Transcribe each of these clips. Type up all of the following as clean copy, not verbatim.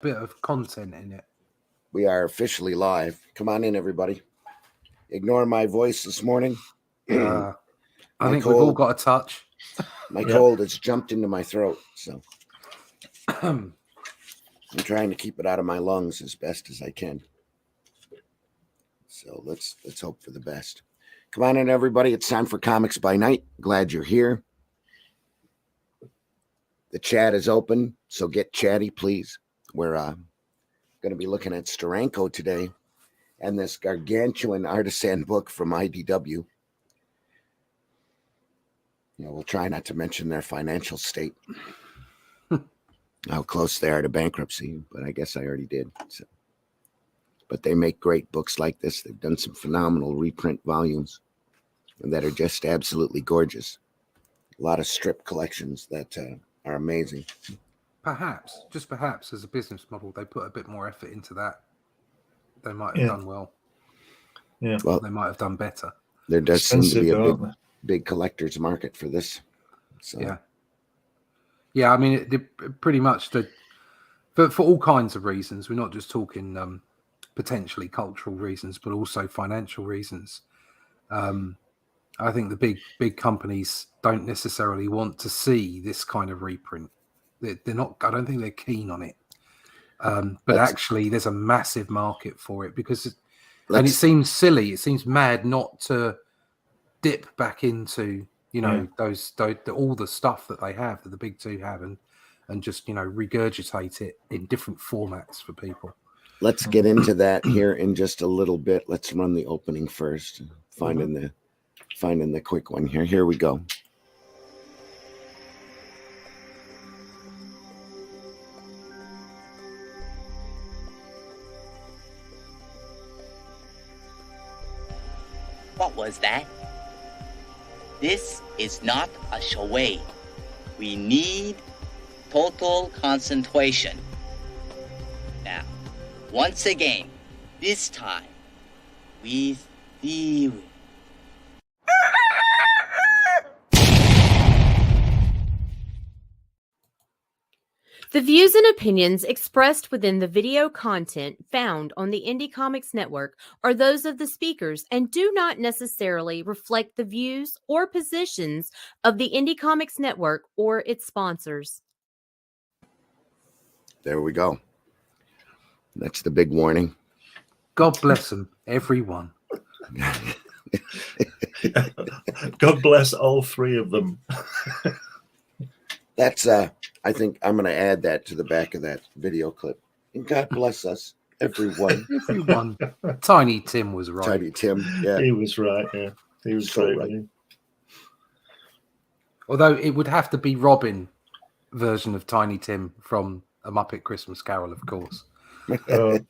bit of content in it. We are officially live. Come on in, everybody. Ignore my voice this morning. I think we've all got a touch. My cold has jumped into my throat, so I'm trying to keep it out of my lungs as best as I can. So let's hope for the best. Come on in, everybody. It's time for Comics by Night. Glad you're here. The chat is open, so get chatty, please. We're going to be looking at STERANKO today and this gargantuan artisan book from IDW. We'll try not to mention their financial state, how close they are to bankruptcy, but I guess I already did. So. But they make great books like this. They've done some phenomenal reprint volumes that are just absolutely gorgeous. A lot of strip collections that are amazing. Perhaps, just perhaps, as a business model, they put a bit more effort into that. They might have done well. Yeah, well, they might have done better. There does seem to be a big collector's market for this. So. Yeah. I mean, it pretty much for all kinds of reasons. We're not just talking potentially cultural reasons, but also financial reasons. I think the big companies don't necessarily want to see this kind of reprint. They're not. I don't think they're keen on it. But actually, there's a massive market for it because, and it seems silly. It seems mad not to dip back into those all the stuff that they have, that the big two have, and just regurgitate it in different formats for people. Let's get into that here in just a little bit. Let's run the opening first. Finding the quick one here. Here we go. What was that? This is not a charade. We need total concentration. Now, once again, this time, with the... The views and opinions expressed within the video content found on the Indie Comics Network are those of the speakers and do not necessarily reflect the views or positions of the Indie Comics Network or its sponsors. There we go. That's the big warning. God bless them, everyone. God bless all three of them. That's I think I'm going to add that to the back of that video clip. And God bless us, everyone. Everyone. Tiny Tim was right. Tiny Tim, yeah. He was right, yeah. He was so right. Although it would have to be Robin version of Tiny Tim from A Muppet Christmas Carol, of course. Going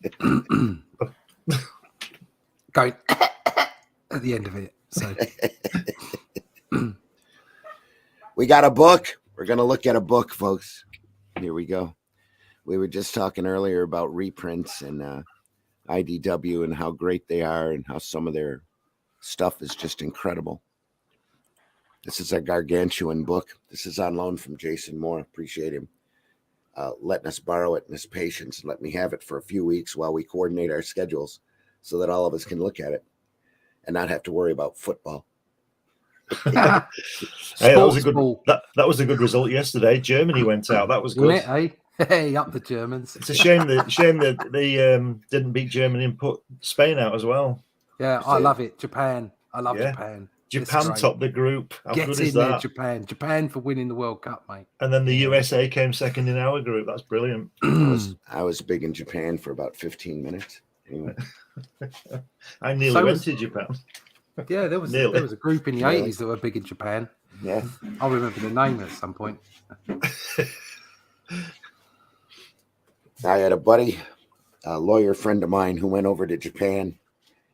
at the end of it. So we got a book. We're going to look at a book, folks. Here we go. We were just talking earlier about reprints and IDW and how great they are and how some of their stuff is just incredible. This is a gargantuan book. This is on loan from Jason Moore. Appreciate him letting us borrow it and his patience and let me have it for a few weeks while we coordinate our schedules so that all of us can look at it and not have to worry about football. Hey, that was a good result yesterday. Germany went out. That was good. Hey, up the Germans. It's a shame that they didn't beat Germany and put Spain out as well. Yeah, I love it. Japan. I love Japan. Japan topped the group. How Get good in is there, that? Japan. Japan for winning the World Cup, mate. And then the USA came second in our group. That's brilliant. I was big in Japan for about 15 minutes. Anyway. I nearly went to Japan. Yeah, there was a group in the 80s that were big in Japan. Yeah. I'll remember the name at some point. I had a buddy, a lawyer friend of mine who went over to Japan.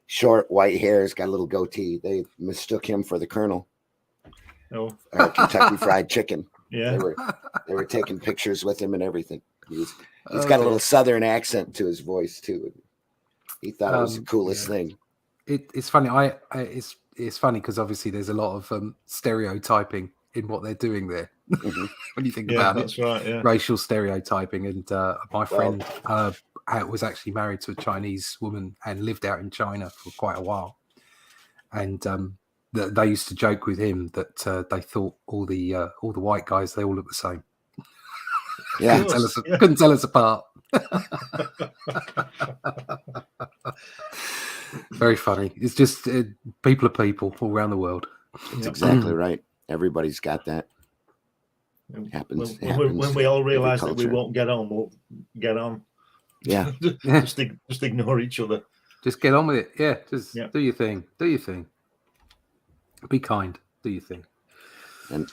Short, white hairs, got a little goatee. They mistook him for the Colonel. Oh. Kentucky Fried Chicken. Yeah. They were taking pictures with him and everything. He's got a little Southern accent to his voice too. He thought it was the coolest thing. It's funny. It's funny because obviously there's a lot of stereotyping in what they're doing there. when you think about that's it. Right, yeah. Racial stereotyping. And my friend was actually married to a Chinese woman and lived out in China for quite a while. And they used to joke with him that they thought all the white guys, they all look the same. Yeah. Couldn't tell us apart. Very funny. It's just people are people all around the world. That's exactly right. Everybody's got that. Happens. When we all realize that we won't get on, we'll get on. Yeah. just ignore each other. Just get on with it. Yeah. Just do your thing. Do your thing. Be kind. Do your thing. And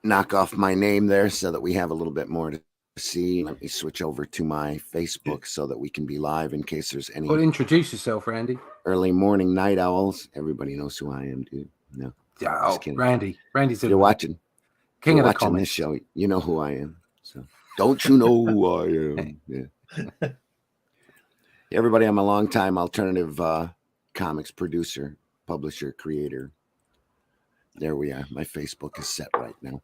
knock off my name there so that we have a little bit more to see. Let me switch over to my Facebook so that we can be live in case there's any. Well, introduce yourself, Randy. Early morning night owls. Everybody knows who I am, dude. No. Yeah, Randy. Randy's You're watching. King of the watching comics. This show. You know who I am. So don't you know who I am? Yeah. Everybody, I'm a long-time alternative comics producer, publisher, creator. There we are. My Facebook is set right now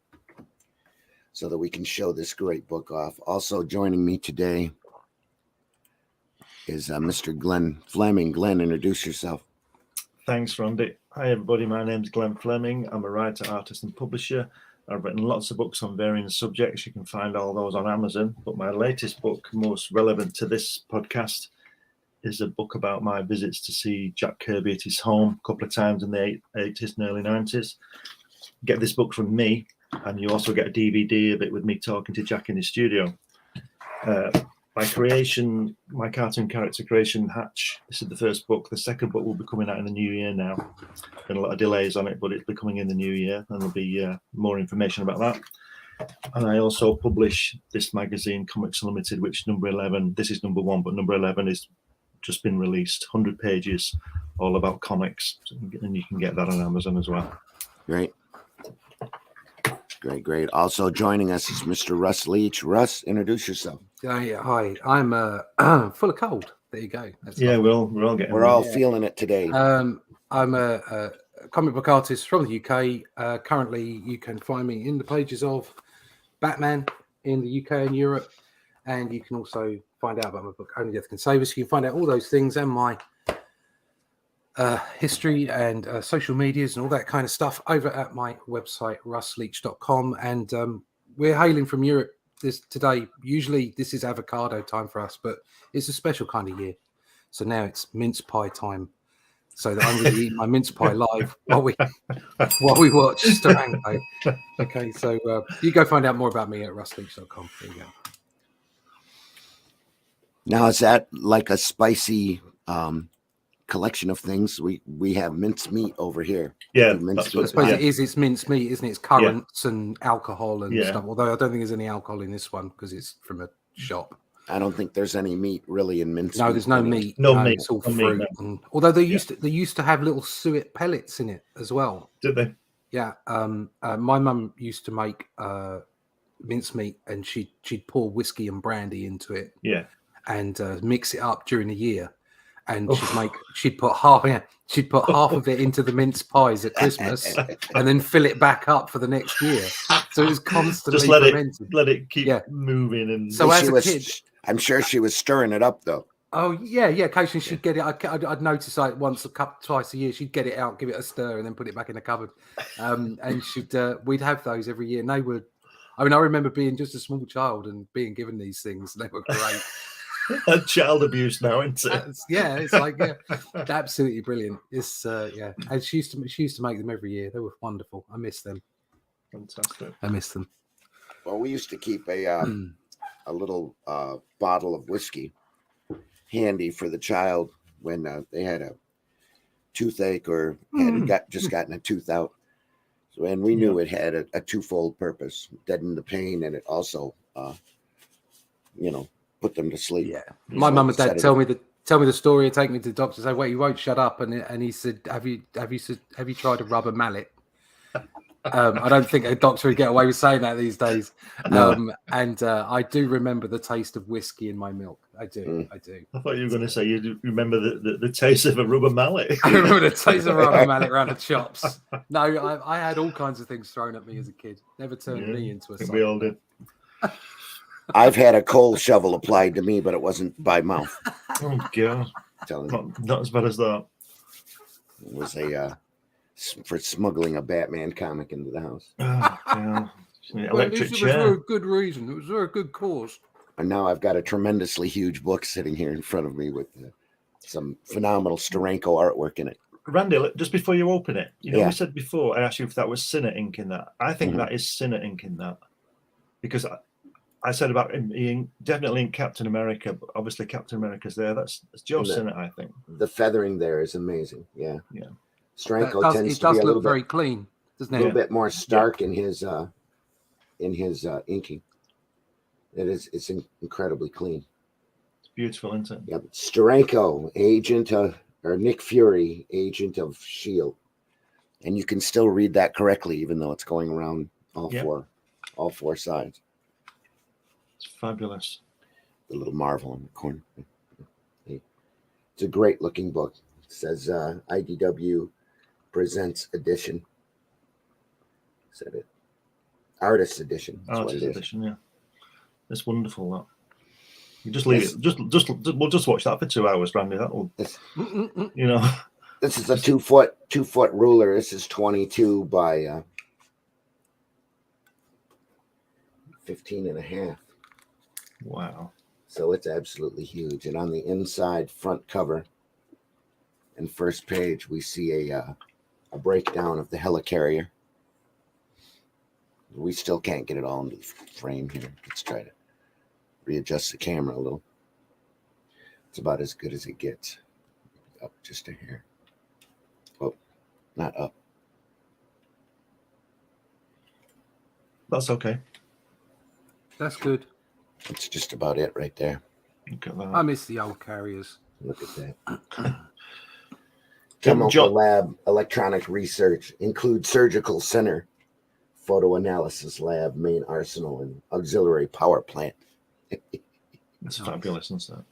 so that we can show this great book off. Also joining me today is Mr. Glenn Fleming. Glenn, introduce yourself. Thanks, Randy. Hi, everybody. My name's Glenn Fleming. I'm a writer, artist, and publisher. I've written lots of books on varying subjects. You can find all those on Amazon. But my latest book, most relevant to this podcast, is a book about my visits to see Jack Kirby at his home a couple of times in the 80s and early 90s. Get this book from me, and you also get a DVD of it with me talking to Jack in his studio. My creation, my cartoon character creation, Hatch, this is the first book. The second book will be coming out in the new year now. Been a lot of delays on it, but it'll be coming in the new year, and there'll be more information about that. And I also publish this magazine, Comics Unlimited, which number 11, this is number 1, but number 11 is just been released, 100 pages, all about comics, and you can get that on Amazon as well. Great. Great. Also joining us is Mr. Russ Leach. Russ, introduce yourself. Yeah, hi. I'm full of cold. There you go. That's we're all getting. We're all feeling it today. I'm a comic book artist from the UK. Currently, you can find me in the pages of Batman in the UK and Europe, and you can also find out about my book Only Death Can Save Us. You can find out all those things and my history and social medias and all that kind of stuff over at my website russleach.com. And we're hailing from Europe today. Usually this is avocado time for us, but it's a special kind of year, so now it's mince pie time, so that I'm going to eat my mince pie live while we watch STERANKO. Okay, so you go find out more about me at russleach.com. There you go. Now, is that like a spicy collection of things? We have minced meat over here. Yeah, I suppose it is. It's minced meat, isn't it? It's currants and alcohol and stuff. Although I don't think there's any alcohol in this one because it's from a shop. I don't think there's any meat really in minced meat. No, there's no meat. No meat. It's all fruit. Meat, no. Although they used to have little suet pellets in it as well. Did they? Yeah. My mum used to make mincemeat, and she'd pour whiskey and brandy into it. Yeah. And mix it up during the year, and she'd put half of it into the mince pies at Christmas, and then fill it back up for the next year. So it was constantly just let it keep moving. And so as a kid, I'm sure she was stirring it up though. Oh yeah. Occasionally she'd get it. I'd notice like twice a year she'd get it out, give it a stir, and then put it back in the cupboard. And we'd have those every year, and they were. I mean, I remember being just a small child and being given these things. They were great. Child abuse now, isn't it? It's like absolutely brilliant. It's and she used to make them every year. They were wonderful. I miss them. Fantastic. I miss them. Well, we used to keep a little bottle of whiskey handy for the child when they had a toothache or had just gotten a tooth out. So, and we knew it had a twofold purpose: deaden the pain, and it also, put them to sleep. Yeah, my mum and dad tell me the story and take me to the doctor and say, "Wait, you won't shut up." And he said, "Have you tried a rubber mallet?" I don't think a doctor would get away with saying that these days. No. And I do remember the taste of whiskey in my milk. I do. I do. I thought you were going to say you remember the taste of a rubber mallet. I remember the taste of rubber mallet around the chops. No, I had all kinds of things thrown at me as a kid. Never turned me into a. We all did. I've had a coal shovel applied to me, but it wasn't by mouth. Oh God! Not as bad as that. It was for smuggling a Batman comic into the house. Oh, God. Well, at least it was for a good reason. It was for a good cause. And now I've got a tremendously huge book sitting here in front of me with some phenomenal STERANKO artwork in it. Randy, just before you open it, you know, we said before, I asked you if that was Sinner ink in that. I think that is Sinner ink in that. Because I said about him being definitely in Captain America, but obviously Captain America's there. That's Joe Sinner, I think. The feathering there is amazing. Yeah. Yeah. STERANKO tends to be a little very bit, clean, doesn't it? A little bit more stark in his inking. It's incredibly clean. It's beautiful, isn't it? Yeah, STERANKO, agent of, or Nick Fury, agent of S.H.I.E.L.D. And you can still read that correctly, even though it's going around all four sides. It's fabulous. The little marvel in the corner. It's a great looking book. It says IDW Presents Edition. Said it. Artist Edition. Artist Edition, yeah. It's wonderful, that. You just leave it. We'll just watch that for 2 hours, Randy. That'll, you know. This is a 2 foot ruler. This is 22 by 15 and a half. Wow. So it's absolutely huge. And on the inside front cover and first page, we see a breakdown of the helicarrier. We still can't get it all into the frame here. Let's try to readjust the camera a little. It's about as good as it gets. Up just a hair. Oh, not up. That's okay. That's good. That's just about it right there. Look at that. I miss the old carriers. Look at that. Chemical lab, electronic research, include surgical center, photo analysis lab, main arsenal, and auxiliary power plant. That's fabulous, isn't it?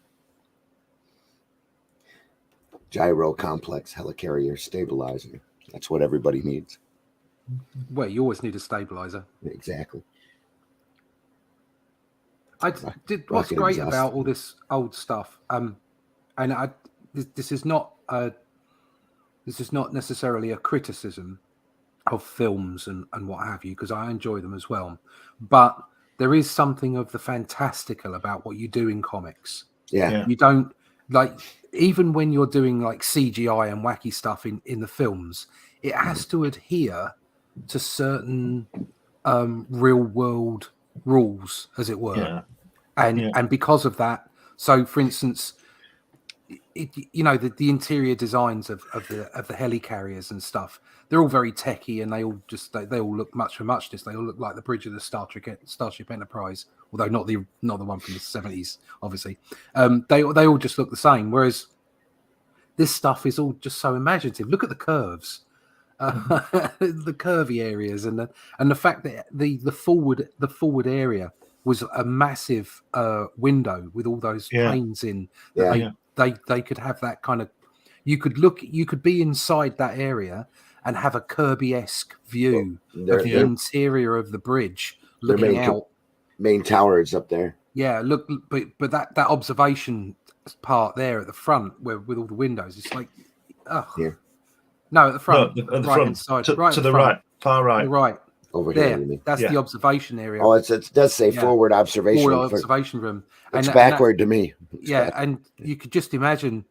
Gyro complex helicarrier stabilizer. That's what everybody needs. Well, you always need a stabilizer. Exactly. What's great about all this old stuff, this is not necessarily a criticism of films and what have you, because I enjoy them as well. But there is something of the fantastical about what you do in comics. Yeah. You don't, like, even when you're doing like CGI and wacky stuff in the films, it has to adhere to certain real world rules, as it were. Yeah. And because of that, so for instance, the interior designs of the helicarriers and stuff, they're all very techy, and they all look much for muchness. They all look like the bridge of the Starship Enterprise, although not the one from the 70s, obviously. They all just look the same. Whereas this stuff is all just so imaginative. Look at the curves, the curvy areas, and the fact that the forward area was a massive window with all those panes in. They could have that kind of. You could be inside that area and have a Kirby-esque view of the interior of the bridge, looking out. Main tower is up there. Yeah, look, but that observation part there at the front, with all the windows, it's like, here. No, at the front, no, at the right front, inside, to right the front. Right, far right, right over there. Here, that's the observation area. Oh, it does say forward observation. Forward observation room. It's backward to me. And you could just imagine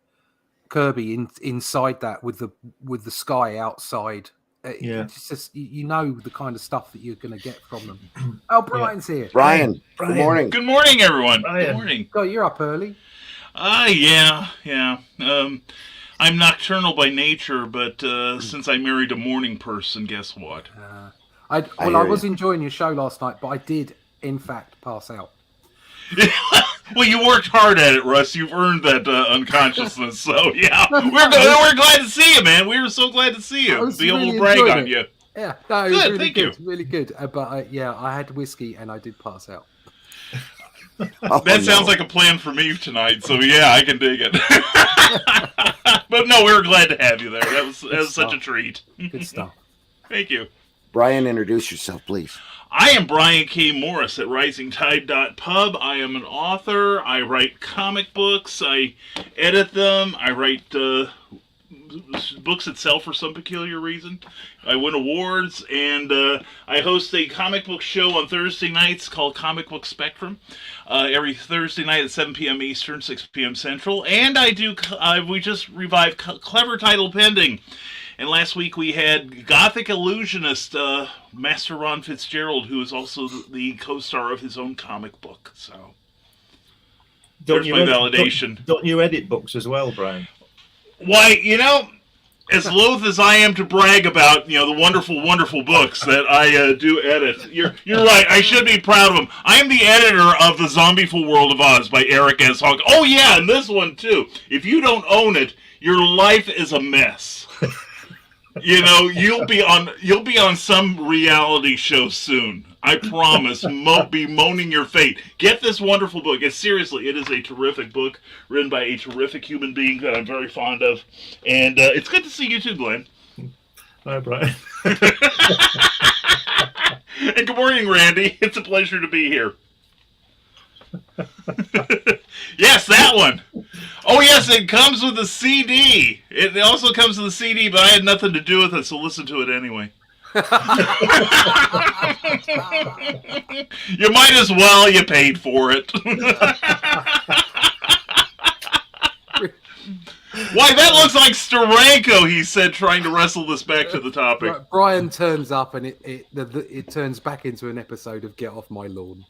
Kirby inside that with the sky outside. It's just, the kind of stuff that you're going to get from them. Oh, Brian's here. Brian, good morning. Good morning, everyone. Brian. Good morning. Oh, you're up early. Yeah. I'm nocturnal by nature, but since I married a morning person, guess what? I was enjoying your show last night, but I did, in fact, pass out. Well, you worked hard at it, Russ. You've earned that unconsciousness. So, yeah, we're glad to see you, man. We were so glad to see you. Be able to brag on you. Yeah, no, it Good, was really thank good, really good. But yeah, I had whiskey and I did pass out. Oh, That sounds no. like a plan for me tonight. So yeah, I can dig it. But no, we were glad to have you there. That was such a treat. Good stuff. Thank you. Brian, introduce yourself, please. I am Brian K. Morris at RisingTide.pub. I am an author. I write comic books. I edit them. I write books that sell for some peculiar reason. I win awards, and I host a comic book show on Thursday nights called Comic Book Spectrum. Every Thursday night at 7 p.m. Eastern, 6 p.m. Central. And I do. We just revived Clever Title Pending. And last week we had Gothic illusionist Master Ron Fitzgerald, who is also the co-star of his own comic book. So there's my validation. Don't you edit books as well, Brian? Why, as loath as I am to brag about, the wonderful, wonderful books that I do edit, you're right. I should be proud of them. I am the editor of The Zombieful World of Oz by Eric S. Hogg. Oh yeah, and this one too. If you don't own it, your life is a mess. You'll be on some reality show soon. I promise. Be moaning your fate. Get this wonderful book. It is a terrific book written by a terrific human being that I'm very fond of, and it's good to see you too, Glenn. Hi, Brian. And good morning, Randy. It's a pleasure to be here. Yes, that one. Oh, yes, it comes with a CD. It also comes with a CD, but I had nothing to do with it, so listen to it anyway. You might as well. You paid for it. Why, that looks like STERANKO, he said, trying to wrestle this back to the topic. Brian turns up and it turns back into an episode of Get Off My Lawn.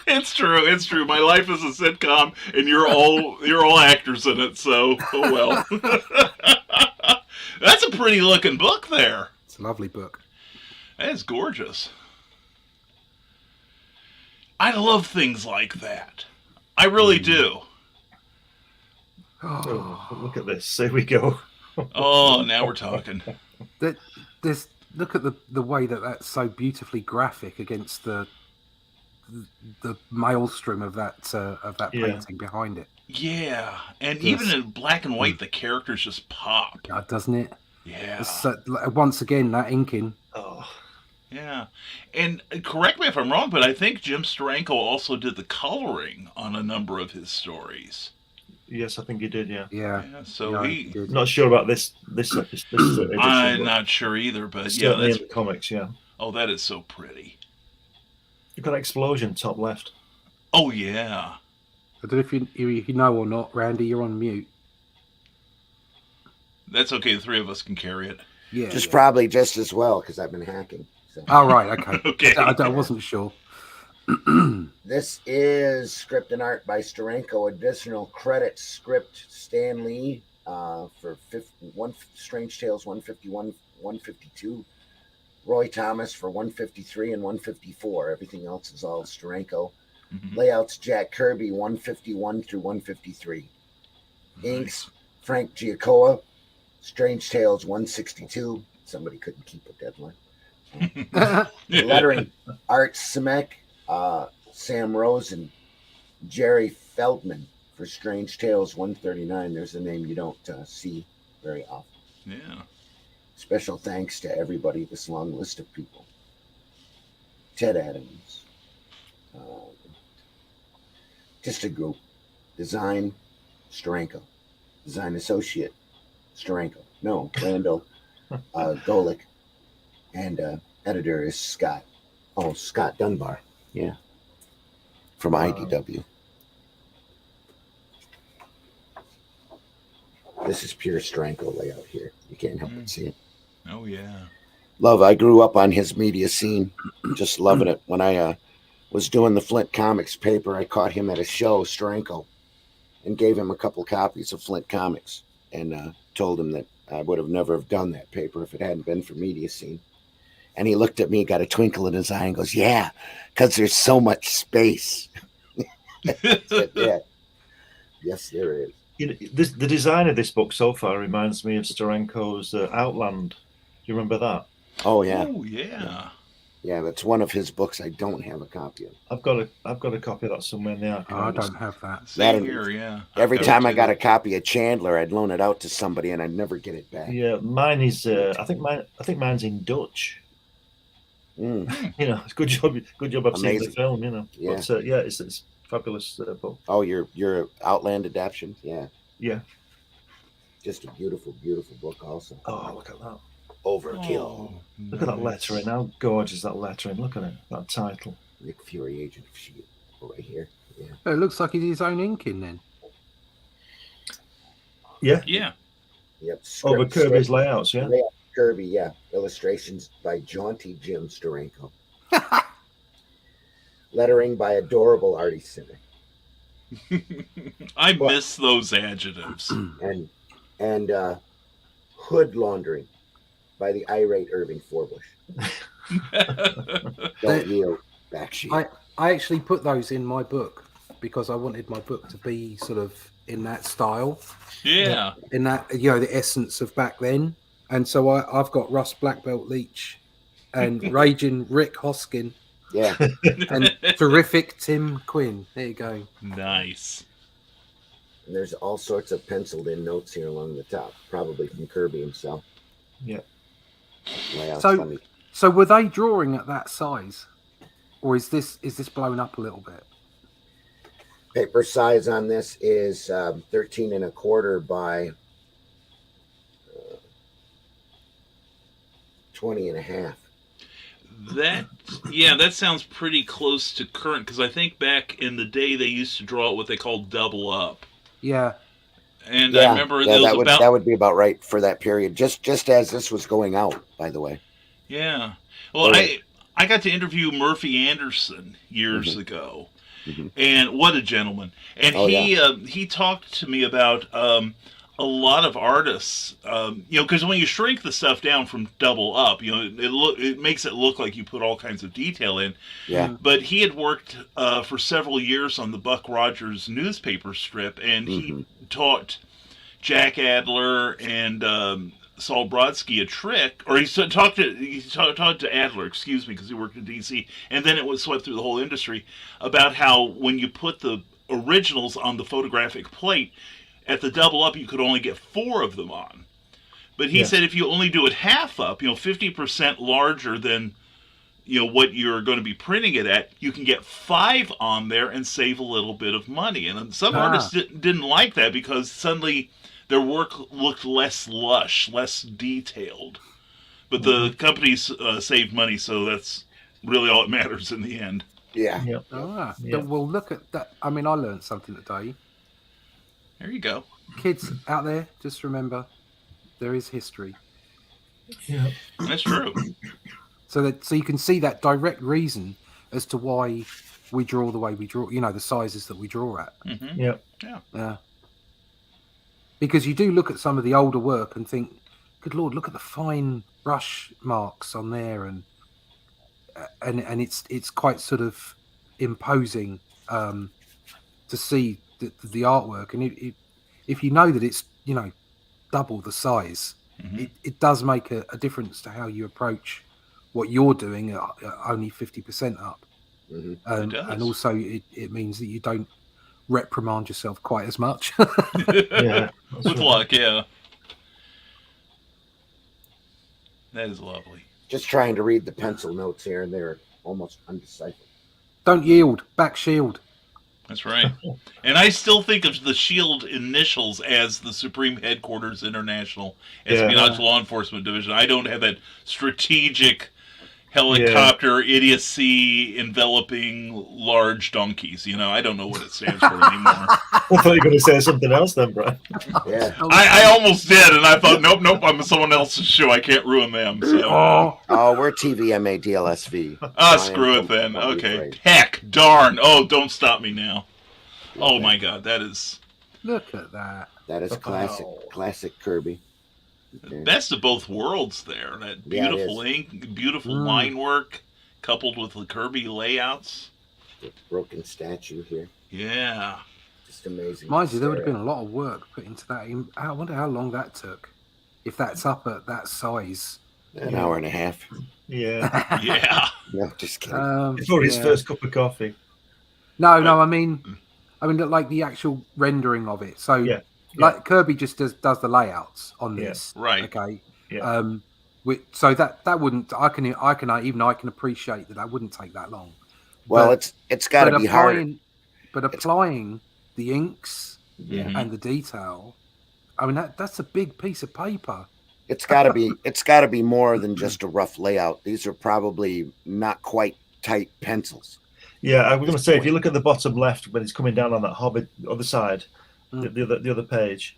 It's true. My life is a sitcom, and you're all actors in it. So, oh well. That's a pretty looking book there. It's a lovely book. That is gorgeous. I love things like that. I really do. Oh, look at this. There we go. Oh, now we're talking. Look at the way that's so beautifully graphic against the maelstrom of that painting behind it. Yeah, and even in black and white, the characters just pop. God, doesn't it? Yeah. Once again, that inking. Oh. Yeah, and correct me if I'm wrong, but I think Jim Steranko also did the coloring on a number of his stories. Yes, I think he did. Yeah. So he did. Not sure about this edition. I'm not sure either, but certainly in the comics. Yeah. Oh, that is so pretty. You've got an explosion top left. Oh yeah. I don't know if you know or not, Randy. You're on mute. That's okay. The three of us can carry it. Yeah. Probably just as well because I've been hacking. So. Oh right. Okay. Okay. I wasn't sure. This is script and art by Steranko. Additional credits script Stan Lee for Strange Tales 151, 152. Roy Thomas for 153 and 154. Everything else is all Steranko. Mm-hmm. Layouts Jack Kirby 151 through 153. Nice. Inks Frank Giacoa. Strange Tales 162. Somebody couldn't keep a deadline. Lettering Art Simek. Sam Rose and Jerry Feldman for Strange Tales 139. There's a name you don't see very often. Yeah. Special thanks to everybody, this long list of people. Ted Adams. Just a group. Design, Steranko. Design associate, Steranko. No, Randall Golick. And editor is Scott. Oh, Scott Dunbar. Yeah. From IDW. This is pure Steranko layout here. You can't help but see it. Oh, yeah. Love, I grew up on his media scene. Just loving it. When I was doing the Flint Comics paper, I caught him at a show, Steranko, and gave him a couple copies of Flint Comics and told him that I would have never have done that paper if it hadn't been for media scene. And he looked at me, got a twinkle in his eye, and goes, yeah, because there's so much space. Said, yeah. Yes, there is. The design of this book so far reminds me of Steranko's Outland you remember that? Oh yeah, Oh yeah. yeah. That's one of his books. I don't have a copy of. I've got a copy of that somewhere in the Oh, I archives. don't have that. Same That- here, yeah. Every I've time I two. got a copy of Chandler, I'd loan it out to somebody, and I'd never get it back. Yeah, mine is. I think mine's in Dutch. Mm. You know, it's good job. Good job. I've seen Amazing. the film. You know, Yeah. but yeah, it's fabulous book. Oh, your Outland adaptation? Yeah, Yeah. just a beautiful, beautiful book. Also, Oh, look at that. Overkill. Oh, Look at that nice. lettering. How gorgeous that lettering. Look at it. That title. Nick Fury, Agent of S.H.I.E.L.D. right here. Yeah. Oh, it looks like he did his own inking then. Yeah. Yeah. Yep. Over Script- Kirby's layouts. Yeah. layout, Kirby, yeah. Illustrations by Jaunty Jim STERANKO. Lettering by adorable Artie Simek. I miss those adjectives. And hood laundering by the irate Irving Forbush. Don't yield, back sheet. I actually put those in my book because I wanted my book to be sort of in that style, Yeah. in that, you know, the essence of back then. And so I've got Russ Black Belt Leach and Raging Rick Hoskin Yeah. and terrific Tim Quinn. There you go. Nice. And there's all sorts of penciled in notes here along the top, probably from Kirby himself. Yeah. Layout's So- funny. So were they drawing at that size, or is this blown up a little bit? Paper size on this is 13 1/4 by 20 1/2. That sounds pretty close to current, because I think back in the day they used to draw it what they called double up. Yeah. And I remember yeah, it was that about would be about right for that period. Just as this was going out, by the way. Yeah. Well, I got to interview Murphy Anderson years ago, Mhm. and what a gentleman! And Oh, he talked to me about a lot of artists, because when you shrink the stuff down from double up, it makes it look like you put all kinds of detail in. Yeah. But he had worked for several years on the Buck Rogers newspaper strip, and he taught Jack Adler and Saul Brodsky a trick, or he talked to Adler, excuse me, because he worked in DC, and then it was swept through the whole industry about how when you put the originals on the photographic plate at the double up, you could only get 4 of them on. But he said if you only do it half up, 50% larger than what you're going to be printing it at, you can get 5 on there and save a little bit of money. And some artists didn't like that because suddenly their work looked less lush, less detailed. But the companies saved money, so that's really all that matters in the end. Yeah. Yeah. Well, look at that. I mean, I learned something today. There you go. Kids out there, just remember, there is history. Yeah. That's true. So you can see that direct reason as to why we draw the way we draw. The sizes that we draw at. Mm-hmm. Yeah. Yeah. Because you do look at some of the older work and think, good Lord, look at the fine brush marks on there, and it's quite sort of imposing to see the artwork. And if you know that it's double the size, it does make a difference to how you approach what you're doing at only 50% up. Mhm. It does. And also it means that you don't reprimand yourself quite as much. Yeah. With luck, yeah. That is lovely. Just trying to read the pencil notes here, and they're almost undecipherable. Don't yield, back shield. That's right. And I still think of the SHIELD initials as the Supreme Headquarters International Espionage Law Enforcement Division. I don't have that strategic helicopter idiocy enveloping large donkeys. I don't know what it stands for anymore. I thought you were going to say something else then, Brian. Yeah. I almost did, and I thought, nope, I'm someone else's show. I can't ruin them. So. Oh, we're TVMA DLSV. Screw it then. Okay. Heck, darn. Oh, don't stop me now. Oh my God, that is Look at that. That is classic Kirby. the best of both worlds there. That Yeah, it beautiful is. ink, beautiful line work, coupled with the Kirby layouts. The broken statue here. Yeah. Just amazing. Mind you, there would have been a lot of work put into that. I wonder how long that took. If that's up at that size, An hour and a half. Yeah. Yeah. No, just kidding. Before his yeah. first cup of coffee. No, I mean, like the actual rendering of it. So, Yeah. like Kirby just does the layouts on Yeah. this, Right. Okay. Yeah. So that wouldn't. I can appreciate that wouldn't take that long. Well, But- it's got to be hard. But applying the inks Yeah. and the detail, I mean that's a big piece of paper. It's got to be more than just a rough layout. These are probably not quite tight pencils. Yeah, I was going to say, if you look at the bottom left when it's coming down on that Hobbit other side, the other page,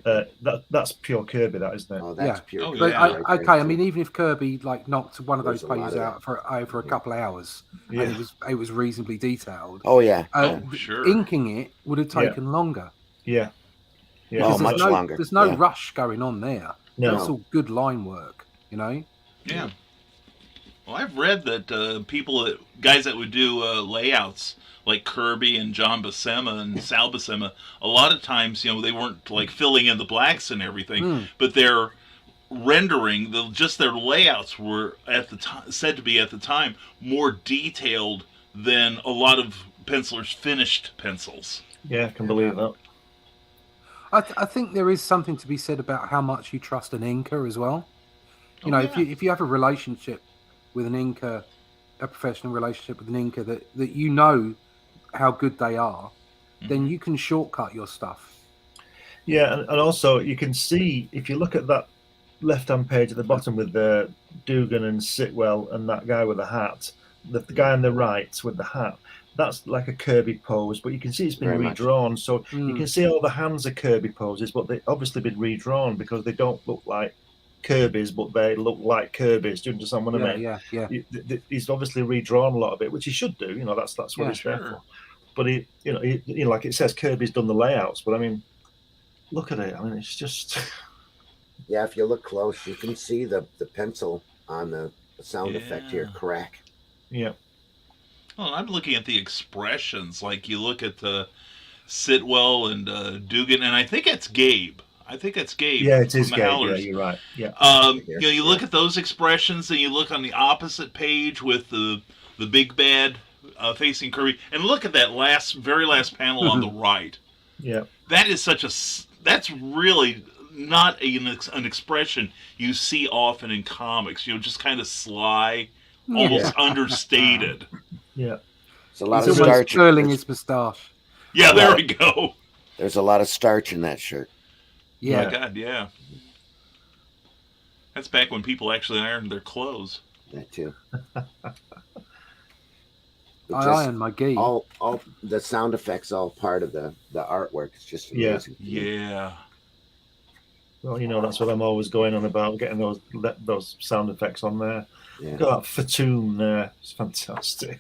that's pure Kirby, that isn't it? Oh, that's Yeah. pure. Oh, Kirby yeah. right Okay, there, I mean, too. even if Kirby like knocked one of There's those a lot pages of that. out for over a couple of hours, Yeah. and it was reasonably detailed, Oh yeah. Sure. inking it would have taken longer. Yeah. Yeah. Oh, Because much longer. There's no Yeah. rush going on there. No. That's all good line work, Yeah. Well, I've read that guys that would do layouts like Kirby and John Buscema and Sal Buscema, a lot of times, they weren't like filling in the blacks and everything, but their rendering, just their layouts were at the time said to be at the time more detailed than a lot of pencilers' finished pencils. Yeah, I can believe that. I think there is something to be said about how much you trust an inker as well. If you have a relationship with an inker, a professional relationship with an inker that you know how good they are, then you can shortcut your stuff. Yeah, and also you can see, if you look at that left-hand page at the bottom with Dugan and Sitwell and that guy with the hat, the guy on the right with the hat, that's like a Kirby pose, but you can see it's been Very much. redrawn. So you can see all the hands are Kirby poses, but they've obviously been redrawn because they don't look like Kirby's, but they look like Kirby's. Do you understand what I mean? Yeah. He's obviously redrawn a lot of it, which he should do. That's what he's there for. But he, like it says, Kirby's done the layouts. But I mean, look at it. I mean, it's just. Yeah, if you look close, you can see the pencil on the sound effect here crack. Yeah. Well, I'm looking at the expressions. Like you look at Sitwell and Dugan, and I think it's Gabe. Yeah, it is from the Gabe. Yeah, Howlers. you're right. Yeah. You look at those expressions, and you look on the opposite page with the big bad facing Kirby, and look at that very last panel on the right. Yeah. That is that's really not an expression you see often in comics. Just kind of sly, almost understated. Yeah. It's a lot He's of almost starch. curling his moustache. Yeah, there we go. There's a lot of starch in that shirt. Yeah. Oh, God, yeah. That's back when people actually ironed their clothes. That too. I iron my gi. All the sound effects, all part of the artwork. It's just amazing. Yeah. Well, that's what I'm always going on about, getting those sound effects on there. Yeah. Got that Fatoon there. It's fantastic.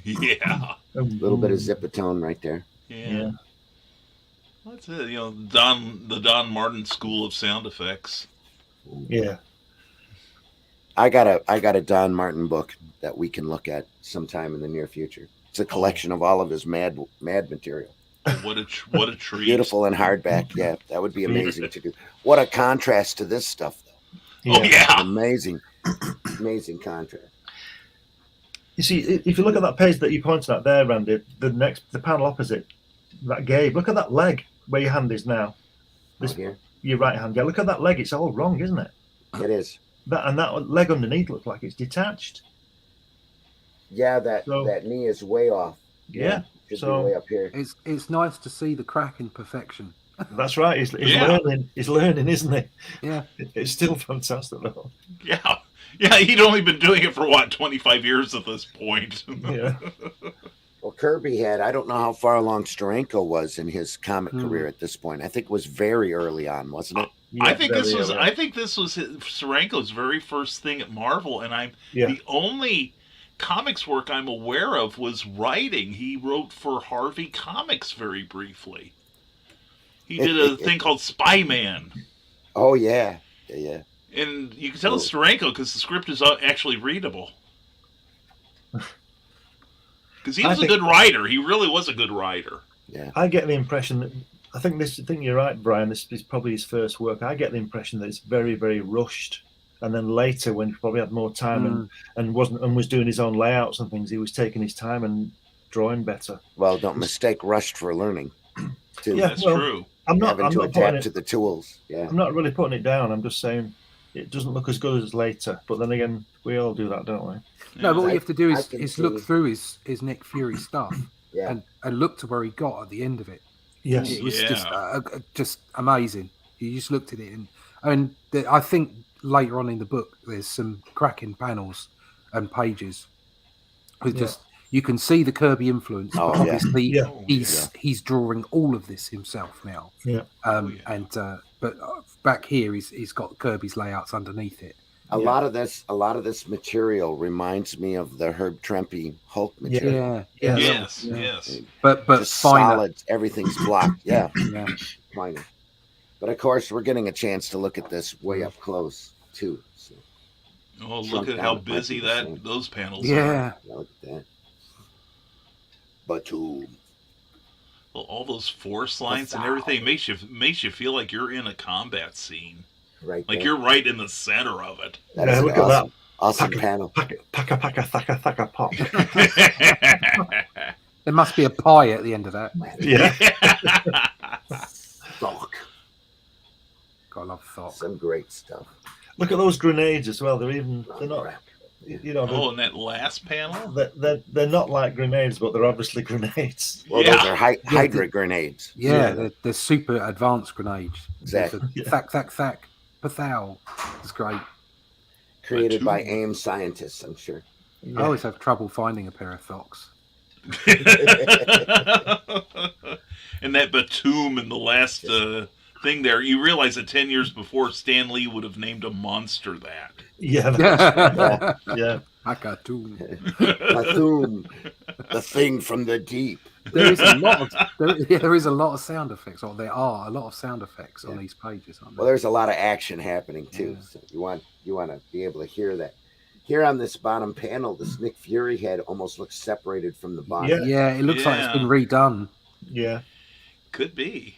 Yeah. A little bit of zipatone right there. Yeah. That's it. The Don Martin School of Sound Effects. Yeah. I got a Don Martin book that we can look at sometime in the near future. It's a collection of all of his mad material. What a treat! Beautiful in hardback. Yeah, that would be amazing to do. What a contrast to this stuff, though. Oh yeah, amazing contrast. You see, if you look at that page that you pointed at there, Randy, the panel opposite, that Gabe, look at that leg where your hand is now. Here, your right hand. Yeah, look at that leg. It's all wrong, isn't it? it is. That leg underneath looks like it's detached. Yeah, that knee is way off. Yeah. Should be way up here. It's nice to see the crack in perfection. That's right. He's learning. He's learning, isn't he? Yeah. It's still fantastic, though. Yeah. Yeah, he'd only been doing it for 25 years at this point. Yeah. Well, Kirby had, I don't know how far along STERANKO was in his comic career at this point. I think it was very early on, wasn't it? Yeah, I think this was STERANKO's very first thing at Marvel, and the only comics work I'm aware of was writing. He wrote for Harvey Comics very briefly. He did a thing called Spy Man. Oh yeah. And you can tell it's STERANKO because the script is actually readable. Because he was a good writer. He really was a good writer. Yeah. I get the impression that I think you're right, Brian. This is probably his first work. I get the impression that it's very, very rushed. And then later, when he probably had more time and was doing his own layouts and things, he was taking his time and drawing better. Well, don't mistake rushed for learning. Too. Yeah, That's well, true. I'm not Having to putting adapt it. to the tools. Yeah. I'm not really putting it down. I'm just saying it doesn't look as good as later. But then again, we all do that, don't we? No, but all you have to do I can is look see- through his Nick Fury stuff Yeah. and look to where he got at the end of it. Yes. It was Yeah. just amazing. You just looked at it, and I think later on in the book there's some cracking panels and pages with just you can see the Kirby influence. Oh, But yeah. obviously, Yeah. he's drawing all of this himself now. Yeah. But back here he's got Kirby's layouts underneath it. A lot of this material reminds me of the Herb Trimpe Hulk material. Yeah. Yes. But Just finer. solid, everything's blocked. Yeah, Yeah. finer. But of course, we're getting a chance to look at this way up close too. So Oh, Shrunk look at down, how it might be busy the same. those panels are. Yeah. look at that. But Well, all those force lines and everything makes you feel like you're in a combat scene. right Like there. you're right in the center of it. That is an look at that. awesome panel. Paka thaka thaka pop. There must be a pie at the end of that. Yeah. Thok. God, I love Thok. Some great stuff. Look at those grenades as well. They're not. You know, Oh, and that last panel? they're not like grenades, but they're obviously grenades. Well, Yeah. those are Hydra grenades. Yeah, they're super advanced grenades. Exactly. There's a Thack, Pathal. It's great. Created by AIM scientists, I'm sure. I always have trouble finding a pair of Thoks. And that Batum in the last thing there, you realize that 10 years before, Stan Lee would have named a monster that. Yeah. Yeah. Akatoon. Bethune, the thing from the deep. There is a lot of sound effects, or there are a lot of sound effects on these pages, aren't there? Well, there's a lot of action happening too. Yeah. So you want to be able to hear that. Here on this bottom panel, this Nick Fury head almost looks separated from the body. Yeah, it looks like it's been redone. Yeah. Could be.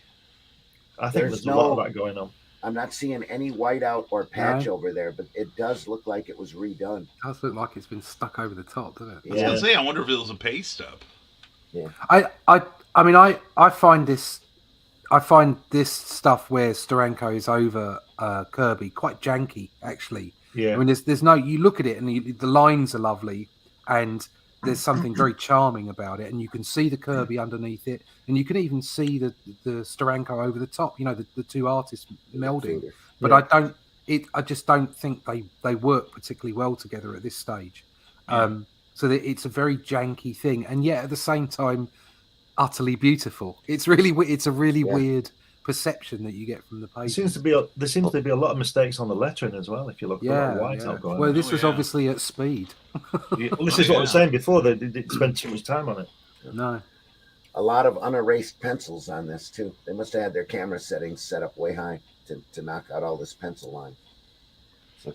I think there's a lot of that going on. I'm not seeing any whiteout or patch over there, but it does look like it was redone. It does look like it's been stuck over the top, doesn't it? I was gonna say, I wonder if it was a paste up. Yeah. I find this stuff where STERANKO is over Kirby quite janky, actually. Yeah. I mean, there's no, you look at it and the lines are lovely, and there's something very charming about it, and you can see the Kirby underneath it, and you can even see the STERANKO over the top. You know, the two artists melding. But I just don't think they work particularly well together at this stage. So that it's a very janky thing, and yet at the same time, utterly beautiful. It's a really weird perception that you get from the page. There seems to be a lot of mistakes on the lettering as well. If you look at the whiteout going well, on. this was obviously at speed. Well, this is what I was saying before. They didn't spend too much time on it. No. A lot of unerased pencils on this too. They must have had their camera settings set up way high to knock out all this pencil line.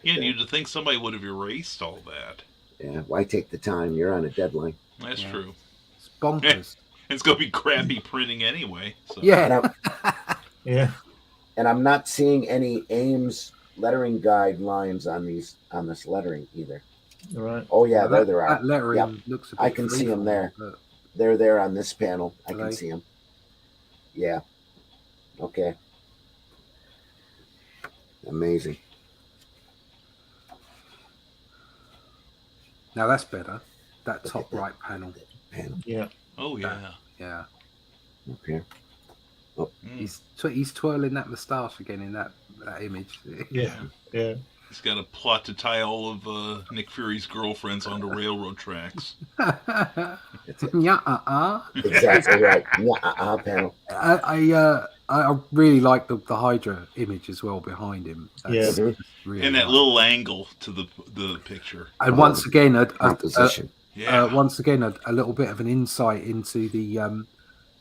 Yeah, and you'd think somebody would have erased all that. Yeah, why take the time? You're on a deadline. That's true. It's bonkers. It's going to be crappy printing anyway. So. Yeah. Yeah. And I'm not seeing any Ames lettering guidelines on this lettering either. Right. Oh yeah, there they are. That lettering looks a bit I can see them there. but- They're there on this panel. I can Right. see them. Yeah. Okay. Amazing. Now that's better. That top right panel. Yeah. Oh, yeah. Yeah. Okay. He's twirling that moustache again in that image. Yeah. Yeah. He's got a plot to tie all of Nick Fury's girlfriends onto railroad tracks. Yeah. Exactly right. Panel. I really like the Hydra image as well behind him. That's really And that nice. little angle to the picture. And once again, Composition. once again, a little bit of an insight into the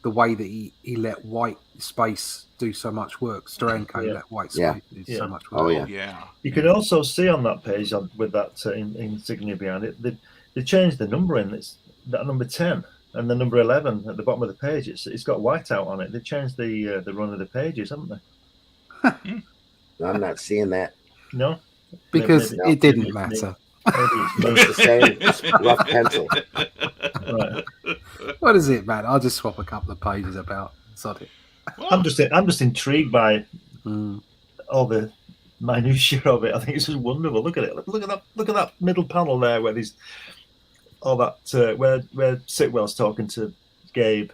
way that he let white space do so much work. STERANKO let white space do so much work. Oh, yeah. Yeah. You can also see on that page with that insignia behind it, they changed the numbering. It's that number 10 and the number 11 at the bottom of the page. It's got whiteout on it. They changed the run of the pages, haven't they? I'm not seeing that. No. because Maybe- it didn't maybe- matter. maybe it's me. It's the same. It's rough pencil. Right. What does it matter? I'll just swap a couple of pages about. Sod it. Well, I'm just intrigued by Mm. all the minutiae of it. I think it's just wonderful. Look at it. Look at that middle panel there where there's all that where Sitwell's talking to Gabe.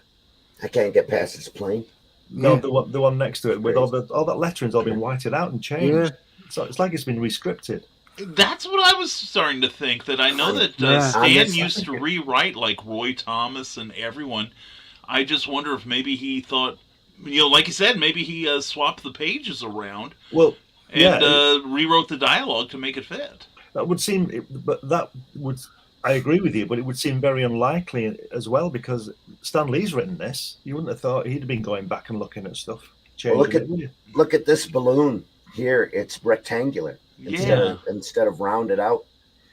I can't get past this plane. No, Yeah. the one next to it with all that lettering's all been whited out and changed. Yeah. So it's like it's been rescripted. that's what I was starting to think. That I know that Yeah. Stan used to rewrite like Roy Thomas and everyone. I just wonder if maybe he thought, like you said, maybe he swapped the pages around Well, and yeah, rewrote the dialogue to make it fit. that would seem, but that would. I agree with you, but it would seem very unlikely as well because Stan Lee's written this. You wouldn't have thought he'd have been going back and looking at stuff. Well, look changing it, would you? Look at this balloon here. It's rectangular Yeah. instead of rounded out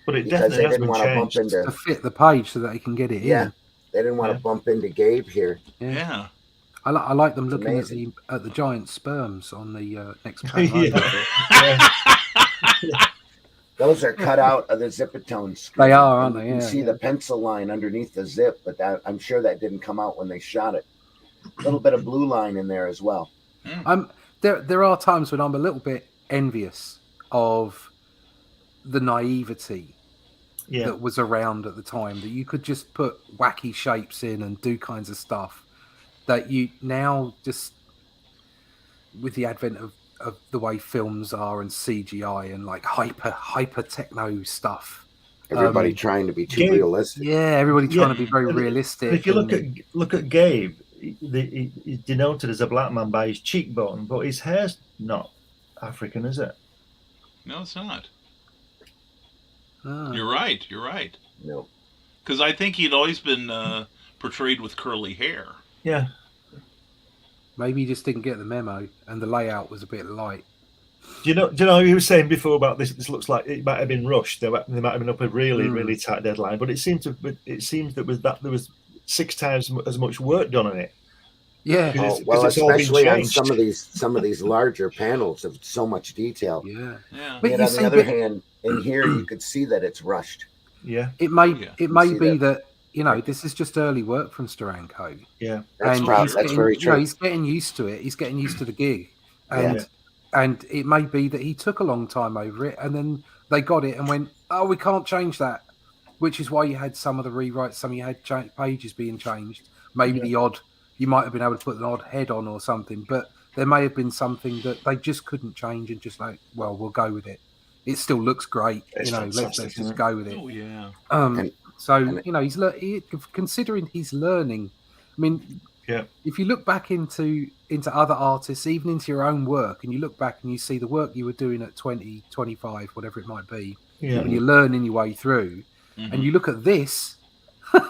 But it because definitely they has didn't been want to bump changed. To into. fit the page so that they can get it Yeah, in. they didn't want Yeah. to bump into Gabe here. Yeah. I like them looking amazing. at the giant sperms on the next panel. Yeah. Yeah. Those are cut out of the Zipatone screen. They are, aren't And they? You can Yeah, see the pencil line underneath the zip, but I'm sure that didn't come out when they shot it. A little bit of blue line in there as well. There are times when I'm a little bit envious of the naivety Yeah. that was around at the time, that you could just put wacky shapes in and do kinds of stuff that you now just, with the advent of the way films are and CGI and like hyper techno stuff. Everybody trying to be too Gabe- realistic. Yeah, everybody trying Yeah, to be very and it- realistic. If you and- look at Gabe, he's denoted as a black man by his cheekbone, but his hair's not African, is it? No, it's not. Ah. You're right. You're right. No. Because I think he'd always been portrayed with curly hair. Yeah. Maybe he just didn't get the memo, and the layout was a bit light. Do you know you were saying before about this? This looks like it might have been rushed. They might have been up a really tight deadline, but it seems that there was 6 times as much work done on it. Yeah, Because Oh, well, it's all been especially on changed. some of these larger panels of so much detail. yeah. Yeah. But Yet you on see, the other but hand, in here you could see that it's rushed. Yeah, it may Yeah. it may See be that? that this is just early work from STERANKO. yeah, That's And that's getting, very true. he's getting used to it. He's getting used to the gig, and it may be that he took a long time over it, and then they got it and went, "Oh, we can't change that," which is why you had some of the rewrites. Some of you had pages being changed. Maybe you might have been able to put an odd head on or something, but there may have been something that they just couldn't change and just like, well, we'll go with it. It still looks great, It's let's fantastic, isn't just it? go with it. Oh yeah. And- He's considering he's learning. I mean, Yeah. if you look back into other artists, even into your own work, and you look back and you see the work you were doing at 20, 25, whatever it might be, yeah. and you're learning your way through, and you look at this, Yeah.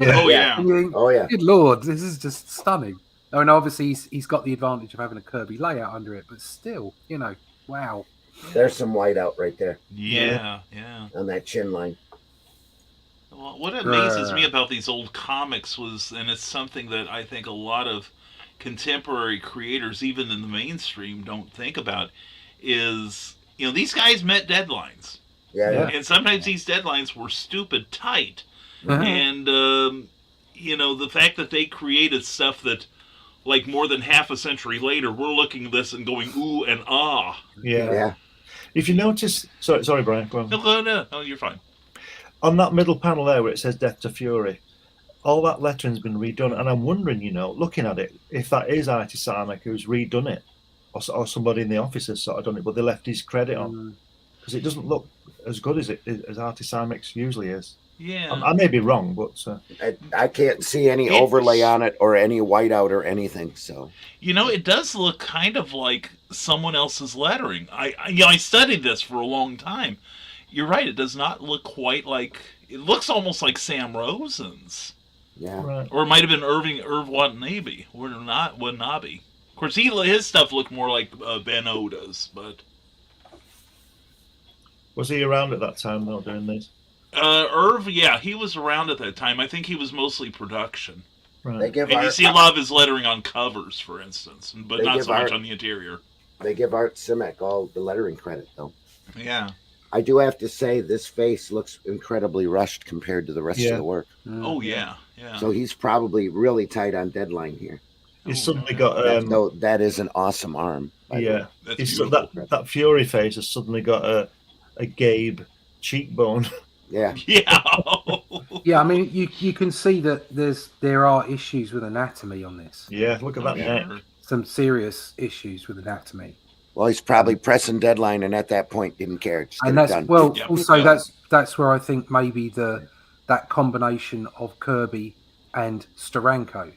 Oh yeah. and you think, Oh yeah. good Lord, this is just stunning. Oh, and obviously he's got the advantage of having a Kirby layout under it, but still, wow. There's some white out right there Yeah. Yeah. on that chin line. Well, what amazes me about these old comics was, and it's something that I think a lot of contemporary creators, even in the mainstream, don't think about, is, these guys met deadlines. Yeah. And sometimes these deadlines were stupid tight. Uh-huh. And, the fact that they created stuff that, like, more than half a century later, we're looking at this and going, ooh and ah. Yeah. Yeah. If you notice, sorry, Brian. Go on. No, you're fine. On that middle panel there where it says Death to Fury, all that lettering's been redone, and I'm wondering, looking at it, if that is Artie Simek who's redone it, or somebody in the office has sort of done it, but they left his credit on, because it doesn't look as good as Artie Simek's usually is. Yeah. I may be wrong, but I can't see any It's- overlay on it or any whiteout or anything. So It does look kind of like someone else's lettering. I studied this for a long time. You're right. It does not look quite like. It looks almost like Sam Rosen's, yeah. right. or it might have been Irv Watanabe, or not Watanabe. Of course, his stuff looked more like Ben Oda's, but Was he around at that time though doing this? Irv, yeah, he was around at that time. I think he was mostly production. They Right. give And you Art, see a lot of his lettering on covers, for instance, but They not give so much Art- on the interior. they give Art Simek all the lettering credit though. Yeah. I do have to say this face looks incredibly rushed compared to the rest of the work. Oh yeah. Yeah. So he's probably really tight on deadline here. He's Oh, suddenly yeah. got So that is an awesome arm. By the way. yeah. That's He's beautiful. that Fury face has suddenly got a Gabe cheekbone. Yeah. Yeah. Yeah, I mean, you can see that there are issues with anatomy on this. Yeah, look at that neck. Sure. Some serious issues with anatomy. Well, he's probably pressing deadline, and at that point, didn't care. Just And get it that's done. well, Yeah. also Yeah. that's where I think maybe that combination of Kirby and Steranko.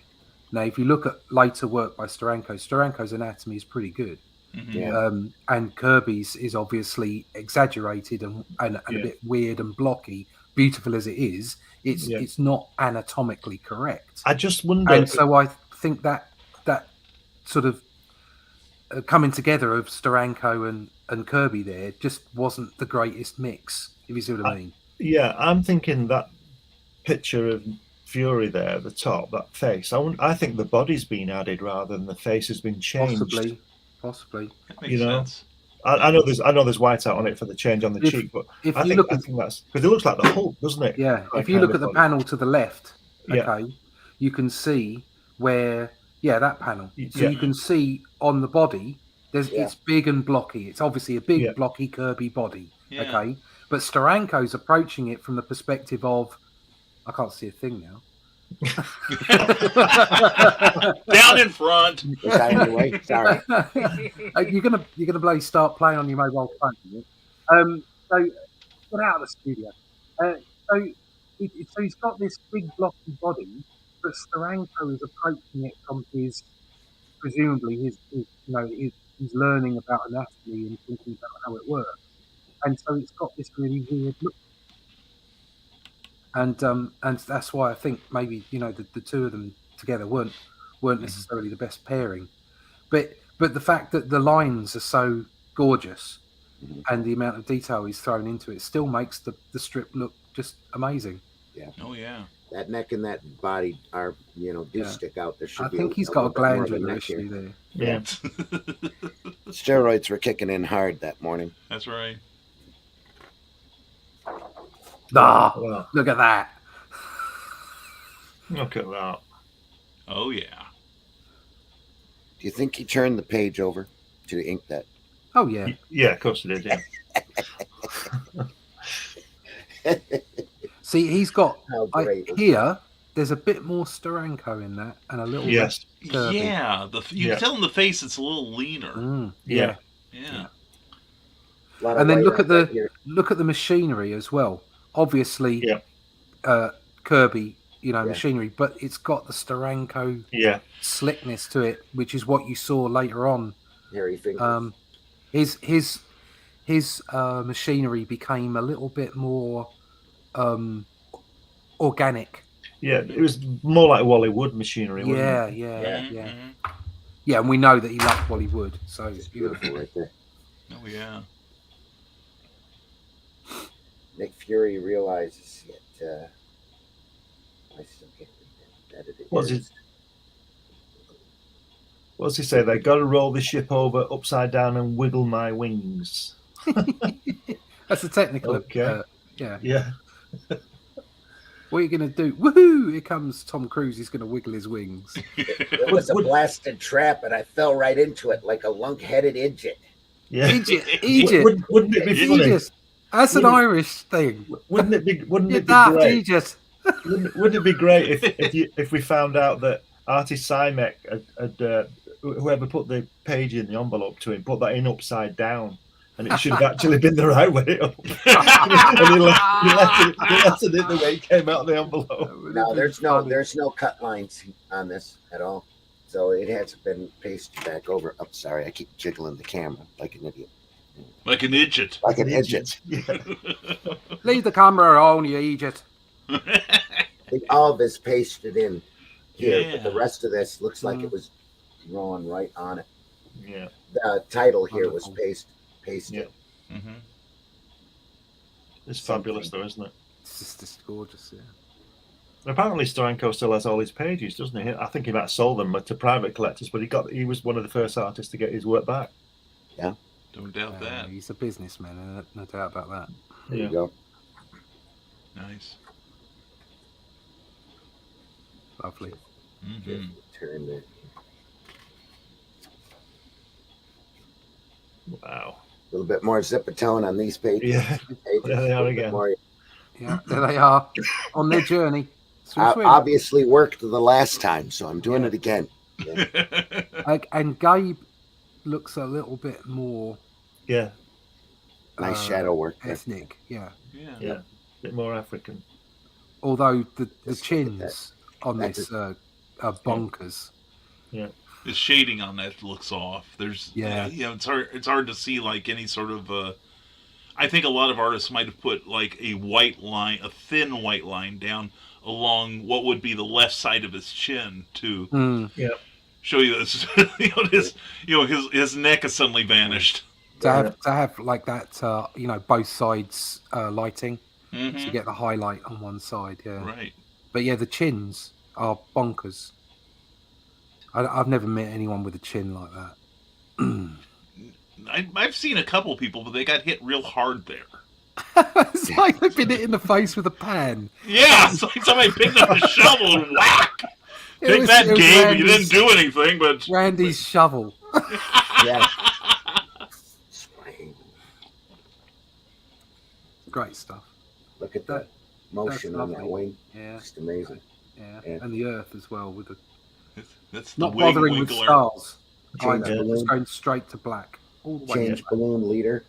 Now, if you look at later work by Steranko's anatomy is pretty good. Mhm. Yeah. And Kirby's is obviously exaggerated and a Yeah. bit weird and blocky. Beautiful as it is, it's not anatomically correct. I just wonder. And so I think that sort of coming together of Steranko and Kirby there just wasn't the greatest mix, if you see what I mean. Yeah, I'm thinking that picture of Fury there at the top, that face. I think the body's been added rather than the face has been changed. Possibly. That makes You know? sense. I know there's white out on it for the change on the If- cheek, but if I you think, look I at- think that's because it looks like the Hulk, doesn't it? Yeah, That if you kind look of at the body. panel to the left, Yeah. okay, you can see where, that panel. So Yeah. you can see on the body, it's big and blocky. It's obviously a big, Yeah. blocky, Kirby body, Yeah. okay? But Steranko's approaching it from the perspective of, I can't see a thing now. Down in front. Was I in the way? Sorry. You're gonna bloody start playing on your mobile phone. So get out of the studio. So he's got this big blocky body, but Steranko is approaching it from presumably his he's learning about anatomy and thinking about how it works, and so it's got this really weird look. And that's why I think maybe the two of them together weren't necessarily the best pairing, but the fact that the lines are so gorgeous and the amount of detail he's thrown into it still makes the strip look just amazing. Oh yeah. That neck and that body are, do stick out. There should I be think he's got a little bit more of glandular neck issue here. there. Yeah. Steroids were kicking in hard that morning. That's right. Ah, Wow. look at that. Look at that. Oh yeah. Do you think he turned the page over to ink that? Oh yeah. Yeah, of course it did. Yeah. See, he's got How great is here. There's a bit more Steranko in that, and a little Yes. less Kirby. Yeah. You Yeah. can tell in the face it's a little leaner. Yeah. Yeah. A lot of And then white look on at that here. the machinery as well. Obviously, Kirby, machinery, but it's got the Steranko Yeah. slickness to it, which is what you saw later on. Hairy fingers. His machinery became a little bit more organic. Yeah. It was more like Wally Wood machinery, wasn't Yeah, it? yeah. Mhm. Yeah, and we know that he loved Wally Wood, so It's beautiful right there. Oh yeah. Nick Fury realizes it. I still can't read that. Edited. What's it? What's he say? They got to roll the ship over upside down and wiggle my wings. that's the technical. Okay. Yeah. Yeah. What are you going to do? Woohoo! Here comes Tom Cruise. He's going to wiggle his wings. It was a blasted trap, and I fell right into it like a lunk-headed idiot. Yeah. Egypt. Wouldn't it be funny? Egypt. That's an Irish thing. Wouldn't it be great? Egypt. Wouldn't it be great if we found out that Artie Simek had whoever put the page in the envelope to him put that in upside down, and it should have actually been the right way up. And he left it in the way it came out of the envelope. No, there's no cut lines on this at all, so it hasn't been pasted back over. I'm sorry, I keep jiggling the camera like an idiot. Like an idiot. Like an idiot. Yeah. Leave the camera on, you Egypt. All of this pasted in here, but the Yeah. rest of this looks like it was drawn right on it. Yeah. The title here was pasted. Yeah. Mm-hmm. It's fabulous, though, isn't it? It's just gorgeous. Yeah. Apparently, Steranko still has all his pages, doesn't he? I think he might have sold them to private collectors, but he was one of the first artists to get his work back. Don't doubt that. He's a businessman, no doubt about that. There you go. Nice. Lovely. Mm-hmm. Turn there. Wow. A little bit more zipatone on these pages. Yeah. There they are again. Yeah, there they are on their journey. Obviously worked the last time, so I'm doing it again. Yeah. And Gabe looks a little bit more nice shadow work there. ethnic. Yeah. A bit more African. Although the chins on this are bonkers. Yeah. The shading on that looks off. There's it's hard to see like any sort of I think a lot of artists might have put like a thin white line down along what would be the left side of his chin to show you this. His neck has suddenly vanished. To have like that, both sides lighting to get the highlight on one side. Yeah, right. But yeah, the chins are bonkers. I've never met anyone with a chin like that. I've seen a couple people, but they got hit real hard there. It's like they've been hit in the face with a pan. Yeah, it's like somebody picked up a shovel and whack. Take that, Gabe. You didn't do anything, but Randy's shovel. Yeah. Great stuff. Look at that motion on that wing. Yeah, just amazing. Yeah, and the earth as well with the. That's not bothering with stars. Just going straight to black. All the way Change balloon leader.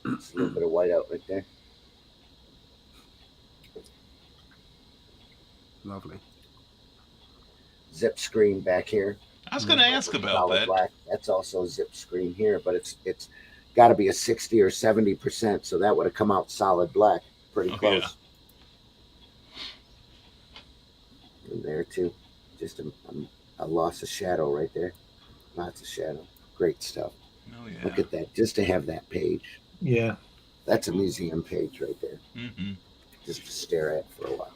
It's a little bit of white out right there. Lovely. Zip screen back here. I was going to ask about that. Black. That's also a zip screen here, but it's got to be a 60 or 70%, so that would have come out solid black. Pretty close. Yeah. And there too. Just a loss of shadow right there. Lots of shadow. Great stuff. Oh, yeah. Look at that. Just to have that page. Yeah. That's a museum page right there. Mm-hmm. Just to stare at for a while.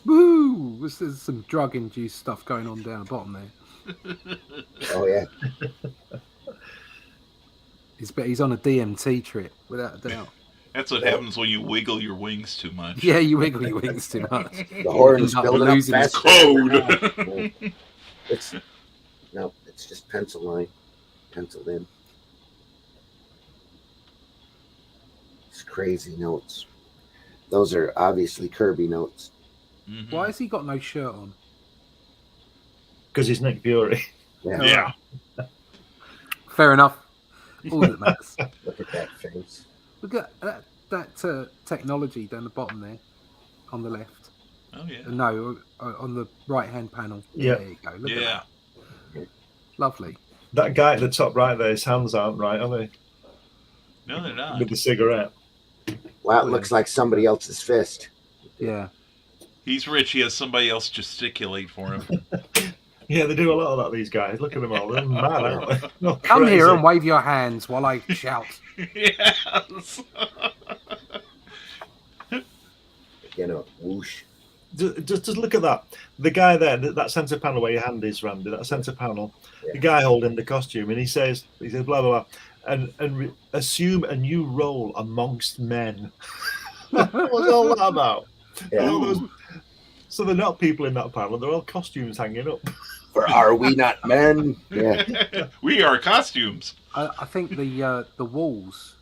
Woo! There's some drug-induced stuff going on down the bottom there. Oh, yeah. He's on a DMT trip, without a doubt. That's what happens when you wiggle your wings too much. Yeah, you wiggle your wings too much. The horns building up faster. Code. It's just pencil line, penciled in. It's crazy notes. Those are obviously Kirby notes. Mm-hmm. Why has he got no shirt on? Because he's Nick Fury. Yeah. Fair enough. All that matters. Look at that face. Look at that technology down the bottom there, on the left. Oh yeah. No, on the right-hand panel. Yeah. There you go. Look at that. Lovely. That guy at the top right there, his hands aren't right, are they? No, they're not. With the cigarette. Wow, it looks like somebody else's fist. Yeah. He's rich. He has somebody else gesticulate for him. Yeah, they do a lot of that, these guys. Look at them all. They're mad, aren't they? Not Come crazy. here and wave your hands while I shout. Yes. Whoosh. Just look at that. The guy there, that centre panel where your hand is, Randy, that centre panel, the guy holding the costume, and he says blah, blah, blah, and assume a new role amongst men. What's all that about? Yeah. So they're not people in that panel, they're all costumes hanging up. For are we not men? Yeah. We are costumes. I think the walls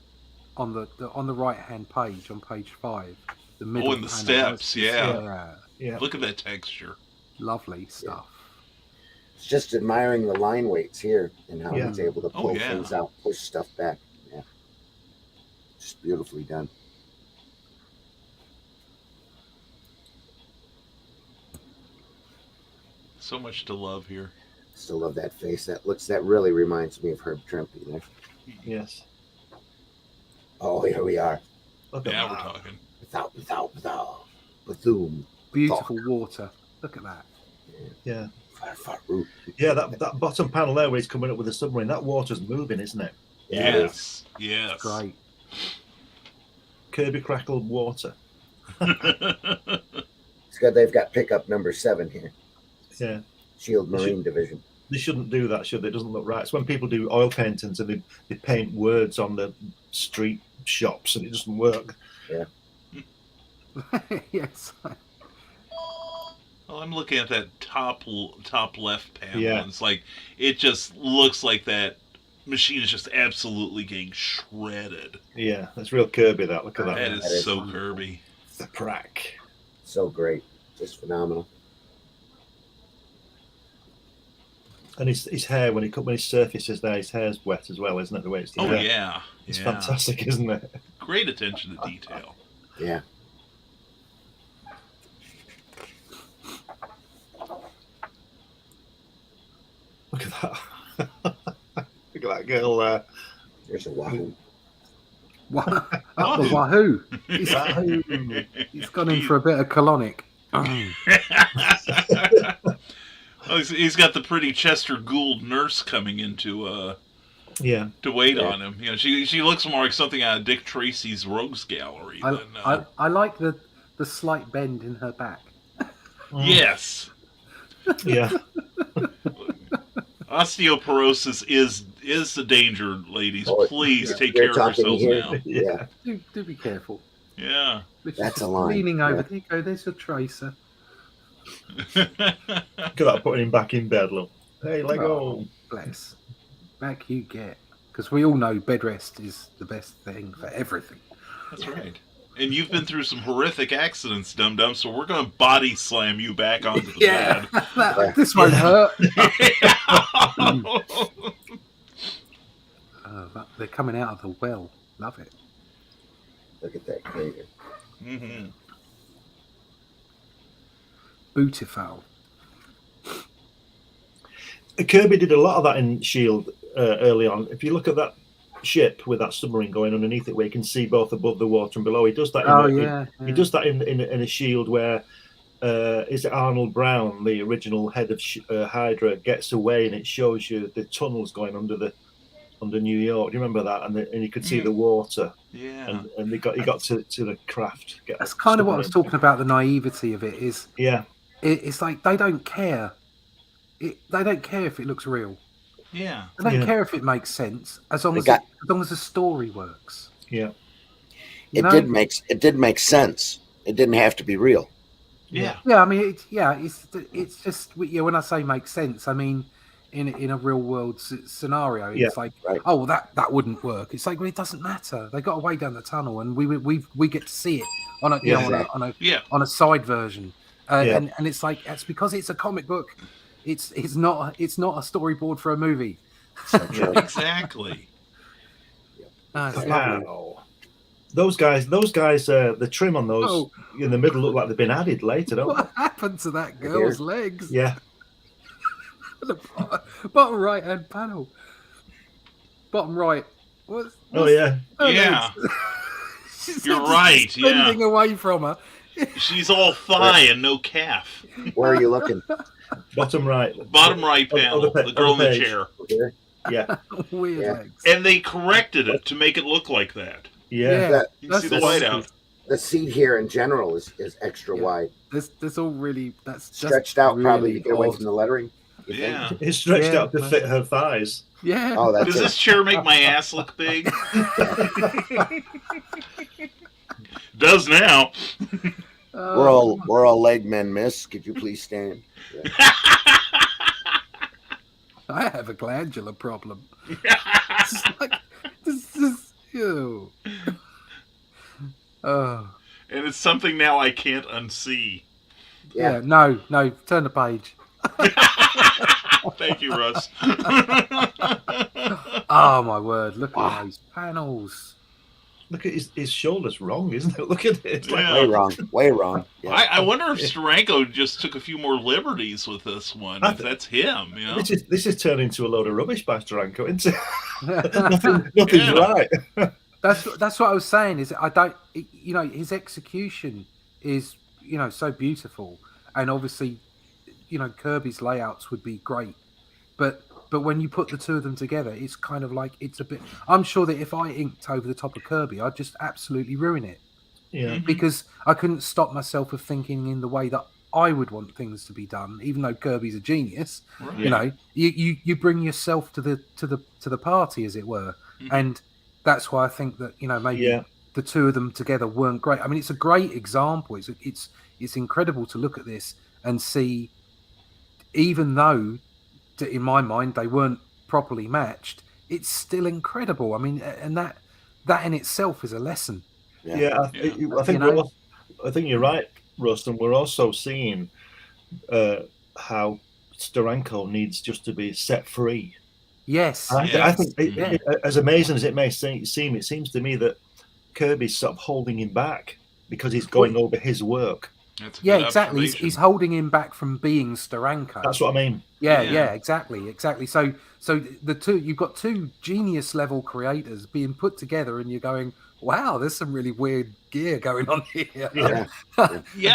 on the right-hand page, on page 5, the middle and the panel, steps, Yeah. Look at that texture. Lovely stuff. It's just admiring the line weights here and how he's able to pull things out, push stuff back. Yeah. Just beautifully done. So much to love here. Still love that face. That really reminds me of Herb Trimpe there. Yes. Oh, here we are. Look at Now that. we're talking. Without. Bethune. Beautiful water. Look at that. Yeah. Far root. Yeah, that bottom panel there where he's coming up with the submarine, that water's moving, isn't it? Yes. Yes. Great. Kirby crackled water. It's good they've got pickup number 7 here. Yeah. Shield Marine Division. They shouldn't do that, should they? It doesn't look right. It's when people do oil paintings and they paint words on the street shops and it doesn't work. Yeah. Yes. Well, I'm looking at that top left panel, Yeah. and it's like it just looks like that machine is just absolutely getting shredded. Yeah, that's real Kirby. That look at that. That That is is so fun. Kirby. The crack. So great. Just phenomenal. And his hair when he surfaces there, his hair's wet as well, isn't it? The way it's Oh yeah, it's yeah. fantastic, isn't it? Great attention to detail. Yeah. Look at that. Look at that girl there. There's a wahoo. Up the wahoo. He's gone in for a bit of colonic. Oh, he's got the pretty Chester Gould nurse coming into Yeah. to wait on him. You know, she looks more like something out of Dick Tracy's Rogues Gallery than I like the slight bend in her back. yes. Yeah. Osteoporosis is the danger, ladies. Oh, Please yeah. take You're care of talking yourselves here. now. Yeah. Do be careful. Yeah. That's a line. Leaning over. Yeah. There you go. There's your tracer. Look at that, putting him back in bed, look. Hey, let go. Oh, bless. Back you get. Because we all know bed rest is the best thing for everything. That's right. And you've been through some horrific accidents, Dum Dum, so we're going to body slam you back onto the bed. This won't hurt. They're coming out of the well. Love it. Look at that crater. Mm-hmm. Beautiful. Kirby did a lot of that in Shield early on. If you look at that ship with that submarine going underneath it, where you can see both above the water and below, he does that. He does that in a Shield where is it Arnold Brown, the original head of Hydra, gets away and it shows you the tunnels going under New York. Do you remember that? And you could see the water. Yeah. And he got to the craft. That's kind of what I was talking about. The naivety of it is. Yeah. It's like they don't care. They don't care if it looks real. Yeah. They don't care if it makes sense as long as the story works. Yeah. It did make sense. It didn't have to be real. Yeah. Yeah. I mean, it's just when I say make sense, I mean in a real world scenario, it's like, oh, well, that wouldn't work. It's like, well, it doesn't matter. They got away down the tunnel, and we get to see it on a side version. And it's like it's because it's a comic book. It's not a storyboard for a movie. Exactly. Wow. Those guys, the trim on those in the middle look like they've been added later, don't What happened to that girl's legs? Yeah. The bottom right hand panel. Bottom right. What's yeah. Yeah. You're right. Bending away from her. She's all thigh and no calf. Where are you looking? Bottom right. Bottom right panel. The girl in the chair. Here? Yeah. Weird legs. And they corrected it to make it look like that. Yeah. You can see the whiteout. The seat here in general is extra wide. This all really that's stretched out, really probably to get away odd. from the lettering. Yeah. It's stretched out to fit her thighs. Yeah. Oh, that's Does this chair make my ass look big? Does now. We're all leg men, miss. Could you please stand? Yeah. I have a glandular problem. This is ew. Oh. And it's something now I can't unsee. Yeah. No. Turn the page. Thank you, Russ. Oh my word! Look at those panels. Look at his shoulders wrong, isn't it? Look at it. It's like, Way wrong. Yeah. I wonder if STERANKO just took a few more liberties with this one. If that's him, you know. This is turning into a load of rubbish by STERANKO, isn't it? Nothing's right. That's what I was saying. Is I don't, his execution is so beautiful, and obviously, Kirby's layouts would be great, but when you put the two of them together, it's kind of like it's a bit. I'm sure that if I inked over the top of Kirby, I'd just absolutely ruin it. Yeah. Because I couldn't stop myself of thinking in the way that I would want things to be done, even though Kirby's a genius. Right. You know, you bring yourself to the party, as it were, and that's why I think that maybe the two of them together weren't great. I mean, it's a great example. It's incredible to look at this and see, even though in my mind they weren't properly matched, it's still incredible. I mean, and that in itself is a lesson. I think you're right, Russ, and we're also seeing how STERANKO needs just to be set free. Yes, I think as amazing as it may seem, it seems to me that Kirby's sort of holding him back because he's going over his work. Exactly. He's holding him back from being STERANKO. That's what I mean. Yeah, exactly. So the two, you've got two genius level creators being put together, and you're going, wow, there's some really weird gear going on here.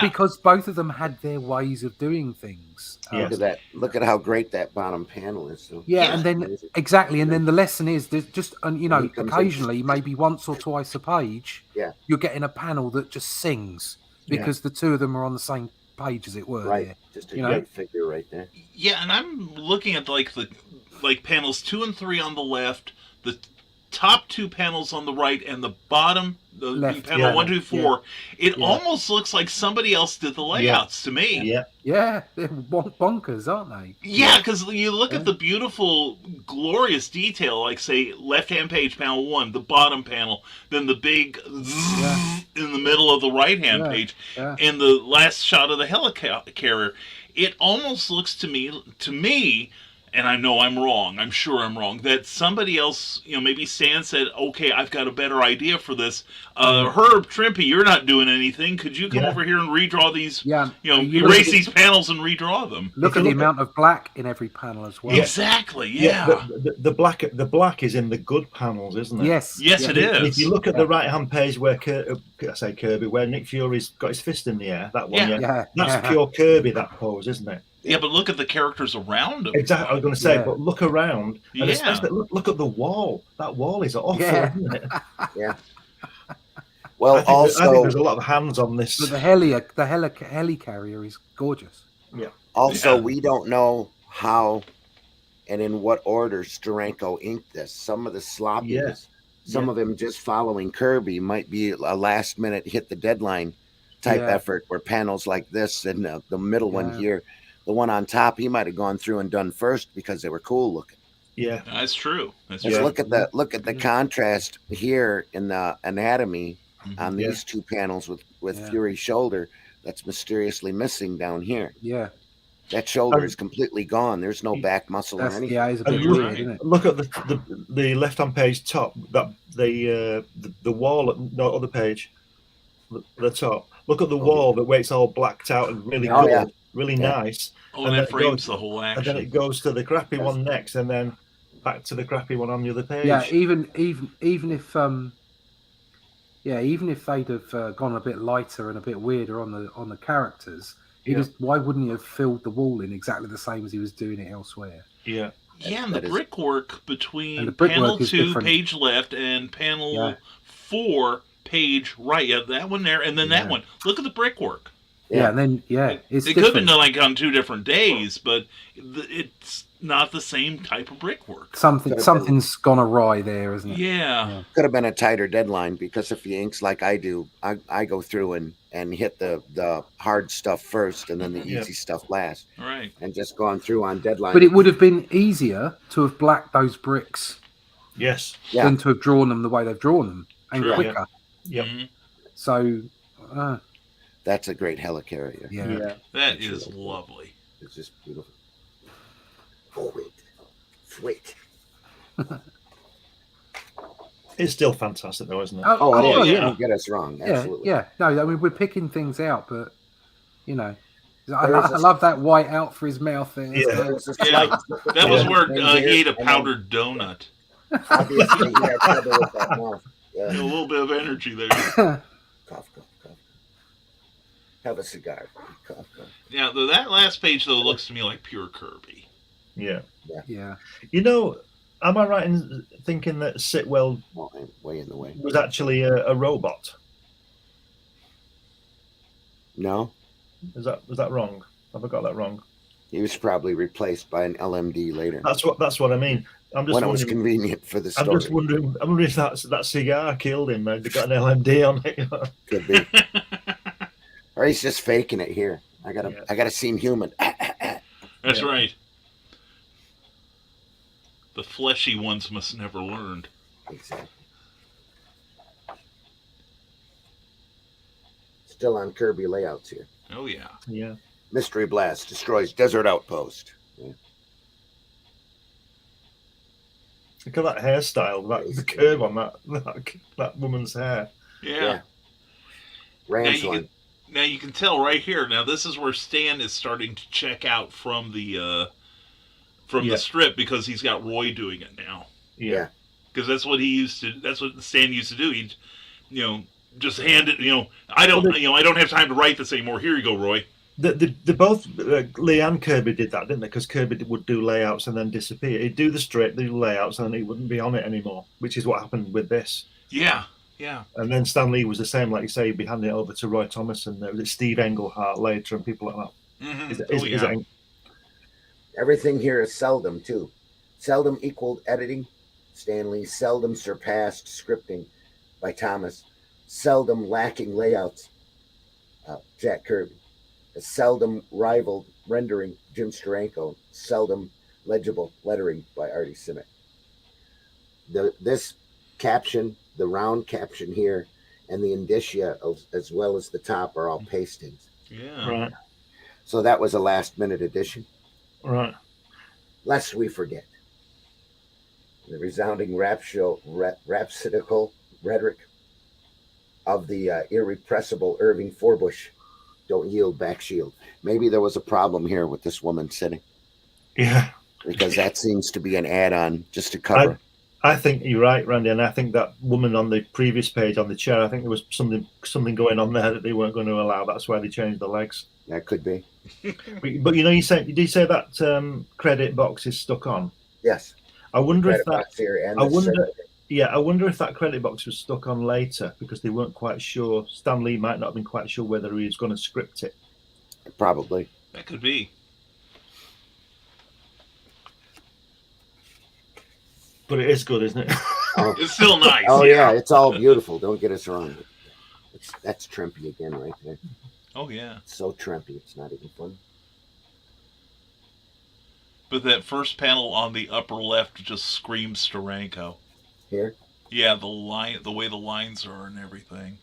Because both of them had their ways of doing things. Look at that! Look at how great that bottom panel is. So. And then exactly, and then the lesson is there's just occasionally, maybe once or twice a page, you're getting a panel that just sings because the two of them are on the same page, as it were. Right, there. just a great figure right there. Yeah, and I'm looking at like panels 2 and 3 on the left, the top two panels on the right, and the bottom, the left, panel 1, 2, 4. It almost looks like somebody else did the layouts to me. Yeah, they're bonkers, aren't they? Yeah, because you look at the beautiful, glorious detail, like, say, left-hand page, panel 1, the bottom panel, then the big zzz in the middle of the right-hand page, and the last shot of the helicarrier. It almost looks to me, and I know I'm wrong, I'm sure I'm wrong, that somebody else, maybe Stan said, okay, I've got a better idea for this. Herb Trimpe, you're not doing anything. Could you come over here and redraw these, erase these panels and redraw them? Look at the amount of black in every panel as well. Exactly, the black is in the good panels, isn't it? Yes, it is. If you look at the right-hand page where Kirby, where Nick Fury's got his fist in the air, that one, that's pure Kirby, that pose, isn't it? Yeah, but look at the characters around him. Exactly, I was going to say, but look around, and especially look at the wall. That wall is awful, isn't it? Well, I think there's a lot of hands on this. But the helicarrier is gorgeous. Yeah. Also, we don't know how and in what order STERANKO inked this. Some of the sloppiness, some of them just following Kirby might be a last-minute hit the deadline type effort, where panels like this and the middle one here. The one on top, he might have gone through and done first because they were cool looking. Yeah, that's true. Look at the contrast here in the anatomy on these two panels with Fury's shoulder that's mysteriously missing down here. Yeah, that shoulder is completely gone. There's no back muscle or anything. Yeah, it's a bit weird, isn't it? Look at the left-hand page top. That the wall at the other page, the top. Look at the wall the way it's all blacked out and really good, really nice. Oh, and that frames the whole action. And then it goes to the crappy one next, and then back to the crappy one on the other page. Yeah, even if they'd have gone a bit lighter and a bit weirder on the characters, why wouldn't he have filled the wall in exactly the same as he was doing it elsewhere? Yeah. Yeah, and the brickwork between panel 2, page left, and panel 4, page right. Yeah, that one there, and then that one. Look at the brickwork. Yeah, and then it could have been like on 2 different days, but it's not the same type of brickwork. Something's gone awry there, isn't it? Yeah. Could have been a tighter deadline, because if he inks like I do, I go through and hit the hard stuff first and then the easy stuff last. Right. And just gone through on deadline. But it would have been easier to have blacked those bricks. Yes. Than to have drawn them the way they've drawn them, and quicker. Yeah. So. That's a great helicarrier. Yeah. That is lovely. It's just beautiful. Sweet. It's still fantastic, though, isn't it? Don't get us wrong. Absolutely. Yeah. No, I mean, we're picking things out, but I love that white out for his mouth there. That was where he ate a powdered donut. Obviously, he had trouble with that mouth. A little bit of energy there. Cough. Have a cigar. Cough. Yeah, that last page, though, looks to me like pure Kirby. Yeah. Am I right in thinking that Sitwell way in the way was actually a robot? No. Was that wrong? Have I got that wrong? He was probably replaced by an LMD later. That's what I mean. I'm just when it was wondering. convenient for the I'm story. just wondering. I'm wondering if that cigar killed him. They got an LMD on it. Could be. Or he's just faking it here. I gotta seem human. That's right. The fleshy ones must never learn. Exactly. Still on Kirby layouts here. Oh yeah. Yeah. Mystery blast destroys desert outpost. Yeah. Look at that hairstyle. The curve on that woman's hair. Yeah. Ramsline. Now you can tell right here. Now this is where Stan is starting to check out from the strip because he's got Roy doing it now. Yeah. Because that's what he used to. That's what Stan used to do. He'd, just hand it. I don't have time to write this anymore. Here you go, Roy. The both Lee and Kirby did that, didn't they? Because Kirby would do layouts and then disappear. He'd do the strip, do layouts, and then he wouldn't be on it anymore. Which is what happened with this. Yeah. Yeah. And then Stan Lee was the same, like you say, he'd be handing it over to Roy Thomas and Steve Englehart later and people like that. Mm-hmm. Everything here is seldom, too. Seldom equaled editing. Stan Lee seldom surpassed scripting by Thomas. Seldom lacking layouts. Jack Kirby. Seldom rivaled rendering Jim Steranko. Seldom legible lettering by Artie Simek. This caption, the round caption here, and the indicia as well as the top are all pastings. Yeah. Right. So that was a last-minute addition. Right. Lest we forget, the resounding rhapsodical rhetoric of the irrepressible Irving Forbush, don't yield back shield. Maybe there was a problem here with this woman sitting. Yeah. Because that seems to be an add-on just to cover. I think you're right, Randy, and I think that woman on the previous page on the chair, I think there was something going on there that they weren't going to allow. That's why they changed the legs. That could be. But you did you say that credit box is stuck on? Yes. I wonder if that. I wonder if that credit box was stuck on later because they weren't quite sure. Stan Lee might not have been quite sure whether he was going to script it. Probably. That could be. But it is good, isn't it? Oh. It's still nice. Oh yeah, it's all beautiful. Don't get us wrong. That's Trempy again, right there. Oh yeah. It's so Trempy, it's not even funny. But that first panel on the upper left just screams Steranko. Here? Yeah, the way the lines are and everything.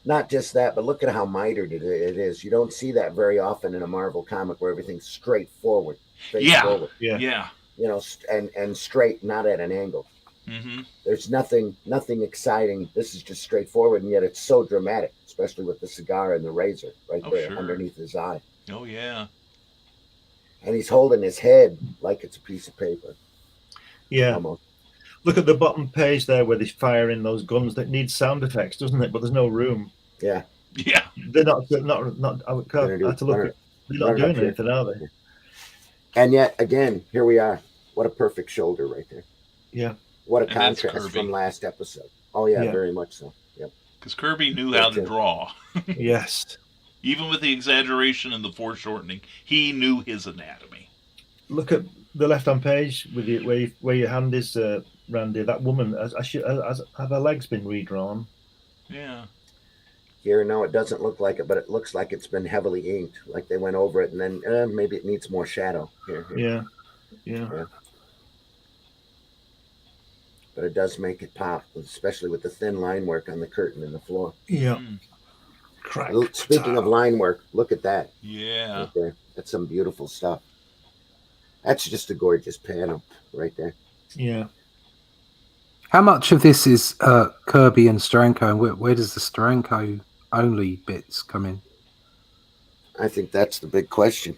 Not just that, but look at how mitered it is. You don't see that very often in a Marvel comic where everything's straightforward. Yeah. And straight, not at an angle. Mm-hmm. There's nothing exciting. This is just straightforward, and yet it's so dramatic, especially with the cigar and the razor right there underneath his eye. Oh yeah. And he's holding his head like it's a piece of paper. Yeah. Almost. Look at the bottom page there where they're firing those guns that need sound effects, doesn't it? But there's no room. Yeah. Yeah. They're not. I have to look at. They're not doing anything, are they? And yet again, here we are. What a perfect shoulder right there. Yeah. What a contrast from last episode. Oh yeah, very much so. Yep. Because Kirby knew how to draw. Yes. Even with the exaggeration and the foreshortening, he knew his anatomy. Look at the left-hand page with where your hand is, Randy. That woman, have her legs been redrawn? Yeah. Here, no, it doesn't look like it, but it looks like it's been heavily inked. Like they went over it, and then maybe it needs more shadow. Here. Yeah. But it does make it pop, especially with the thin line work on the curtain and the floor. Yeah. Speaking of line work, look at that. Yeah. Right there. That's some beautiful stuff. That's just a gorgeous panel right there. Yeah. How much of this is Kirby and Steranko, and where does the Steranko only bits come in? I think that's the big question.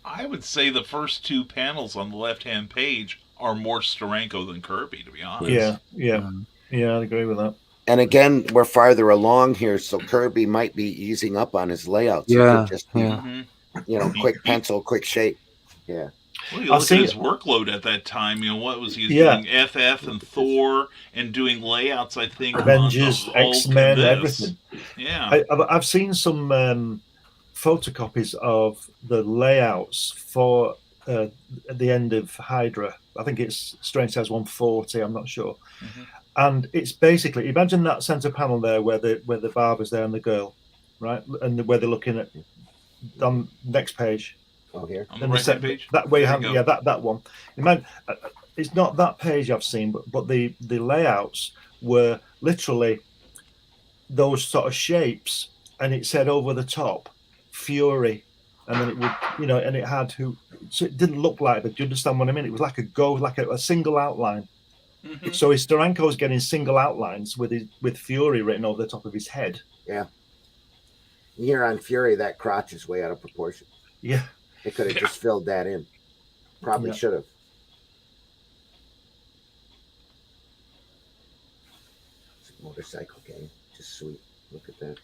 I would say the first two panels on the left-hand page are more Steranko than Kirby, to be honest. Yeah, I agree with that. And again, we're farther along here, so Kirby might be easing up on his layouts. Quick pencil, quick shape. Yeah. Well, you look at his workload at that time. What was he doing? FF and Thor and doing layouts, I think. Avengers, X-Men, everything. Yeah. I've seen some photocopies of the layouts for at the end of Hydra. I think it's Strange Size 140. I'm not sure. Mhm. And it's basically, imagine that center panel there where the barber's there and the girl, right, and where they're looking at on next page. Oh, here. On the And right hand page. that way, There you go. that one. Imagine, it's not that page I've seen, but the layouts were literally those sort of shapes, and it said over the top Fury, and then it would, and it had who. So it didn't look like that. Do you understand what I mean? It was like a single outline. Mhm. So his Steranko's getting single outlines with Fury written over the top of his head. Yeah. Here on Fury, that crotch is way out of proportion. Yeah. They could have just filled that in. Probably Yeah. should have. It's a motorcycle game. Just sweet. Look at that.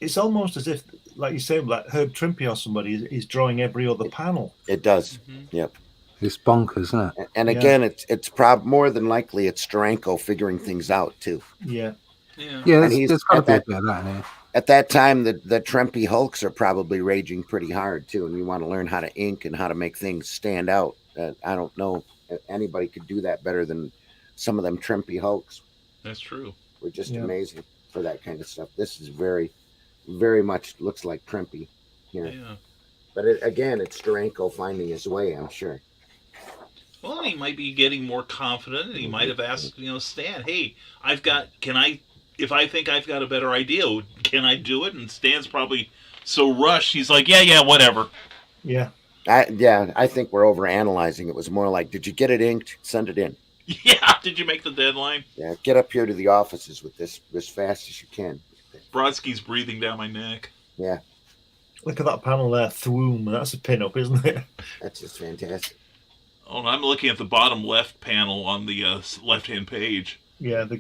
It's almost as if, like you say, like Herb Trimpe or somebody is drawing every other panel. It does. Mhm. Yep. It's bonkers, isn't it? And Yeah. again, it's more than likely it's Steranko figuring things out too. Yeah. Yeah. Yeah, And he's there's got to at be a that- bit of that in here. At that time, the Trempe Hulks are probably raging pretty hard too, and you want to learn how to ink and how to make things stand out. I don't know if anybody could do that better than some of them Trempe Hulks. That's true. Were just Yeah. amazing for that kind of stuff. This is very, very much looks like Trempe here, Yeah. but again, it's Steranko finding his way. I'm sure. Well, he might be getting more confident, and he might have asked, Stan, hey, if I think I've got a better idea, can I do it? And Stan's probably so rushed, he's like, yeah, whatever. Yeah. I think we're over analyzing. It was more like, did you get it inked? Send it in. Yeah, did you make the deadline? Yeah, get up here to the offices with this as fast as you can. Brodsky's breathing down my neck. Yeah, Look at that panel there, Thwoom. That's a pin-up, isn't it? that's just fantastic. Oh, and I'm looking at the bottom left panel on the left-hand page. Yeah, the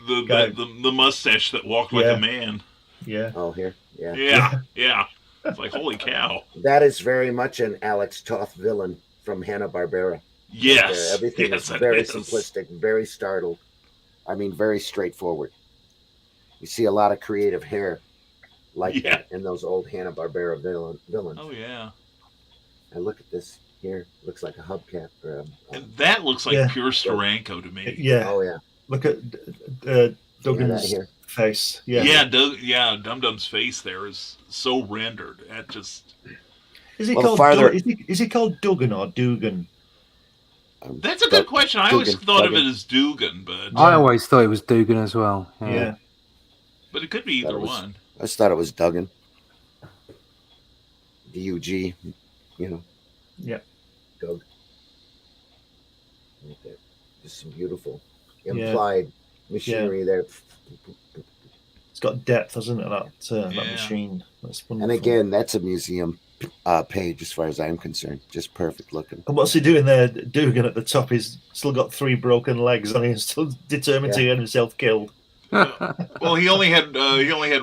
The the mustache that walked like Yeah. a man. yeah. Oh, here, yeah. Yeah. It's like, holy cow. That is very much an Alex Toth villain from Hanna-Barbera. Yes. Everything yes, is it very is. simplistic, very startled. I mean, very straightforward. You see a lot of creative hair like Yeah. that in those old Hanna-Barbera villains. Oh, yeah. And look at this here. Looks like a hubcap. And that looks like Yeah. pure Steranko to me. Yeah. Oh, yeah. Look at Yeah, Duggan's that here. face. Yeah. Yeah, Dum Dum's face there is so rendered. That just Is he Well, called farther- is he called Duggan or Dugan? that's a good question. I always Dugan, thought of Duggan. it as Dugan, but I always thought it was Dugan as well. Yeah. it could be either That was- one. I just thought it was Duggan. D-U-G, Yeah. Doug. Right there. Just some beautiful Yeah. implied machinery there. It's got depth, hasn't it? That Yeah. machine. That's And wonderful. again, that's a museum page as far as I'm concerned. Just perfect looking. And what's he doing there? Dugan at the top. He's still got 3 broken legs, and he's still determined to get himself killed. Well, he only had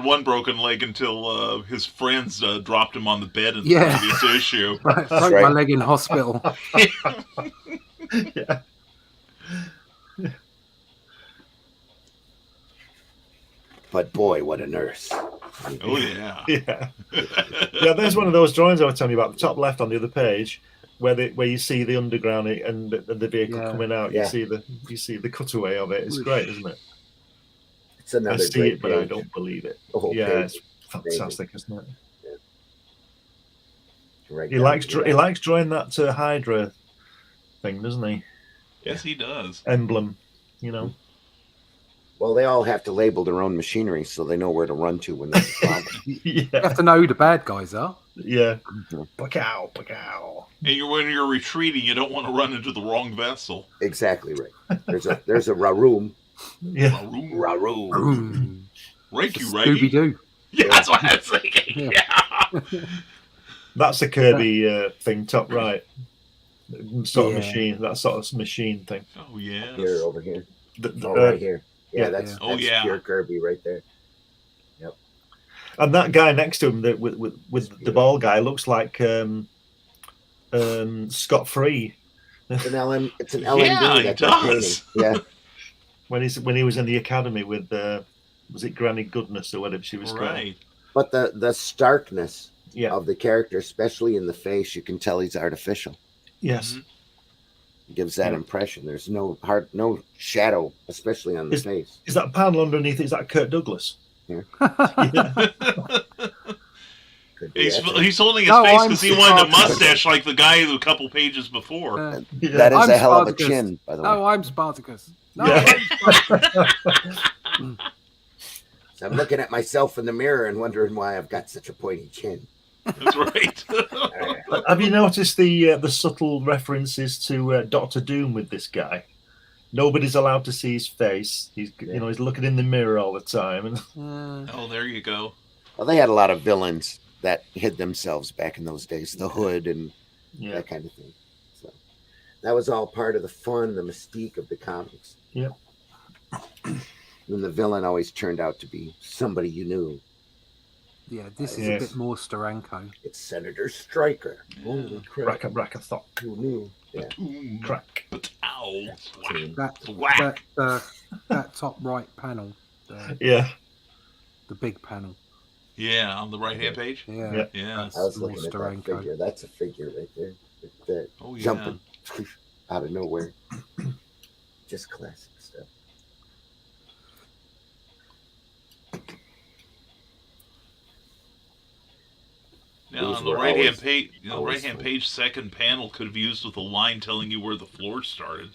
one broken leg until his friends dropped him on the bed in the Yeah. previous issue. Broke That's my right. leg in hospital. Yeah. But boy, what a nurse. Oh yeah. Yeah. Yeah, there's one of those drawings I was telling you about, the top left on the other page, where you see the underground and the vehicle Yeah. coming out. Yeah. You see the cutaway of it. It's great, isn't it? It's another I see great it, but I page. don't believe it. The whole Yeah, page. it's fantastic, isn't it? Right He down likes to the he likes drawing that Hydra thing, doesn't he? Yes, he does. Emblem, Well, they all have to label their own machinery so they know where to run to when there's a problem. You Yeah, have to know who the bad guys are. yeah. Bacow, bacow. And when you're retreating, you don't want to run into the wrong vessel. Exactly right. There's a Raroom. Yeah, Raroom. Rank you, Scooby right? Doo. Yeah, that's what I was thinking. Yeah. that's a Kirby thing, top right. Sort of Yeah. machine, that sort of machine thing. Oh yeah. Here, over here. The- Oh, right here. Yeah, yeah. that's, Yeah. Oh, that's yeah. pure Kirby right there. And that guy next to him, with the ball guy, looks like Scott Free It's an LMD. Yeah, he that they're painting. does. Yeah, when he was in the academy with was it Granny Goodness or whatever she was called? Right. but the starkness of the character, especially in the face. You can tell he's artificial. Yes. It gives that impression. There's no shadow, especially on the face. Is that panel underneath? Is that Kirk Douglas? Yeah. He's holding his face because he wanted a mustache like the guy a couple pages before. That is a hell of a chin, by the way. No, I'm Spartacus. No, So I'm looking at myself in the mirror and wondering why I've got such a pointy chin. That's right. Have you noticed the subtle references to Doctor Doom with this guy? Nobody's allowed to see his face. He's he's looking in the mirror all the time. And oh, there you go. Well, they had a lot of villains that hid themselves back in those days. The Hood and that kind of thing. So that was all part of the fun, the mystique of the comics. Yeah. And the villain always turned out to be somebody you knew. Yeah, this is a bit more Steranko. It's Senator Stryker. Holy crap. Brackathop. Who knew? Yeah. Crack. Ow. That top right panel. Yeah. The big panel. Yeah, on the right-hand page? Yeah. I was looking at that figure. That's a figure right there. Jumping out of nowhere. Just classic stuff. Now, on the right-hand page, second panel could have used with a line telling you where the floor started.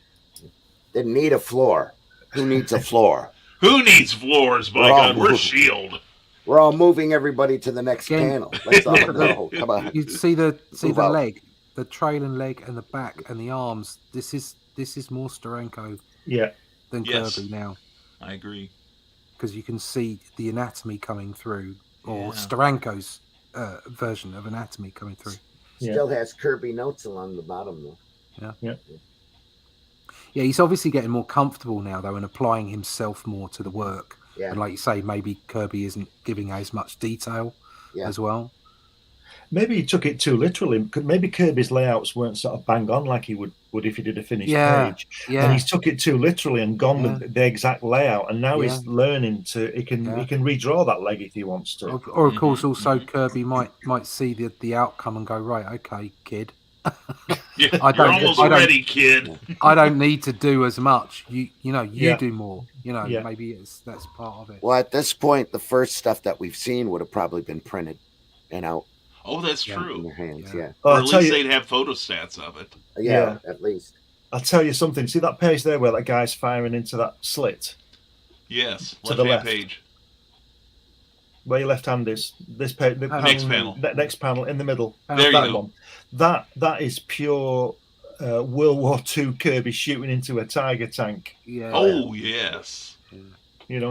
Didn't need a floor. Who needs a floor? Who needs floors? By God, we're S.H.I.E.L.D. We're all moving everybody to the next panel. Let's all go. Come on. You see the leg, the trailing leg, and the back and the arms. This is more Steranko than Kirby now. I agree. Because you can see the anatomy coming through, or Steranko's version of anatomy coming through. Still has Kirby notes along the bottom though. Yeah, he's obviously getting more comfortable now though, and applying himself more to the work. Yeah. And like you say, maybe Kirby isn't giving as much detail as well. Maybe he took it too literally. Maybe Kirby's layouts weren't sort of bang on like he would if he did a finished page. Yeah. And he's took it too literally and gone with the exact layout. And now he's learning he can redraw that leg if he wants to. Or of course, also Kirby might see the outcome and go, right, okay, kid. You're almost ready, kid. I don't need to do as much. You do more. Maybe that's part of it. Well, at this point, the first stuff that we've seen would have probably been printed and out. Oh, that's true. In their hands, Or at least they'd have photostats of it. Yeah, at least. I'll tell you something. See that page there where that guy's firing into that slit? Yes, to the left page. Where your left hand is. This page. Next panel. Next panel in the middle. There you go. One. That is pure World War II Kirby shooting into a Tiger tank. Yeah. Oh yes.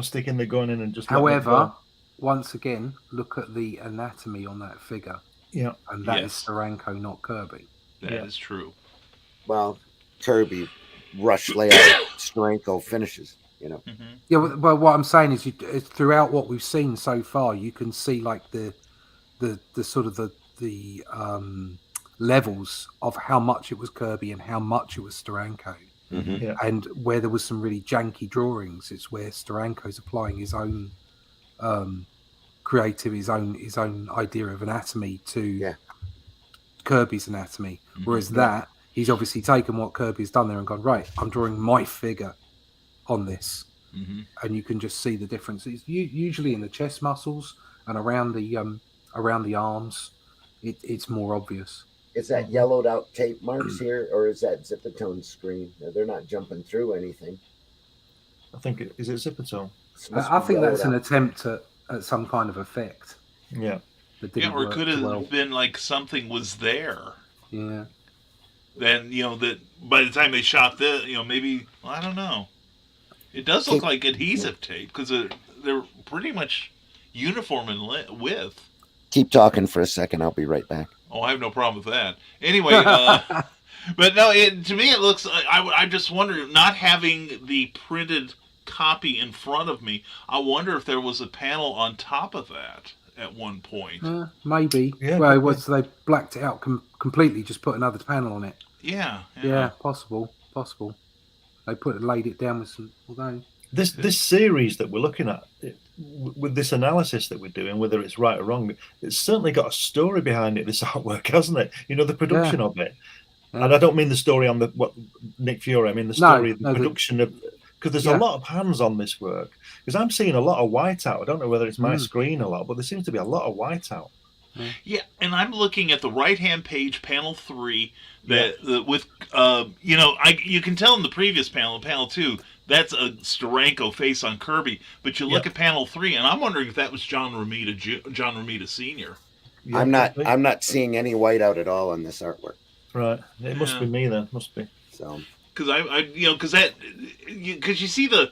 Sticking the gun in and just. However, once again, look at the anatomy on that figure. Yeah. And that is Steranko, not Kirby. That is true. Well, Kirby rush layout, Steranko finishes. Mm-hmm. Yeah, well, what I'm saying is, throughout what we've seen so far, you can see like the sort of the levels of how much it was Kirby and how much it was Steranko. Mm-hmm. Yeah. And where there was some really janky drawings, it's where Steranko's applying his own creativity, his own idea of anatomy to Kirby's anatomy. Mm-hmm. Whereas he's obviously taken what Kirby's done there and gone, right, I'm drawing my figure on this. Mm-hmm. And you can just see the differences usually in the chest muscles and around the arms. It's more obvious. Is that yellowed out tape marks here, or is that Zipatone screen? They're not jumping through anything. I think is it Zipatone? I think that's an attempt at some kind of effect. Yeah. Or it could have been like something was there. Yeah. Then that by the time they shot this, maybe I don't know. It does look like adhesive tape because they're pretty much uniform in width. Keep talking for a second. I'll be right back. Oh, I have no problem with that. Anyway, but no, to me it looks. I just wonder, not having the printed copy in front of me, I wonder if there was a panel on top of that at one point. Maybe. Yeah, well, they blacked it out completely, just put another panel on it. Yeah. Possible. They laid it down with some. Although this series that we're looking at, with this analysis that we're doing, whether it's right or wrong, it's certainly got a story behind it. This artwork, hasn't it? You know, the production of it. Yeah. And I don't mean the story on what Nick Fury. I mean the story, the production of, because there's a lot of hands on this work. Because I'm seeing a lot of whiteout. I don't know whether it's my screen a lot, but there seems to be a lot of whiteout. Yeah, and I'm looking at the right-hand page, panel 3, with you can tell in the previous panel, panel 2, that's a STERANKO face on Kirby. But you look at panel 3, and I'm wondering if that was John Romita Sr. Yeah, I'm not seeing any whiteout at all on this artwork. Right, it must be me then. Must be. So because because you see the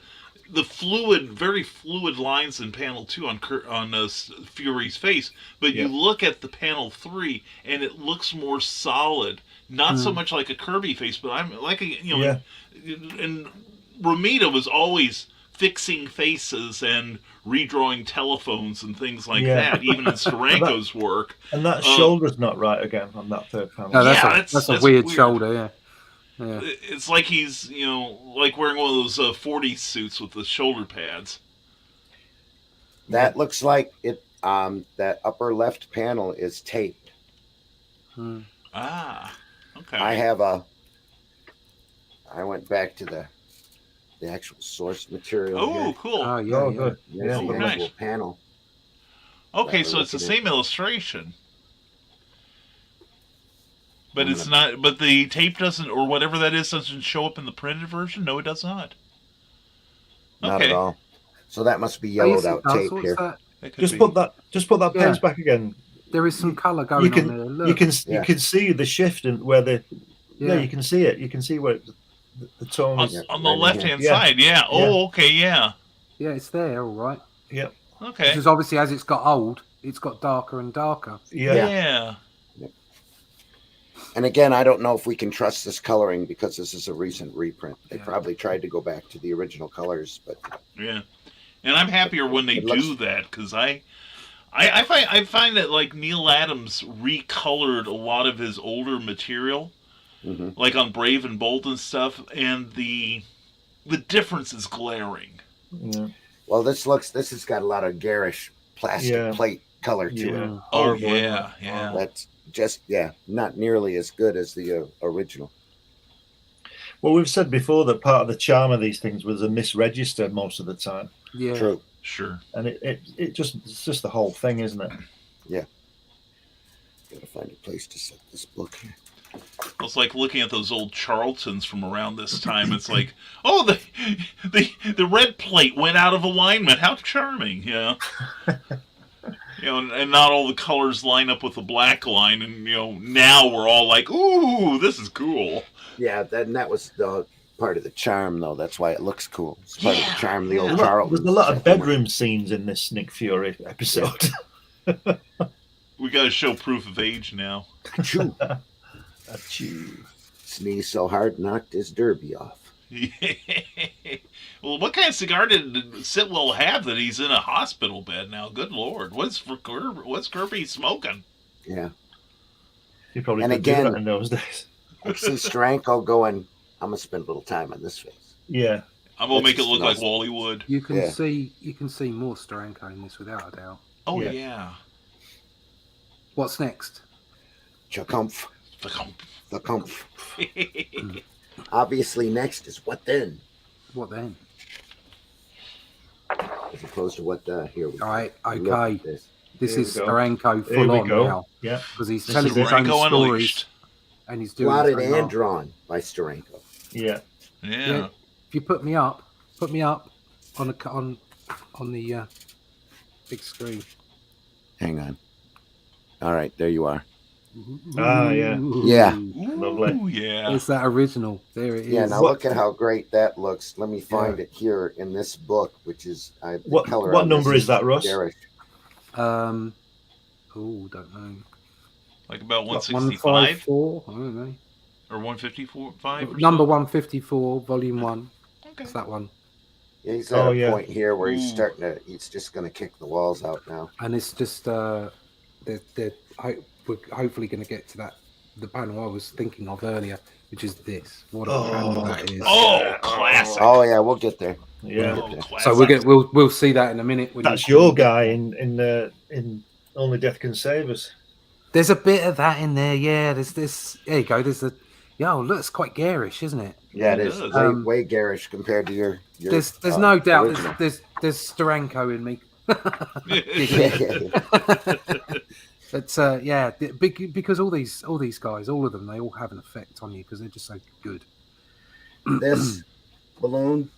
very fluid lines in panel 2 on Fury's face, but you look at the panel 3 and it looks more solid, not so much like a Kirby face, but I'm like and Romita was always fixing faces and redrawing telephones and things like that, even in STERANKO's work. And that shoulder's not right again on that third panel. No, that's a weird shoulder. Yeah. Yeah. It's like he's, like wearing one of those 40s suits with the shoulder pads. That looks like it. That upper left panel is taped. Ah, okay. I went back to the actual source material. Oh, here. cool. Oh, yeah, Good. Yeah, the nice. actual panel. Okay, so it's the same illustration. But it's not. But the tape doesn't, or whatever that is, doesn't show up in the printed version. No, it does not. Not at all. So that must be yellowed out tape here. Just put that page back again. There is some color going on there. Look. You can see the shift in where the you can see it. You can see where the tone is on the left hand side. Yeah. Oh, okay. Yeah. Yeah, it's there. All right. Yep. Okay. Because obviously, as it's got old, it's got darker and darker. Yeah. And again, I don't know if we can trust this coloring because this is a recent reprint. They probably tried to go back to the original colors, but and I'm happier when they do that because I find that like Neil Adams recolored a lot of his older material, like on Brave and Bold and stuff, and the difference is glaring. Yeah. Well, this has got a lot of garish plastic plate color to it. Oh yeah. That's just not nearly as good as the original. Well, we've said before that part of the charm of these things was a misregister most of the time. Yeah, true. Sure. And it's just the whole thing, isn't it? Yeah. Gotta find a place to set this book here. It's like looking at those old Charltons from around this time. It's like, oh, the red plate went out of alignment. How charming, yeah. And not all the colors line up with the black line, and now we're all like, ooh, this is cool. Yeah, that was the part of the charm, though. That's why it looks cool. It's part of the charm of the old Charlton. There's a lot of bedroom scenes in this Nick Fury episode. We got to show proof of age now. Achoo. Sneezed so hard, knocked his derby off. Well, what kind of cigar did Sitwell have that he's in a hospital bed now? Good Lord, what's Kirby smoking? Yeah, he probably and could again do that in those days. I see STERANKO going. I'm gonna spend a little time on this face. Yeah, I'm gonna make it look like Wally Wood. You can see more STERANKO in this without a doubt. Oh yeah. What's next? Chakumph. The Kumpf. Obviously, next is what then? What then? As opposed to what here we go. All right, okay. This is STERANKO Here full we on go. now. Yeah, because he's telling his own stories, and he's doing plotted and drawn by STERANKO. Yeah. If you put me up on the big screen. Hang on. All right, there you are. Ah, yeah. Yeah. Lovely. Yeah. It's that original. There it is. Yeah, now look at how great that looks. Let me find it here in this book, which is what number is that, Russ? Garish. Don't know. Like about 165? 154? I don't know. Or 154? Number 154, volume 1. Okay. It's that one. Yeah, he's at a point here where he's just going to kick the walls out now. And it's just, we're hopefully going to get to that the panel I was thinking of earlier, which is this. What a panel that is! Oh, classic. Oh yeah, we'll get there. Yeah. Oh, classic. So we'll see that in a minute. When That's you your guy in Only Death Can Save Us. There's a bit of that in there. Yeah, there's this. There you go. There's a. Yo, look, it's quite garish, isn't it? Yeah, it It is does. way garish compared to your There's no doubt. original. There's STERANKO in me. But yeah, because all these guys, all of them, they all have an effect on you because they're just so good. This balloon,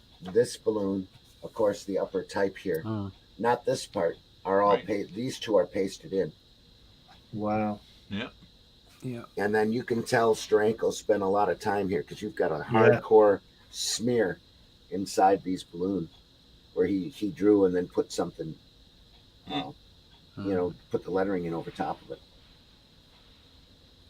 of course, the upper type here, not this part, are all Right. these two are pasted in. Wow. Yeah. And then you can tell STERANKO spent a lot of time here because you've got a hardcore smear inside these balloons where he drew and then put something, put the lettering in over top of it.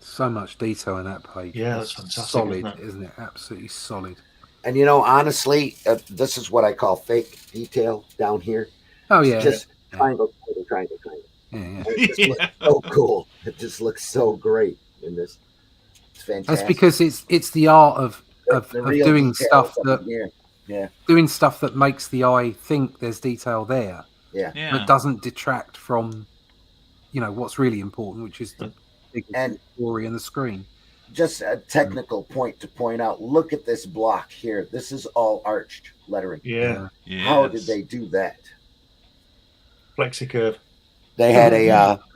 So much detail in that page. Yeah, It's that's fantastic, solid, isn't it? Absolutely solid. And honestly, this is what I call fake detail down here. Oh yeah. Just Yeah. triangle. Yeah. And it just looks so cool. It just looks so great in this. It's fantastic. That's because it's the art of The real doing detail stuff is up in here. doing stuff that makes the eye think there's detail there, Yeah. but doesn't detract from what's really important, which is the big And- story and the screen. Just a technical point to point out. Look at this block here. This is all arched lettering. Yeah. How did they do that? FlexiCurve. They had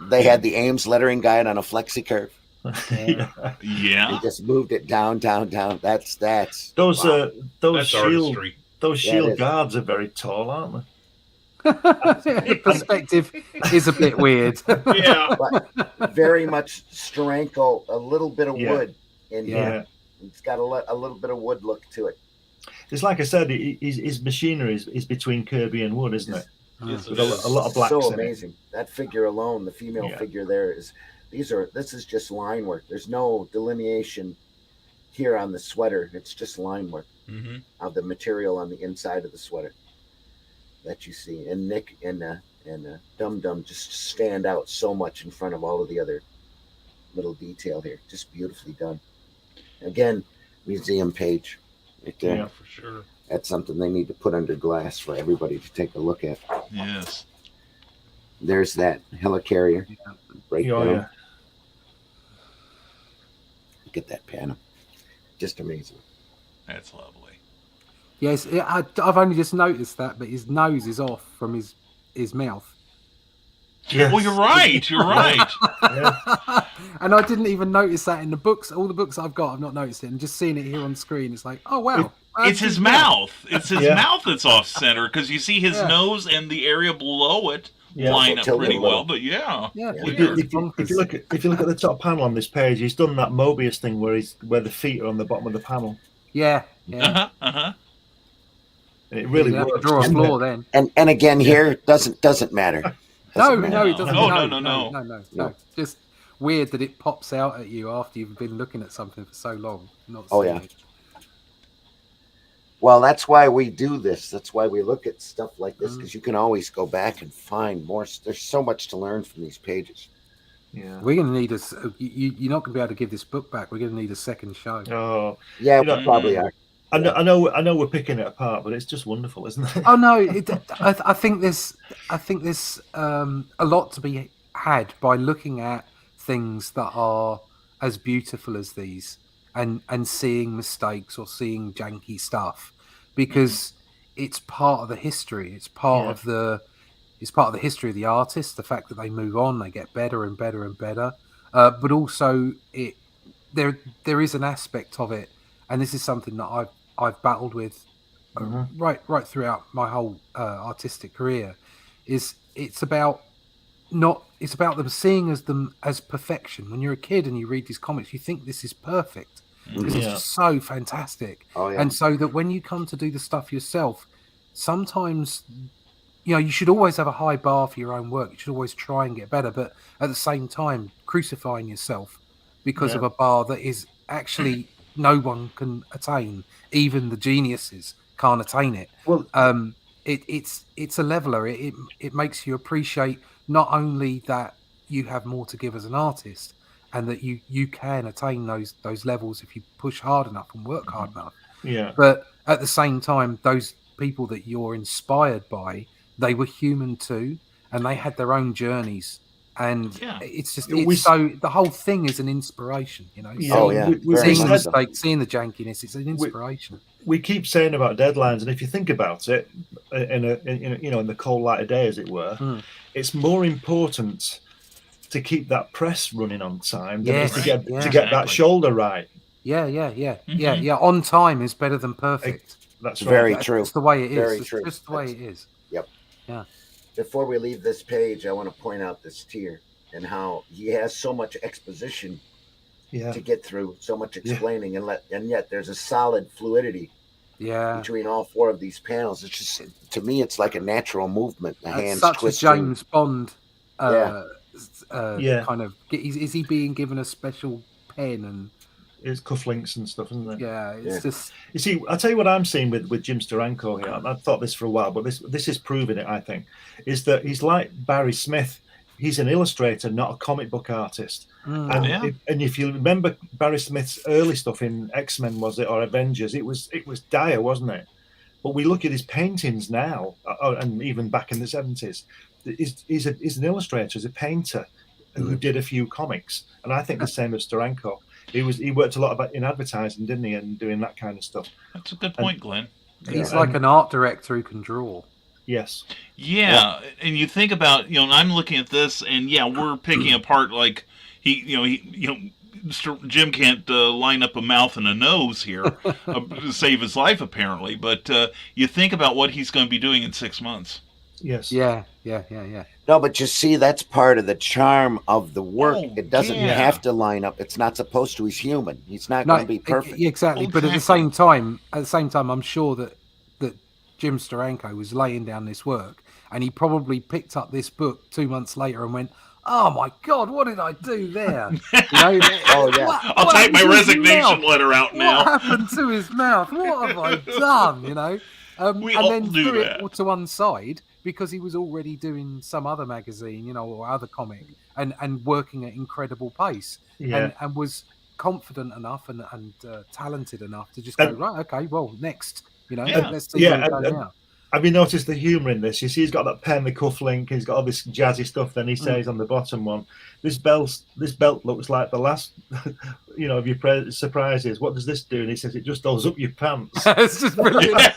they had the Ames lettering guide on a flexi curve. Yeah. Yeah. They just moved it down. That's Those wow. those That's shield artistry. those Yeah, it shield is. guards are very tall, aren't they? The perspective is a bit weird. Yeah. But very much STERANKO, a little bit of Yeah. wood in Yeah. here. It's got a little bit of wood look to it. It's like I said, his machinery is between Kirby and Wood, isn't it? Yes, With it a is. lot of blacks So in it. amazing. That figure alone, the female Yeah. figure there this is just line work. There's no delineation here on the sweater. It's just line work Mm-hmm. of the material on the inside of the sweater that you see. And Nick and Dum Dum just stand out so much in front of all of the other little detail here. Just beautifully done. Again, museum page right there. Yeah. For sure. That's something they need to put under glass for everybody to take a look at. Yes. There's that helicarrier right Oh, there. yeah. Look at that panel. Just amazing. That's lovely. Yes, I've only just noticed that, but his nose is off from his mouth. Yes. Well, you're right. You're right. Yeah. And I didn't even notice that in the books. All the books I've got, I've not noticed it. And just seeing it here on screen, it's like, oh wow, It's his mouth. It's his Yeah. mouth that's off center because you see his Yeah. nose and the area below it Yeah. line up Tilt it pretty a little. well. But yeah. Yeah, Yeah. If weird. you look at the top panel on this page, he's done that Mobius thing where the feet are on the bottom of the panel, yeah. Uh-huh. Uh-huh. and it really You have to works. draw a doesn't it? floor then. And again here doesn't matter. No, Doesn't no, matter. it doesn't. No. No. Just weird that it pops out at you after you've been looking at something for so long. Not Oh, seeing yeah. it. Well, that's why we do this. That's why we look at stuff like this, because you can always go back and find more. There's so much to learn from these pages. Yeah. We're going to need you're not going to be able to give this book back. We're going to need a second show. Oh, Yeah, You know- we probably are. I know we're picking it apart, but it's just wonderful, isn't it? Oh no, I think there's a lot to be had by looking at things that are as beautiful as these and seeing mistakes or seeing janky stuff, because it's part of the history. It's part of the history of the artist. The fact that they move on, they get better and better and better. But also there is an aspect of it, and this is something that I've battled with right throughout my whole artistic career. It's about them seeing them as perfection. When you're a kid and you read these comics, you think this is perfect because it's just so fantastic. Oh yeah. And so that when you come to do the stuff yourself, sometimes you should always have a high bar for your own work. You should always try and get better, but at the same time crucifying yourself because of a bar that is actually no one can attain. Even the geniuses can't attain it. Well, It's a leveler. It makes you appreciate not only that you have more to give as an artist, and that you can attain those levels if you push hard enough and work hard enough. Yeah. But at the same time, those people that you're inspired by, they were human too, and they had their own journeys. And it's just so the whole thing is an inspiration, you know. Yeah. Seeing the mistakes, seeing the jankiness, it's an inspiration. We keep saying about deadlines, and if you think about it, in the cold light of day, as it were, it's more important to keep that press running on time than it is to get that shoulder right. Yeah. On time is better than perfect. That's very true. That's the way it is. Very it's true. just the way it is. Yep. Yeah. Before we leave this page, I want to point out this tier and how he has so much exposition to get through, so much explaining, and yet there's a solid fluidity between all four of these panels. It's just, to me, it's like a natural movement. The hands such twisting. a James Bond kind of. Is he being given a special pen and? It's cufflinks and stuff, isn't it? Yeah, it's just. You see, I'll tell you what I'm seeing with Jim STERANKO here. I've thought this for a while, but this is proving it. I think is that he's like Barry Smith. He's an illustrator, not a comic book artist. And if you remember Barry Smith's early stuff in X-Men, was it, or Avengers? It was dire, wasn't it? But we look at his paintings now, and even back in the 70s. He's an illustrator, he's a painter who did a few comics, and I think the same as STERANKO. He worked a lot in advertising, didn't he, and doing that kind of stuff. That's a good point, Glenn. He's like an art director who can draw. Yes. Yeah, and you think about, I'm looking at this, and we're picking apart like Jim can't line up a mouth and a nose here to save his life, apparently. But you think about what he's going to be doing in 6 months. Yes. Yeah. No, but you see, that's part of the charm of the work. It doesn't have to line up. It's not supposed to. He's human. He's not going to be perfect. Exactly. But at the same time, I'm sure that Jim STERANKO was laying down this work, and he probably picked up this book 2 months later and went, "Oh my God, what did I do there?" I'll take my resignation letter out now. What happened to his mouth? What have I done? We and all then do threw that. it to one side because he was already doing some other magazine, or other comic, and working at incredible pace, and was confident enough and talented enough to just go, right, okay, well, next. Let's see what we do now. Have you noticed the humour in this? You see, he's got that pen, the cufflink. He's got all this jazzy stuff. Then he says on the bottom one, "This belt looks like the last, of your surprises. What does this do?" And he says, "It just goes up your pants." It's just brilliant.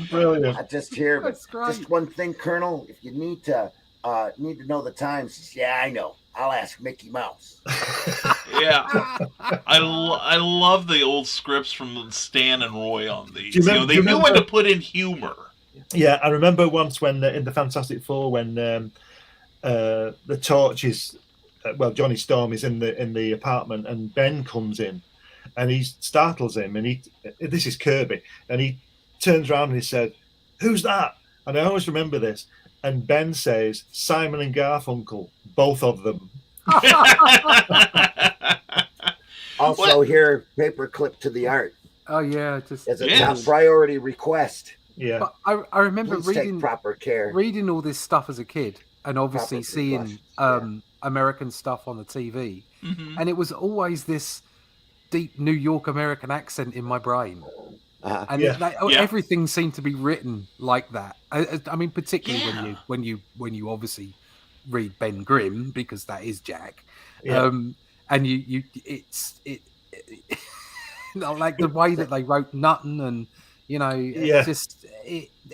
Brilliant. I just hear, just one thing, Colonel. If you need to know the times, I know. I'll ask Mickey Mouse. I love the old scripts from Stan and Roy on these. They knew when to put in humor. Yeah, I remember once when in the Fantastic Four, when the torch is, Johnny Storm is in the apartment, and Ben comes in, and he startles him, and this is Kirby, and he turns around and he said, "Who's that?" And I always remember this. And Ben says, "Simon and Garfunkel, both of them." Also, here, paperclip to the art. Oh yeah, just as a top priority request. Yeah, but I remember reading proper care, reading all this stuff as a kid, and obviously seeing American stuff on the TV, and it was always this deep New York American accent in my brain. And everything seemed to be written like that. I mean, particularly when you obviously read Ben Grimm, because that is Jack, and it's like the way that they wrote Nutton, and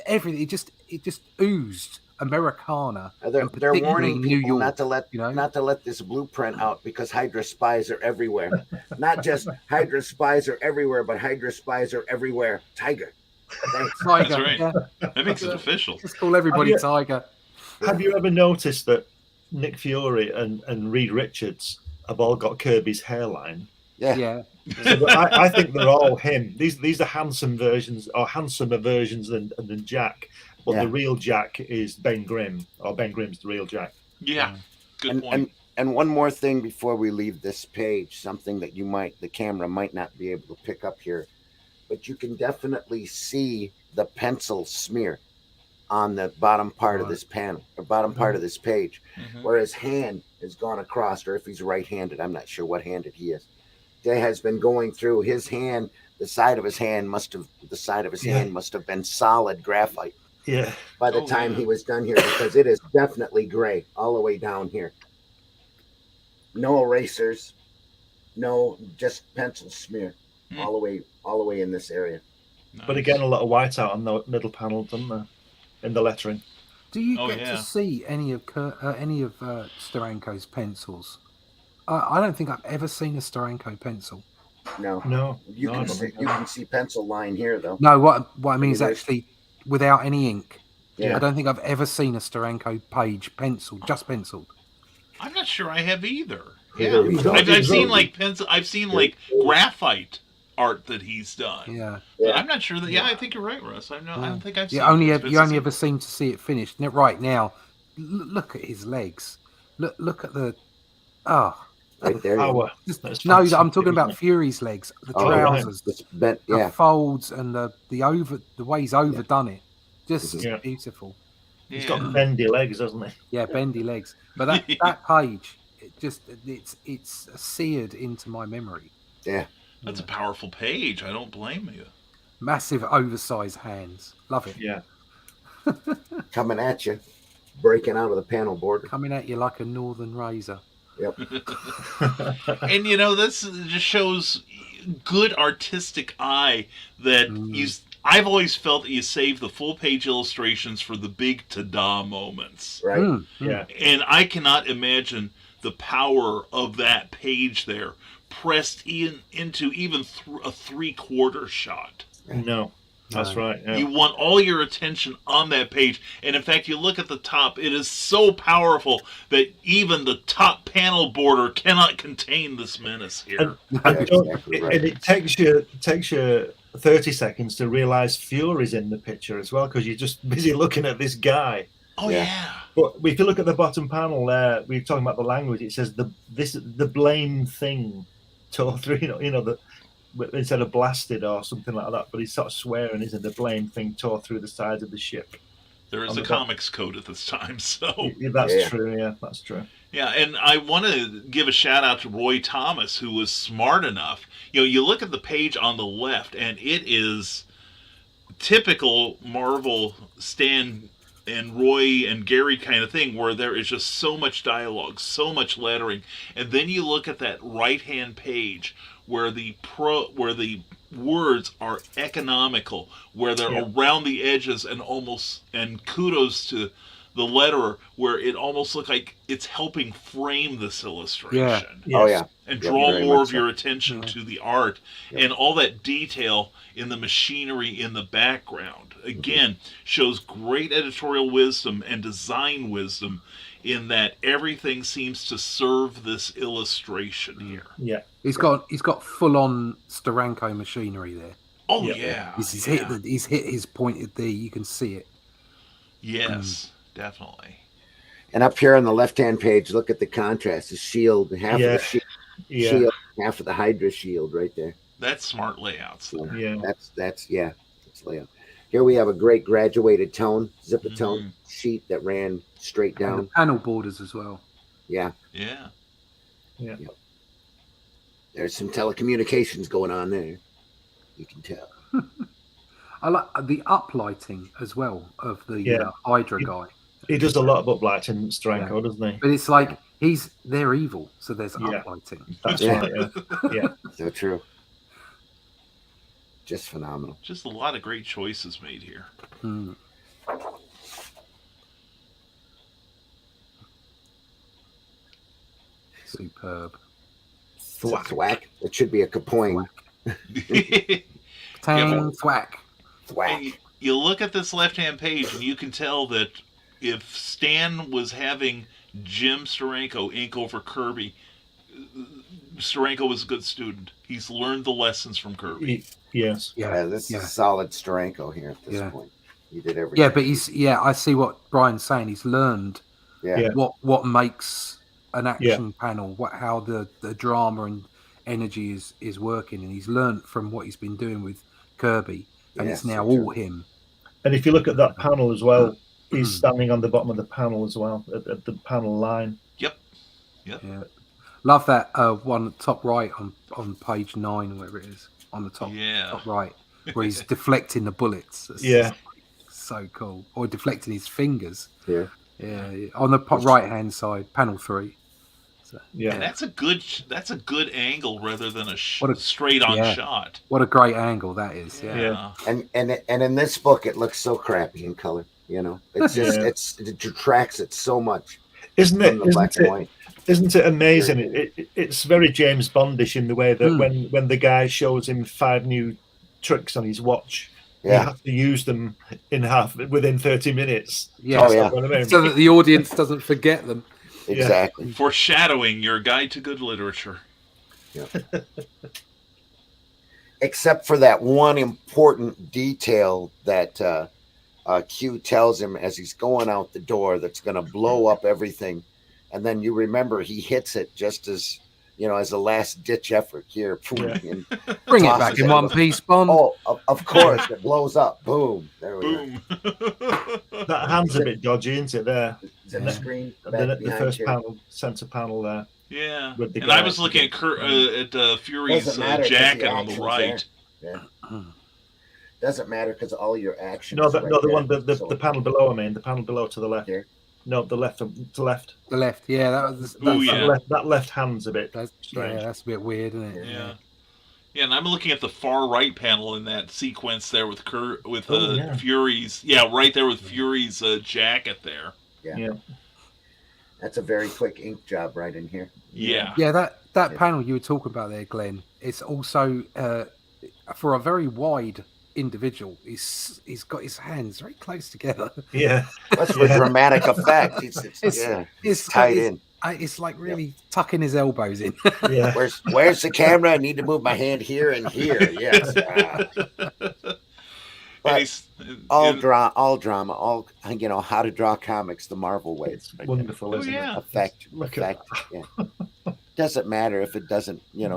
everything. It just oozed Americana. They're warning people not to let this blueprint out, because Hydra spies are everywhere. Not just Hydra spies are everywhere, but Hydra spies are everywhere. Tiger. Thanks. Tiger. That's right. Yeah. That makes it official. Just call everybody Tiger. Have you ever noticed that Nick Fury and Reed Richards have all got Kirby's hairline? Yeah. So I think they're all him. These are handsome versions, or handsomer versions than Jack. But the real Jack is Ben Grimm, or Ben Grimm's the real Jack. Yeah, good point. And one more thing before we leave this page, something that the camera might not be able to pick up here, but you can definitely see the pencil smear on the bottom part of this panel, or bottom part of this page, where his hand has gone across, or if he's right-handed, I'm not sure what handed he is. That has been going through his hand. The side of his hand must have been solid graphite Yeah. by the time he was done here, because it is definitely gray all the way down here. No erasers, no, just pencil smear all the way in this area. Nice. But again, a lot of white out on the middle panel, doesn't there? In the lettering. Do you get to see any of Steranko's pencils? I don't think I've ever seen a Steranko pencil. No. You can see pencil line here though. No, what I mean is actually without any ink. Yeah. I don't think I've ever seen a Steranko page penciled, just penciled. I'm not sure I have either. Yeah, I've seen like pencil. I've seen like graphite art that he's done. Yeah. But I'm not sure that. Yeah, I think you're right, Russ. I don't think I've seen. You only ever seem to see it finished. Right now, look at his legs. Look at the. Right there. No, I'm talking about Fury's legs. The trousers, the folds, and the way he's overdone it. Just beautiful. He's got bendy legs, hasn't he? Yeah, bendy legs. But that page, it's seared into my memory. Yeah. That's a powerful page. I don't blame you. Massive oversized hands. Love it. Yeah. Coming at you, breaking out of the panel border. Coming at you like a northern razor. Yep. And this just shows good artistic eye that I've always felt that you save the full page illustrations for the big ta-da moments. Right. Yeah. And I cannot imagine the power of that page there pressed into even a 3/4 shot. No. That's right. Yeah. You want all your attention on that page. And in fact, you look at the top, it is so powerful that even the top panel border cannot contain this menace here. And it takes you 30 seconds to realize Fury's in the picture as well, because you're just busy looking at this guy. Oh, yeah. But if you look at the bottom panel there, we're talking about the language, it says the blame thing tore through, instead of blasted or something like that, but he's sort of swearing, isn't the blame thing tore through the sides of the ship. There is a comics code at this time, so that's true. Yeah, that's true. Yeah, and I want to give a shout out to Roy Thomas, who was smart enough. You look at the page on the left, and it is typical Marvel Stan and Roy and Gary kind of thing, where there is just so much dialogue, so much lettering, and then you look at that right-hand page where the words are economical, where they're around the edges, and kudos to the letterer, where it almost looks like it's helping frame this illustration. Yeah. Yes. Oh yeah. And draw more of your attention to the art and all that detail in the machinery in the background. Again, shows great editorial wisdom and design wisdom in that everything seems to serve this illustration here. Yeah. He's got full on Steranko machinery there. Oh yeah. He's hit his point there. You can see it. Yes, definitely. And up here on the left-hand page, look at the contrast. The shield, half of the shield, half of the Hydra shield right there. That's smart layouts. So that's layout. Here we have a great graduated tone, zipper tone sheet that ran straight down. And the panel borders as well. Yeah. Yeah. Yeah. Yep. There's some telecommunications going on there. You can tell. I like the uplighting as well of the Hydra guy. He does a lot of uplighting, Steranko, doesn't he? But it's like they're evil, so there's uplighting. That's right. Yeah. So true. Just phenomenal. Just a lot of great choices made here. Superb. Thwack. It should be a kapoing. Tang, thwack. Thwack. You look at this left-hand page, and you can tell that if Stan was having Jim Steranko ink over Kirby, Steranko was a good student. He's learned the lessons from Kirby. Yes. Yeah, this is solid Steranko here at this point. He did everything. Yeah, but I see what Brian's saying. He's learned what makes an action panel, how the drama and energy is working, and he's learned from what he's been doing with Kirby, and it's now all him. And if you look at that panel as well, he's standing on the bottom of the panel as well, at the panel line. Yep. Yep. Yeah. Love that one top right on page 9, wherever it is, on the top right, where he's deflecting the bullets. That's just so cool. Or deflecting his fingers. Yeah. Yeah. On the right hand side, panel 3. So, And that's a good angle rather than a What a- straight on yeah. shot. What a great angle that is. Yeah. And in this book, it looks so crappy in color. You know, it's just it detracts it so much. Isn't it? Black and white. Isn't it amazing? It's very James Bondish in the way that when the guy shows him 5 new tricks on his watch, you have to use them within 30 minutes. Yeah. So that the audience doesn't forget them. Exactly. Foreshadowing your guide to good literature. Yeah. Except for that one important detail that Q tells him as he's going out the door that's going to blow up everything. And then you remember he hits it just as, as a last ditch effort here. And bring it back in one piece, Bond. Oh, of course. It blows up. Boom. There we go. That hand's a bit dodgy, isn't it, there? The screen. The first panel, center panel there. Yeah. And I was looking at Fury's jacket on the right. Yeah. Doesn't matter because all your actions. The panel below. I mean, the panel below to the left. Here. No, the left to left. The left, yeah. That left hand's a bit strange. Yeah, that's a bit weird, isn't it? Yeah. Yeah, and I'm looking at the far right panel in that sequence there with Fury's. Yeah, right there with Fury's jacket there. Yeah. That's a very quick ink job right in here. Yeah. Yeah, that panel you were talking about there, Glenn. It's also for a very wide individual. He's got his hands very close together. Yeah, that's for dramatic effect. It's tied in. It's like really tucking his elbows in. Yeah. Where's the camera? I need to move my hand here and here. Yes. But all drama, all how to draw comics the Marvel way. It's wonderful, isn't it? Effect. Yeah. Doesn't matter if it doesn't. You're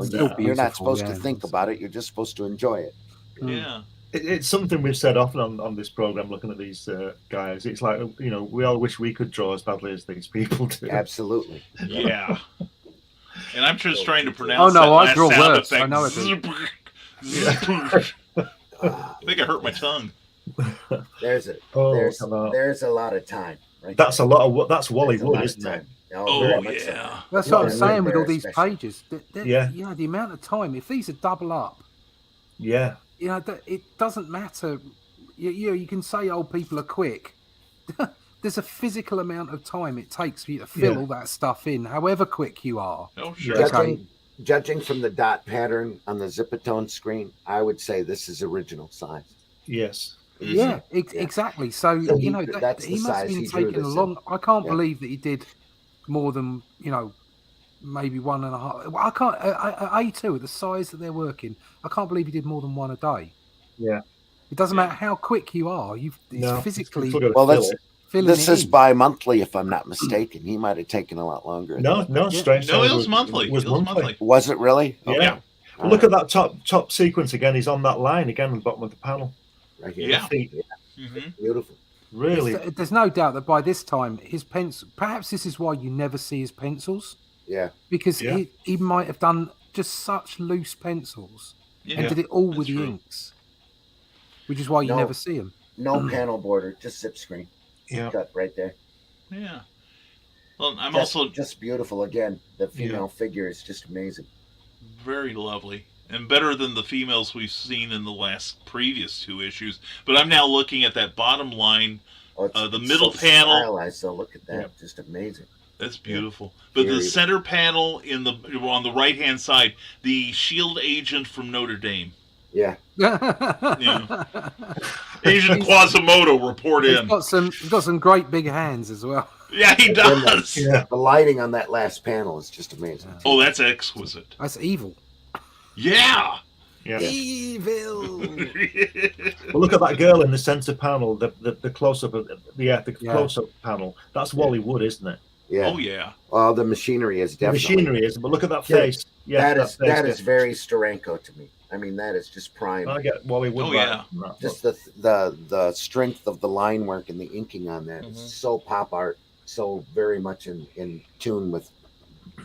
not supposed to think about it. You're just supposed to enjoy it. Yeah. It's something we've said often on this program, looking at these guys. It's like, we all wish we could draw as badly as these people do. Absolutely. Yeah. And I'm just trying to pronounce I draw worse. Effect. I know it. I think I hurt my tongue. There's a lot of time. Right that's there. That's Wally Wood, isn't it? Oh yeah. That's what I'm saying with all these pages. The amount of time. If these are double up. Yeah. It doesn't matter. You can say old people are quick. There's a physical amount of time it takes for you to fill all that stuff in, however quick you are. Oh, sure. Judging from the dot pattern on the Zipatone screen, I would say this is original size. Yes. Yeah, exactly. So, he must have been taking a long... I can't believe that he did more than, maybe 1.5. I can't. A2 at the size that they're working, I can't believe he did more than one a day. Yeah, it doesn't matter how quick you are. Physically. Well, this is bi-monthly, if I'm not mistaken. He might have taken a lot longer. Strange. No, it was monthly. It was monthly. Was it really? Yeah. Okay. Well, look at that top sequence again. He's on that line again at the bottom of the panel. Right here. Yeah. Mm-hmm. Beautiful. Really. There's no doubt that by this time his pencil. Perhaps this is why you never see his pencils. Yeah, because he might have done just such loose pencils and did it all with the inks, which is why you never see them. No panel border, just zip screen. Yeah, cut right there. Yeah. Well, I'm also just beautiful again. The female figure is just amazing. Very lovely. And better than the females we've seen in the previous 2 issues. But I'm now looking at that bottom line, the middle panel. Stylized, so look at that, just amazing. That's beautiful. But the center panel on the right hand side, the shield agent from Notre Dame. Yeah. Agent Quasimodo, report in. He's got some great big hands as well. Yeah, he does. The lighting on that last panel is just amazing. Oh, that's exquisite. That's evil. Yeah. Yeah. Evil. Well, look at that girl in the center panel, the close up of the close up panel. That's Wally Wood, isn't it? Yeah. Oh yeah. Well, the machinery is definitely. But look at that face. Yeah, that is very STERANKO to me. I mean, that is just prime. I get Wally Wood. Oh yeah. Just the strength of the line work and the inking on that is so pop art, so very much in tune with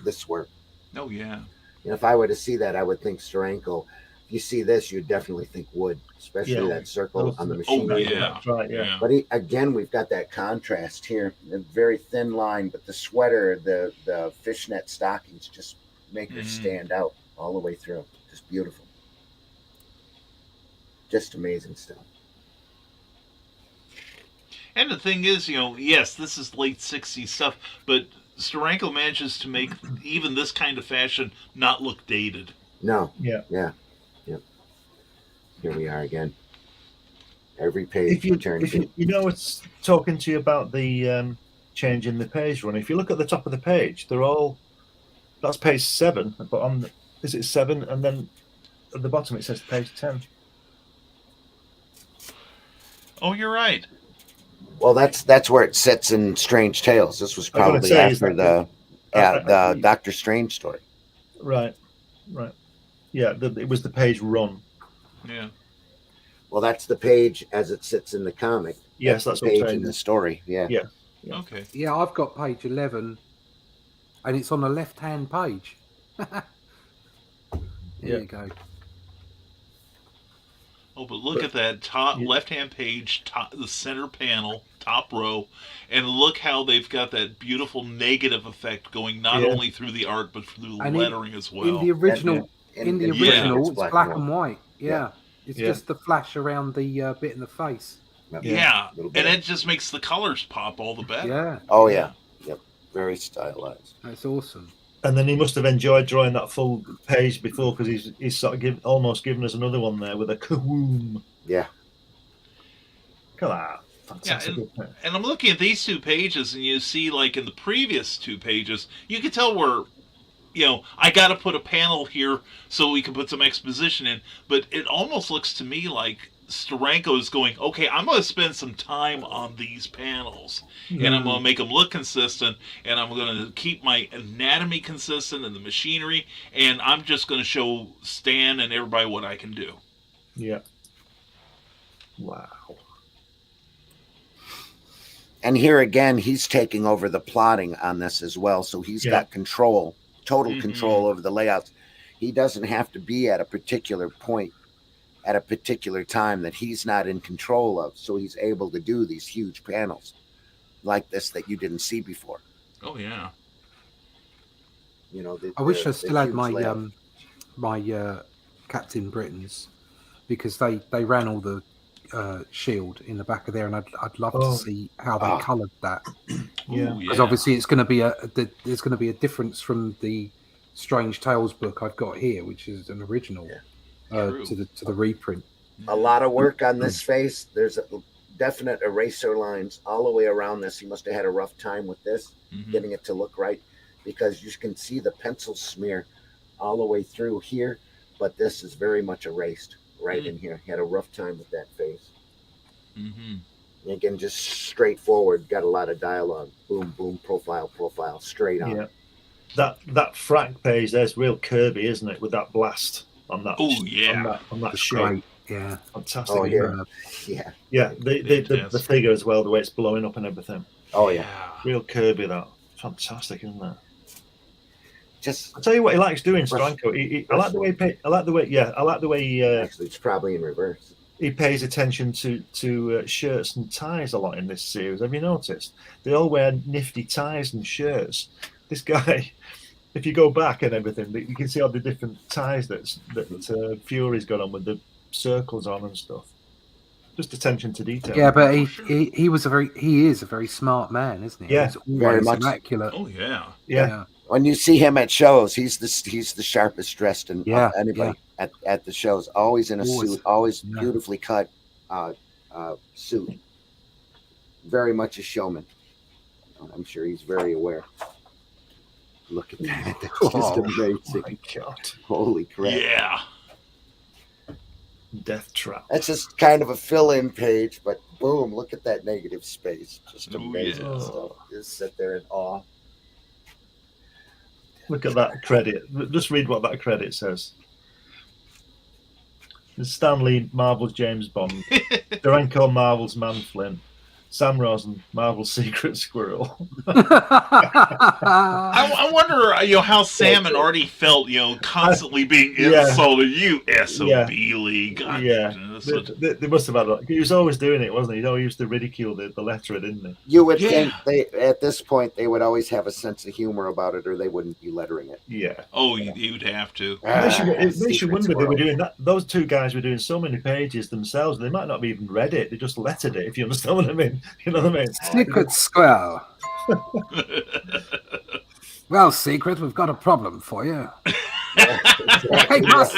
this work. Oh yeah. If I were to see that, I would think STERANKO. If you see this, you'd definitely think wood, especially that circle on the machine. Oh Yeah, yeah. that's right. Yeah. But again, we've got that contrast here, a very thin line, but the sweater, the fishnet stockings just make her stand out all the way through. Just beautiful. Just amazing stuff. And the thing is, yes, this is late 60s stuff, but STERANKO manages to make even this kind of fashion not look dated. No. Yeah. Yeah. Yep. Here we are again. Every page you turn to. It's talking to you about the change in the page run. If you look at the top of the page, that's page 7, but is it 7? And then at the bottom it says page 10. Oh, you're right. Well, that's where it sits in Strange Tales. This was probably after the Doctor Strange story. Right. Yeah, it was the page run. Yeah. Well, that's the page as it sits in the comic. Yes, that's the page in the story. Yeah. Yeah. Okay. Yeah, I've got page 11, and it's on the left-hand page. There you go. Oh, but look at that top left-hand page, the center panel, top row, and look how they've got that beautiful negative effect going not only through the art but through the lettering as well. In the original, it's black and white. Yeah. It's Yeah. just the flash around the bit in the face. Yeah, and it just makes the colors pop all the better. Yeah. Oh yeah. Yep. Very stylized. That's awesome. And then he must have enjoyed drawing that full page before, because he's sort of almost given us another one there with a kawoom. Yeah. Look at that. Fantastic. Yeah, and I'm looking at these 2 pages, and you see, like in the previous 2 pages, you can tell where, I got to put a panel here so we can put some exposition in. But it almost looks to me like STERANKO is going, okay, I'm going to spend some time on these panels, and I'm going to make them look consistent, and I'm going to keep my anatomy consistent and the machinery, and I'm just going to show Stan and everybody what I can do. Yeah. Wow. And here again, he's taking over the plotting on this as well. So he's got control, total control over the layouts. He doesn't have to be at a particular point at a particular time that he's not in control of. So he's able to do these huge panels like this that you didn't see before. Oh, yeah. I wish I still had my Captain Britain's, because they ran all the shield in the back of there, and I'd love to see how they coloured that. Because obviously it's going to be there's going to be a difference from the Strange Tales book I've got here, which is an original, to the reprint. A lot of work on this face. There's definite eraser lines all the way around this. He must have had a rough time with this, getting it to look right, because you can see the pencil smear all the way through here, but this is very much erased right in here. He had a rough time with that face. Again, just straightforward. Got a lot of dialogue. Boom, boom, profile, straight on. Yeah. That frack page there's real Kirby, isn't it? With that blast on that. Oh yeah. On that shape. shape. Yeah. Fantastic. Oh yeah. Yeah. The figure as well, the way it's blowing up and everything. Oh yeah. Real Kirby. That fantastic, isn't that? Just I'll tell you what he likes doing, STERANKO. I like the way. I like the way he. Actually, it's probably in reverse. He pays attention to shirts and ties a lot in this series. Have you noticed? They all wear nifty ties and shirts. This guy, if you go back and everything, you can see all the different ties that Fury's got on with the circles on and stuff. Just attention to detail. Yeah, but he is a very smart man, isn't he? Yeah, he's very much immaculate. Oh yeah. Yeah. When you see him at shows, he's the sharpest dressed in anybody at the shows. Always in a suit, always beautifully cut suit. Very much a showman. I'm sure he's very aware. Look at that. That's just amazing. Oh my God. Holy crap. Yeah. Death Trap. That's just kind of a fill-in page, but boom, look at that negative space. Just amazing stuff. Just sit there in awe. Look at that credit. Just read what that credit says. Stanley Marvel's James Bond. STERANKO Marvel's Man Flynn. Sam Rosen, Marvel's Secret Squirrel. I wonder, how Sam and Artie felt, constantly being insulted. You SOB League. God, Yeah, they must have had. He was always doing it, wasn't he? He always used to ridicule the letterer, didn't he? You would think at this point they would always have a sense of humor about it, or they wouldn't be lettering it. Yeah. Oh, you'd have to. It makes you wonder they were doing that. Those two guys were doing so many pages themselves. They might not have even read it. They just lettered it. If you understand what I mean. You know what I mean? Secret Squirrel. Well, Secret, we've got a problem for you. Hey, boss.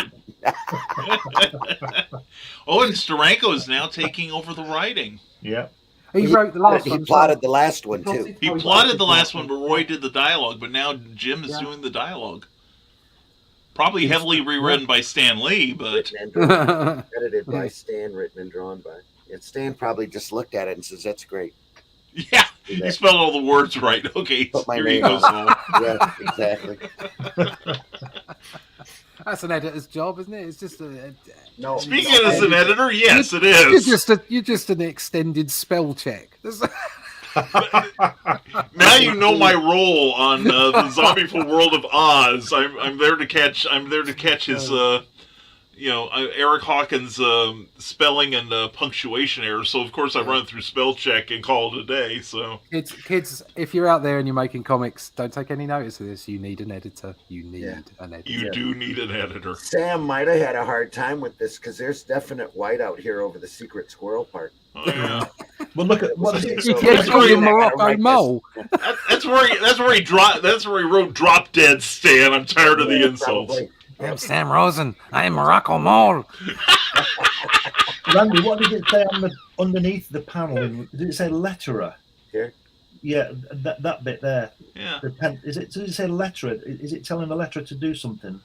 Oh, and STERANKO is now taking over the writing. Yeah. He wrote the last one. He plotted the last one, too. He plotted the last one, but Roy did the dialogue. But now Jim is doing the dialogue. Probably heavily rewritten by Stan Lee, but Edited by Stan, written and drawn by. Yeah, Stan probably just looked at it and says, "That's great." Yeah, he spelled all the words right. Okay, Put my here you name go. on. Yeah, exactly. That's an editor's job, isn't it? It's just No. Speaking as an editor, yes, it is. You're just an extended spell check. Now you know my role on the Zombieful World of Oz. I'm there to catch. His Eric Hawkins spelling and punctuation errors. So of course I run through spell check and call it a day. So kids, if you're out there and you're making comics, don't take any notice of this. You need an editor. You need an editor. You do need an editor. Sam might have had a hard time with this because there's definite white out here over the Secret Squirrel part. Oh, yeah. Well, look at what Morocco mole. That's where he wrote "Drop Dead Stan." I'm tired of the insults. I'm Sam Rosen. I'm Morocco mole. Randy, what did it say underneath the panel? Did it say letterer? Here? Yeah, that bit there. Yeah. Does it say letterer? Is it telling the letterer to do something?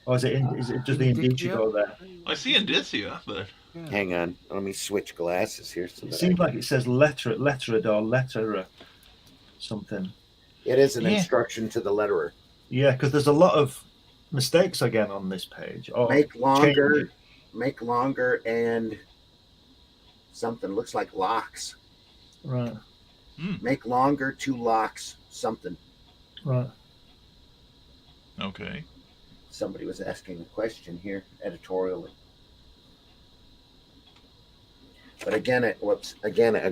Or is it just the indicia there? I see indicia, but Hang on, let me switch glasses here. It seems like it says lettered or letterer something. It is an instruction to the letterer. Yeah, because there's a lot of mistakes again on this page. Make longer, and something looks like locks. Right. Make longer 2 locks, something. Right. Okay. Somebody was asking a question here editorially. But again, a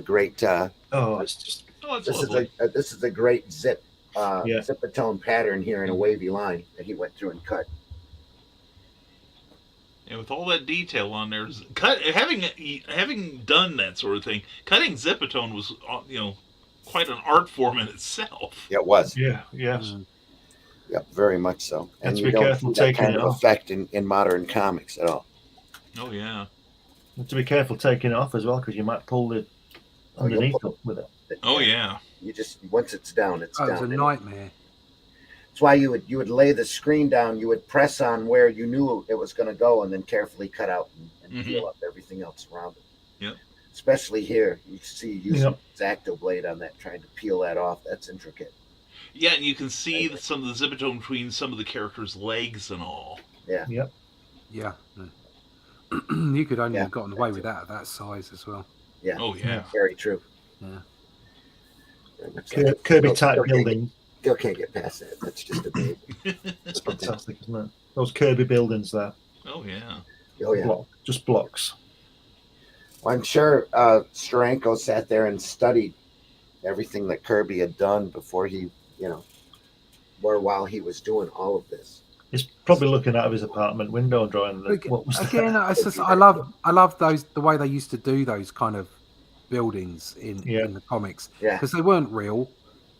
great. This is a great zip-a-tone pattern here in a wavy line that he went through and cut. And with all that detail on there, having done that sort of thing, cutting zip-a-tone was quite an art form in itself. It was. Yeah. Yes. Yep, very much so. And you you be don't careful see that taking kind it of off. effect in modern comics at all. Oh yeah. You have to be careful taking it off as well because you might pull the underneath up with it. Oh yeah. You just once it's down, it's down. It's a nightmare. That's why you would lay the screen down. You would press on where you knew it was going to go, and then carefully cut out and peel up everything else around it. Yep. Especially here, you see using X-Acto blade on that, trying to peel that off. That's intricate. Yeah, and you can see some of the zip-a-tone between some of the characters' legs and all. Yeah. Yep. Yeah. You could only have gotten away with that at that size as well. Yeah. Oh yeah. Very true. Yeah. Kirby type building. Still can't get past that. That's just a baby. It's fantastic, isn't it? Those Kirby buildings there. Oh yeah. Oh yeah. Just blocks. Well, I'm sure STERANKO sat there and studied everything that Kirby had done before he, or while he was doing all of this. He's probably looking out of his apartment window and drawing. What was Again, I love the way they used to do those kind of buildings in the comics because they weren't real.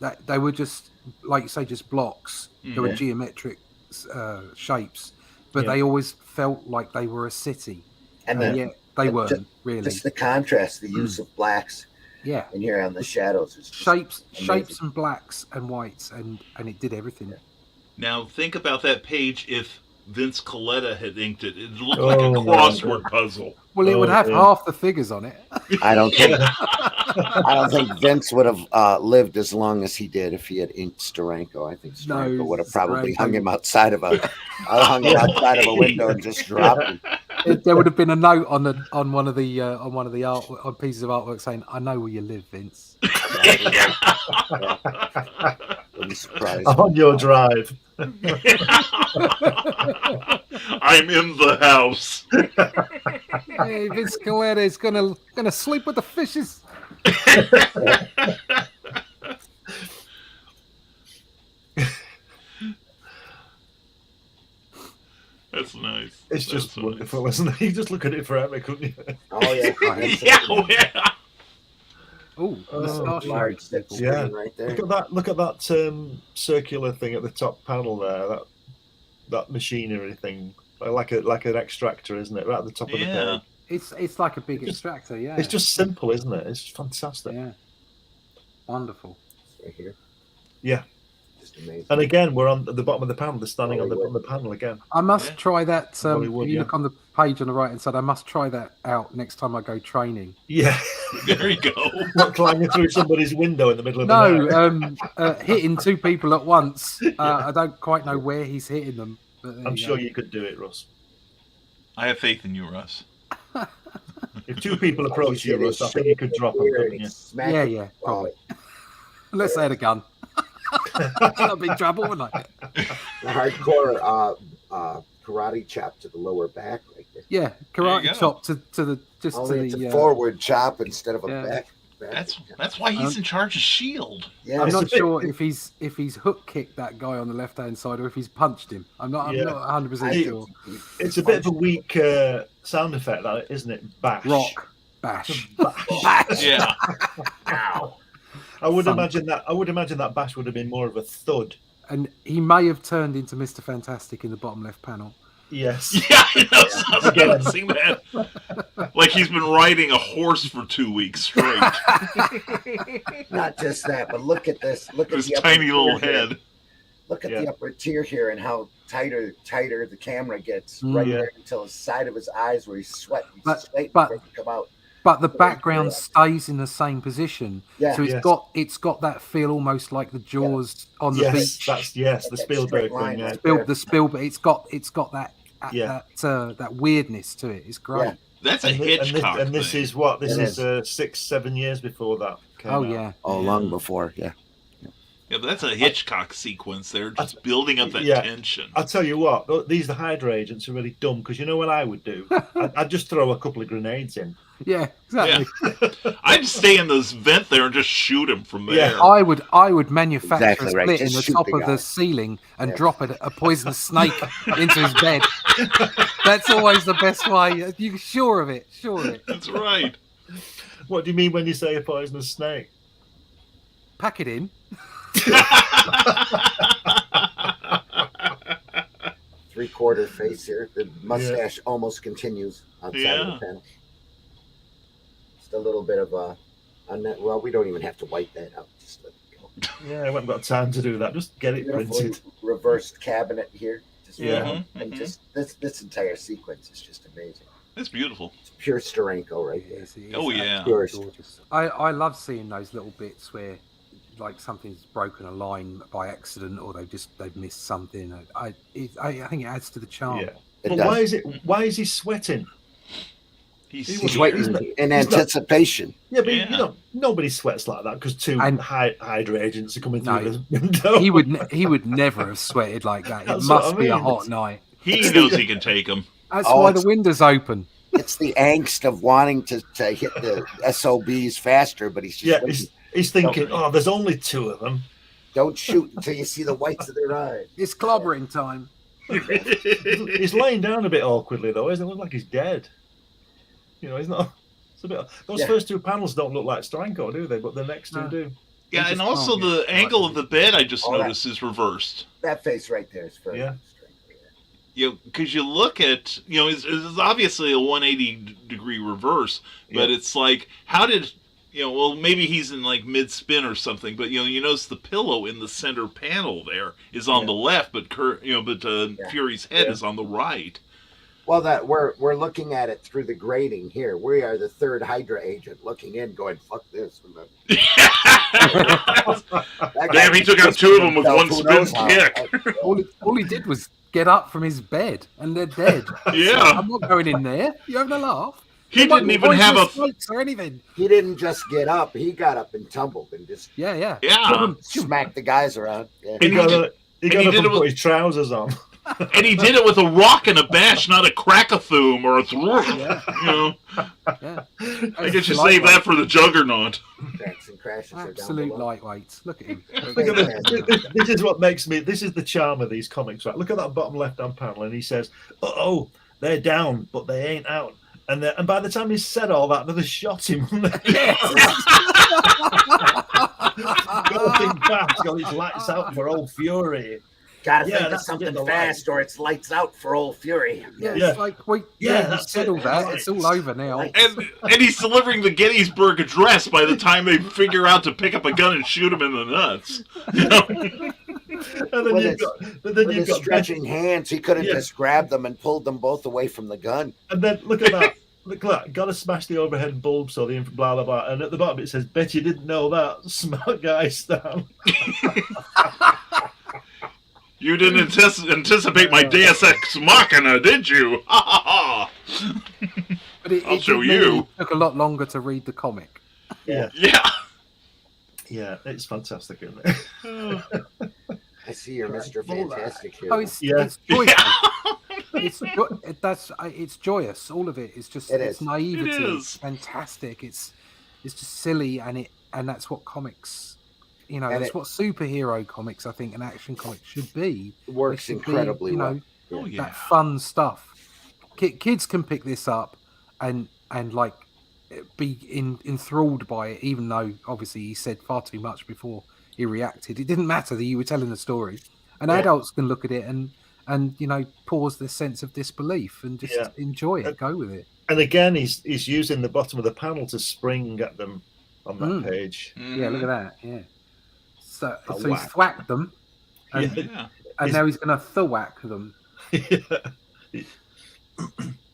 That they were just, like you say, just blocks. They were geometric shapes, but they always felt like they were a city, and yet they weren't really. Just the contrast, the use of blacks. Yeah, and here on the shadows, is shapes and blacks and whites, and it did everything. Now think about that page if Vince Coletta had inked it. It looked like a crossword puzzle. Well, it would have half the figures on it. I don't think Vince would have lived as long as he did if he had inked STERANKO. I think STERANKO would have probably hung him outside of a window and just dropped him. There would have been a note on one of the art on pieces of artwork saying, "I know where you live, Vince." Wouldn't surprise I'm me. on your drive. I'm in the house. Hey, Vince Coletta is gonna sleep with the fishes. That's nice. It's That's just nice. wonderful, isn't it? You just look at it forever, couldn't you? Oh yeah, Yeah. Oh, moustache large people. screen Yeah. right there. Look at that circular thing at the top panel there. That machinery thing, like an extractor, isn't it? Right at the top of the Yeah. page. It's like a big It's just- extractor. Yeah, It's just simple, isn't it? It's fantastic. yeah, wonderful. Right here. Yeah. Just amazing. And again, we're on the bottom of the panel. They're standing on the Hollywood. bottom of the panel again. I must Yeah. try that. If Hollywood, you yeah. look on the page on the right hand side, I must try that out next time I go training. Yeah. There you go. Not climbing through somebody's window in the middle of the night. No, hitting two people at once. I don't quite know where he's hitting them. But there I'm you sure go. you could do it, Russ. I have faith in you, Russ. If two people approach you, Hit Russ, I his think you could drop them, shoulder couldn't and you? smack Yeah, it. yeah, probably. Unless they had a gun. I'd be in trouble, wouldn't I? The hardcore karate chop to the lower back right there. Yeah, There you karate go. chop to the just Only to it's the. a forward chop instead of a yeah. back. That's why he's in charge of Shield. Yeah, I'm It's not a bit- sure if he's hook kicked that guy on the left hand side or if he's punched him. I'm not 100% sure. It's a bit of a weak sound effect, that isn't it? Bash. Rock bash. Bash. Yeah. Ow. I would Thunk. imagine that bash would have been more of a thud. And he may have turned into Mr. Fantastic in the bottom left panel. Yes. Yeah, I know. So I was noticing that. Like he's been riding a horse for 2 weeks straight. not just that, but look at this. Look at His the upper tiny little tier here. head. Look at Yeah. the upper tier here and how tighter the camera gets right Yeah. there until the side of his eyes where he's sweating. He's But- waiting but- for it to come out. But the background stays in the same position. Yeah. So Yes. it's got that feel almost like the jaws on the Yes, beach. that's the That Spielberg straight thing. line Yeah. right there. The spill, but it's got that Yeah. that weirdness to it. It's great. Yeah. That's a And Hitchcock this thing. is what? This It is 6-7 years before that came Oh out. yeah. Oh, long before, yeah. Yeah, but that's a Hitchcock sequence there, just building up that Yeah. tension. I'll tell you what, these the Hydra agents are really dumb because you know what I would do? I'd just throw a couple of grenades in. Yeah, exactly. I'd stay in this vent there and just shoot him from there. Yeah. I would manufacture Exactly a right. split in Just the shoot top the of guy. the ceiling and Yeah. drop a poisonous snake into his bed. That's always the best way. You're sure of it? Sure of it. That's right. What do you mean when you say a poisonous snake? Pack it in. 3/4 face here. The mustache almost continues outside of Yeah. the panel. Just a little bit of well, we don't even have to wipe that out. Just let it go. Yeah, I haven't got time to do that. Just get it Beautifully printed. reversed cabinet here. Just Yeah. round. And Mhm. just this entire sequence is just amazing. That's beautiful. It's pure STERANKO right there. Yes, it is. Oh, yeah. Purest. Gorgeous. I love seeing those little bits where like something's broken a line by accident or they've missed something. I think it adds to the charm. Yeah. It But does. why is he sweating? He's He's scared. waiting in anticipation. Yeah, but Yeah. you know, nobody sweats like that because two And- Hydra agents are coming through No. the window. He would never have sweated like that. It That's what must I be a mean. hot night. He knows he can take him. That's Oh, why it's- the window's open. It's the angst of wanting to hit the SOBs faster, but he's just Yeah, waiting. he's thinking, oh, there's only two of them. Don't shoot until you see the whites of their eyes. It's clobbering time. He's laying down a bit awkwardly though. It doesn't look like he's dead. You know, he's not. It's a bit. Those Yeah. first two panels don't look like STERANKO, do they? But the next two No. do. Yeah, They and just also can't the get angle right. of the bed I just All that. noticed is reversed. That face right there is very Yeah. strange. You know, because you look at, you know, it's obviously a 180-degree reverse, but Yeah. it's like, how did, you know, well, maybe he's in like mid-spin or something, but, you know, you notice the pillow in the center panel there is on Yeah. the left, but, Yeah. Fury's head Yeah. is on the right. Well, that we're looking at it through the grating here. We are the third Hydra agent looking in, going, "Fuck this." That guy Damn, he took out 2 of them with himself, one who spin knows how. kick. All he did was get up from his bed, and they're dead. Yeah. I'm not going in there. You having a laugh? He didn't even have a... spikes or anything. He didn't just get up. He got up and tumbled and just Yeah. Yeah. smacked the guys around. Yeah. He got up did and it put with- his trousers on. And he did it with a rock and a bash, not a crack-a-thoom or a throom. You know? Yeah. I guess you save that for the juggernaut. Cracks and crashes are down Absolute below. lightweights. Look at him. Look at this. This is what makes me. This is the charm of these comics, right? Look at that bottom left-hand panel, and he says, "Oh, they're down, but they ain't out." And by the time he said all that, they'd have shot him. Going fast, got his lights out for old Fury. Gotta Yeah, think of that's something the fast, or it's lights out for old Fury. Yeah, Yeah. it's like, wait, Yeah, he that's said it, all that. right. It's all over now. Right. And he's delivering the Gettysburg Address by the time they figure out to pick up a gun and shoot him in the nuts. You know? And then With you've his got stretching hands, he could have Yeah. just grabbed them and pulled them both away from the gun. And then look at that. Look at that. Got to smash the overhead bulb so the blah blah blah. And at the bottom it says, "Bet you didn't know that, smart guy, Stan." You didn't anticipate my Deus Ex Machina, did you? Ha ha ha! But I'll show did mean you. It took a lot longer to read the comic. Yeah, Yeah. yeah, it's fantastic, isn't it? I see you're Mr. Fantastic here. Oh, it's Yeah. it's joyous. It's joyous. All of it is just It it's is. naivety. It is. It's fantastic. It's just silly, and that's what comics. You know, And that's it- what superhero comics, I think, and action comics should be. It works They should be, incredibly you well. know, Oh, yeah. that fun stuff. Kids can pick this up and like be enthralled by it, even though obviously he said far too much before he reacted. It didn't matter that you were telling the story, and Yeah. adults can look at it and you know, pause their sense of disbelief and just Yeah. enjoy it, go with it. And again, he's using the bottom of the panel to spring at them on that page. Yeah, look at that. Yeah. So A he's whack. thwacked them, and, Yeah. and now he's going to thwack them.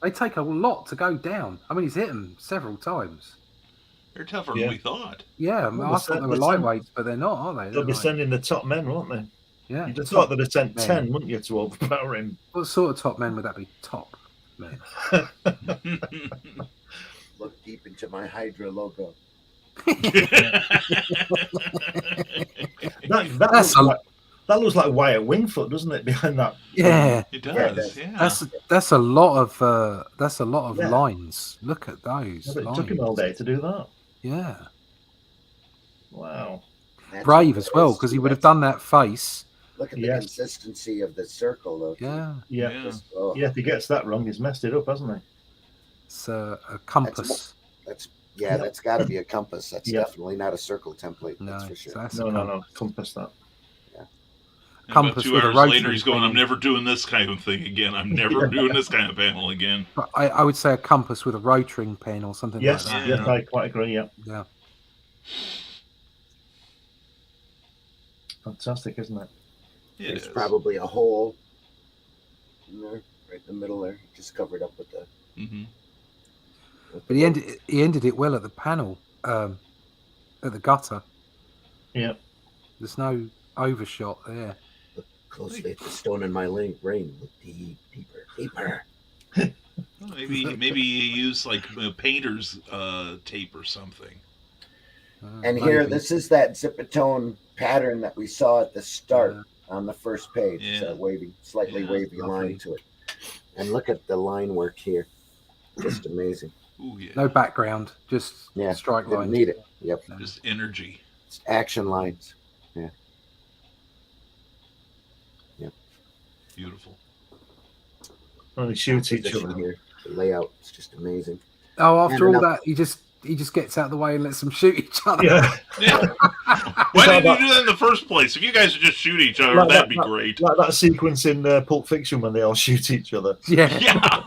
They take a lot to go down. I mean, he's hit them several times. They're tougher Yeah. than we thought. Yeah, Well, I thought they were lightweights, but they're not, are they? They'll They're be like- sending the top men, won't they? yeah. You just thought they'd have sent men. 10, wouldn't you, to overpower him? What sort of top men would that be? Top men. Look deep into my Hydra logo. That looks like Wyatt Wingfoot, doesn't it? Behind that, Yeah, It does, yeah. that's a lot of Yeah. lines. Look at those. It took him all day to do that. Yeah, Wow. That's brave what as it well is. because he would have done that face. Look at the Yes. consistency of the circle, though. Yeah, Yeah. Yeah. Just, oh, Yeah, if he gets that wrong, he's messed it up, hasn't he? it's a compass. that's got to be a compass. That's Yeah. definitely not a circle template. No, That's for sure. so that's No, a no, compass. no. Compass that. And about Compass 2 with a hours later, rotary he's going, thing. I'm never doing this kind of thing again. I'm never doing this kind of panel again. But I would say a compass with a rotary pen or something Yes, like that. yes, I quite agree. Yeah, Yeah. fantastic, isn't it? It There's is. probably a hole in there, right in the middle there, just covered up with the. Mhm. But he ended it well at the panel, at the gutter. Yeah. There's no overshot there. Look closely at the stone in my brain. Look deeper. Well, maybe you use like painter's tape or something. And here, Maybe. this is that zipatone pattern that we saw at the start Yeah. on the first page. It's Yeah. a slightly Yeah, wavy lovely. line to it. And look at the line work here. Just amazing. Ooh, yeah. No background, just Yeah, strike Didn't lines. need it. Yep. Just energy. It's action lines. Beautiful. When they shoot each Position other. here. The layout is just amazing. Oh, after And all enough- that, he just gets out of the way and lets them shoot each other. Yeah, Yeah. Why didn't you do that in the first place? If you guys would just shoot each other, Like that'd that- be that- great. like that sequence in Pulp Fiction when they all shoot each other. Yeah. Yeah.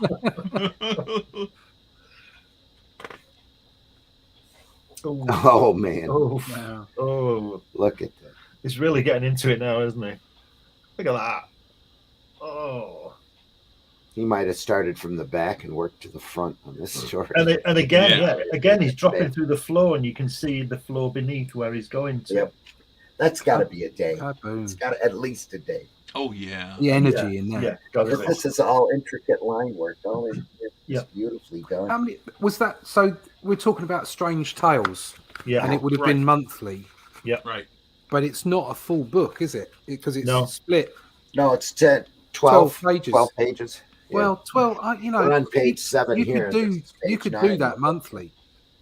Oh, Oh man, oh, Wow. oh. look at that. He's really getting into it now, isn't he? Look at that. Oh, He might have started from the back and worked to the front on this story. And again, Yeah. again, he's dropping through the floor, and you can see the floor beneath where he's going to. Yep. That's got to be a day. Boom. It's got at least a day. Oh yeah. The energy in there. Yeah, got Because it. this is all intricate line work. Oh, it's beautifully done. How many was that? So we're talking about Strange Tales, Yeah, and it would have Right. been monthly, Right. but it's not a full book, is it? Because it's No. split. No, it's 12 pages. 12 pages. Yeah. Well, 12. We're on page 7 you here. could do This is page you could 9. do that monthly.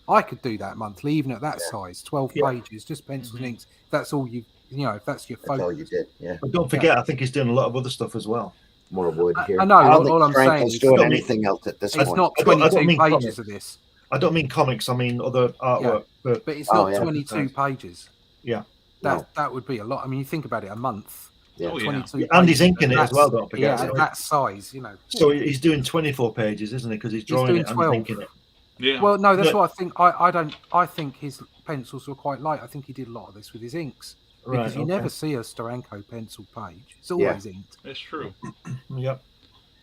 I could do that monthly, even at that size. 12 Yeah. pages, just pencils and inks. That's all you know. If that's your That's all focus. you did. Yeah. but don't forget, I think he's doing a lot of other stuff as well. More wood here. I know, don't all I'm think saying Steranko's is doing not- anything else at this It's point. not I don't 22 mean pages comics. of this, I don't mean comics. I mean other artwork. But but it's Oh, not yeah. 22 pages. Yeah. That would be a lot. I mean, you think about it, a month. Yeah. Oh, yeah. 22 and he's pages, inking it as that's- well. Don't forget. Yeah, at that size, you know. So he's doing 24 pages, isn't he? Because he's drawing doing it and 12. inking it. Yeah. Well, no, that's Look. what I think. I don't. I think his pencils were quite light. I think he did a lot of this with his inks because Right. you Okay. never see a Steranko pencil page. It's always inked. That's true. Yep.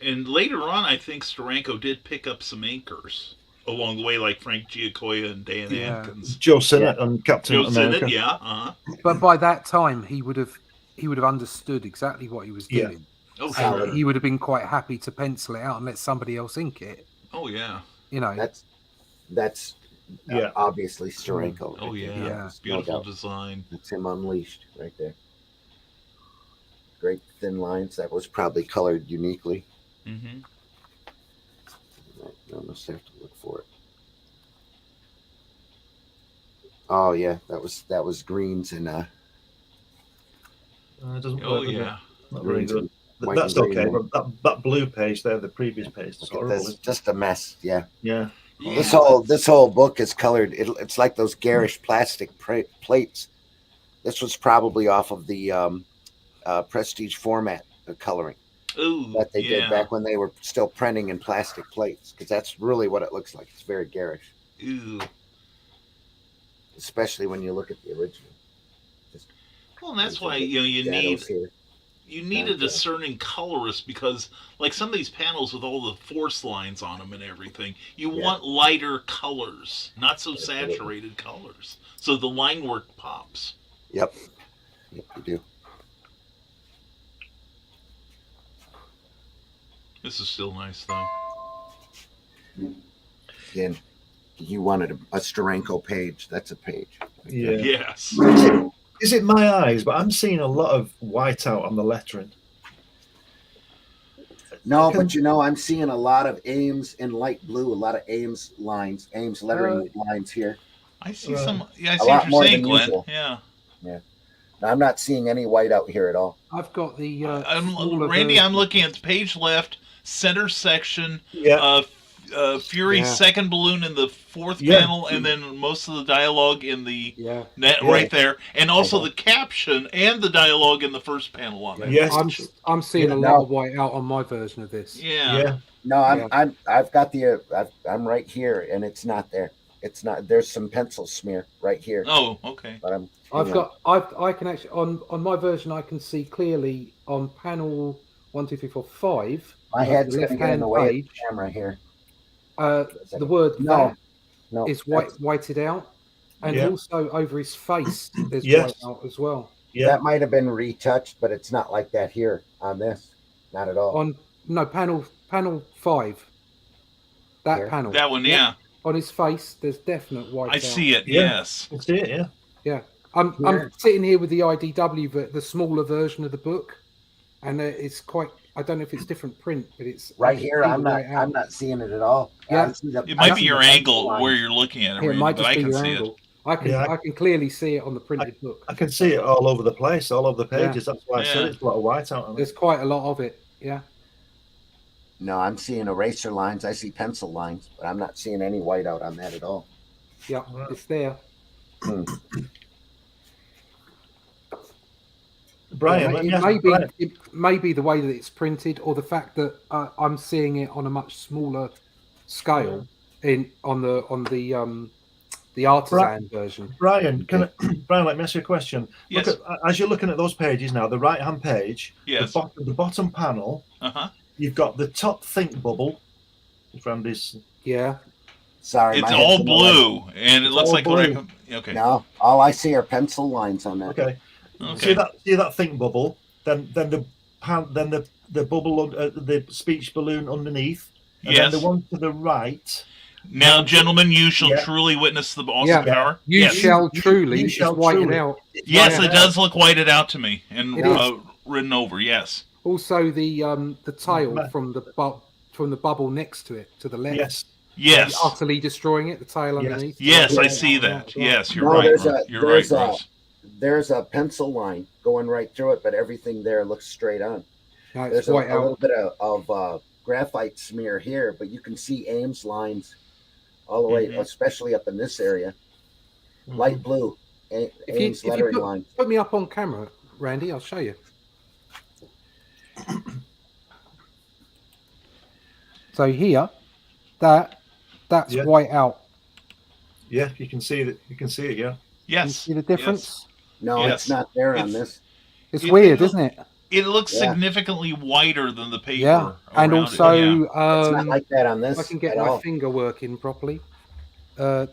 And later on, I think Steranko did pick up some inkers along the way, like Frank Giacoya and Dan Yeah. Atkins. Joe Sinnott and Captain Joe America. Sinnott, yeah. Uh-huh. But by that time, he would have understood exactly what he was Yeah. doing. Oh, Solid. sure. He would have been quite happy to pencil it out and let somebody else ink it. Oh, yeah. You know. That's Yeah. obviously Steranko. Oh, yeah. Yeah. Beautiful No doubt. design. That's him unleashed right there. Great thin lines. That was probably colored uniquely. Mm-hmm. I almost have to look for it. Oh yeah, that was greens and It doesn't Oh, work, does it? yeah. Not very greens good. and white and That's green okay. one. But that blue page there, the previous page, is Look at horrible. this, isn't it? just a mess. Yeah. Yeah. Yeah. This whole book is colored. It's like those garish plastic plates. This was probably off of the prestige format coloring Ooh, that they did yeah. back when they were still printing in plastic plates, because that's really what it looks like. It's very garish, Ooh. especially when you look at the original. Well, and that's There's why a you shadows need here. a discerning colorist, because like some of these panels with all the force lines on them and everything, you Yeah. want lighter colors, not so Absolutely. saturated colors, so the line work pops. Yep, you do. This is still nice though. Again, you wanted a Steranko page. That's a page. Yeah. Yes. Is it my eyes? But I'm seeing a lot of whiteout on the lettering. No, but I'm seeing a lot of Ames in light blue, a lot of Ames lines, Ames lettering lines here. I see some. Yeah, I a see lot what you're more saying, than Glenn. usual. Yeah. Now, I'm not seeing any white out here at all. I've got the smaller Randy, I'm version. looking at the page left, center section. Yeah. Fury's Yeah. second balloon in the fourth Yeah. panel, and then most of the dialogue in the Yeah. net Yeah. right there, and also the caption and the dialogue in the first panel on it. Yes. I'm seeing Yeah, a no. lot of white out on my version of this. Yeah. Yeah. No, Yeah. I've got I'm right here, and it's not there. It's not. There's some pencil smear right here, Oh, okay. but I can actually on my version I can see clearly on panel 1, 2, 3, 4, 5. my head's the going to get in left-hand the way of page. the camera here. The word No, that no, is whited out, and Yeah. also over his face there's Yes. white out as well. Yeah. That might have been retouched, but it's not like that here on this. Not at all. On panel 5, that Here? panel That one, yeah. on his face there's definite white I out. see it. Yeah. Yes. That's it. Yeah. Yeah, I'm sitting here with the IDW, but the smaller version of the book, and it's quite. I don't know if it's different print, but it's Right I can here, see I'm the not. white out. I'm not seeing it at all. Yeah. I see the- It I might see be your the pencil angle line. where you're looking at it, Here, it Randy, might but just I be can your see angle. it. I can Yeah, I can clearly see it on the printed book. I can see it all over the place, all over the Yeah. pages. That's why I said Yeah. it's a lot of whiteout on it. There's quite a lot of it. Yeah. No, I'm seeing eraser lines. I see pencil lines, but I'm not seeing any white out on that at all. Yeah, Right. it's there. Brian, let me ask you, Brian. it may be the way that it's printed, or the fact that I'm seeing it on a much smaller scale on the artisan version. Brian, Brian, let me ask you a question. Yes. Look at, as you're looking at those pages now, the right-hand page, Yes. the bottom panel, Uh huh. You've got the top think bubble. If Randy's Yeah. Sorry, It's my all head's in the way. blue, and it It's looks all like blue. okay. No, all I see are pencil lines on that. okay. Okay. See that think bubble. Then the bubble, the speech balloon underneath, and then the Yes. one to the right. Now, gentlemen, you shall Yeah. truly witness the awesome Yeah. power. You Yes. shall truly. you It's shall whited truly. out. Yes, Yeah. it does look whited out to me and It is. written over. Yes. Also, the tail Ma- from the bubble next to it to the left. Yes. Yes. Utterly destroying it. The tail Yes. underneath. Yes, I Yeah. see that. Yes, you're No, right. there's You're right, a Bruce. there's a pencil line going right through it, but everything there looks straight on. No, it's There's a white little out. bit of graphite smear here, but you can see Ames lines all the way, Mhm. especially up in this area. Light blue, Ames If you lettering line. put me up on camera, Randy, I'll show you. So here, that's Yeah. white out. Yeah, you can see that. You can see it. Yeah. Can you Yes. see the difference? No, Yes. it's not there on It's- this. It's It- weird, it- isn't it? It looks Yeah. significantly whiter than the paper. Yeah. And around also, it. Yeah. It's not like that on if this I can get at my all. finger working properly,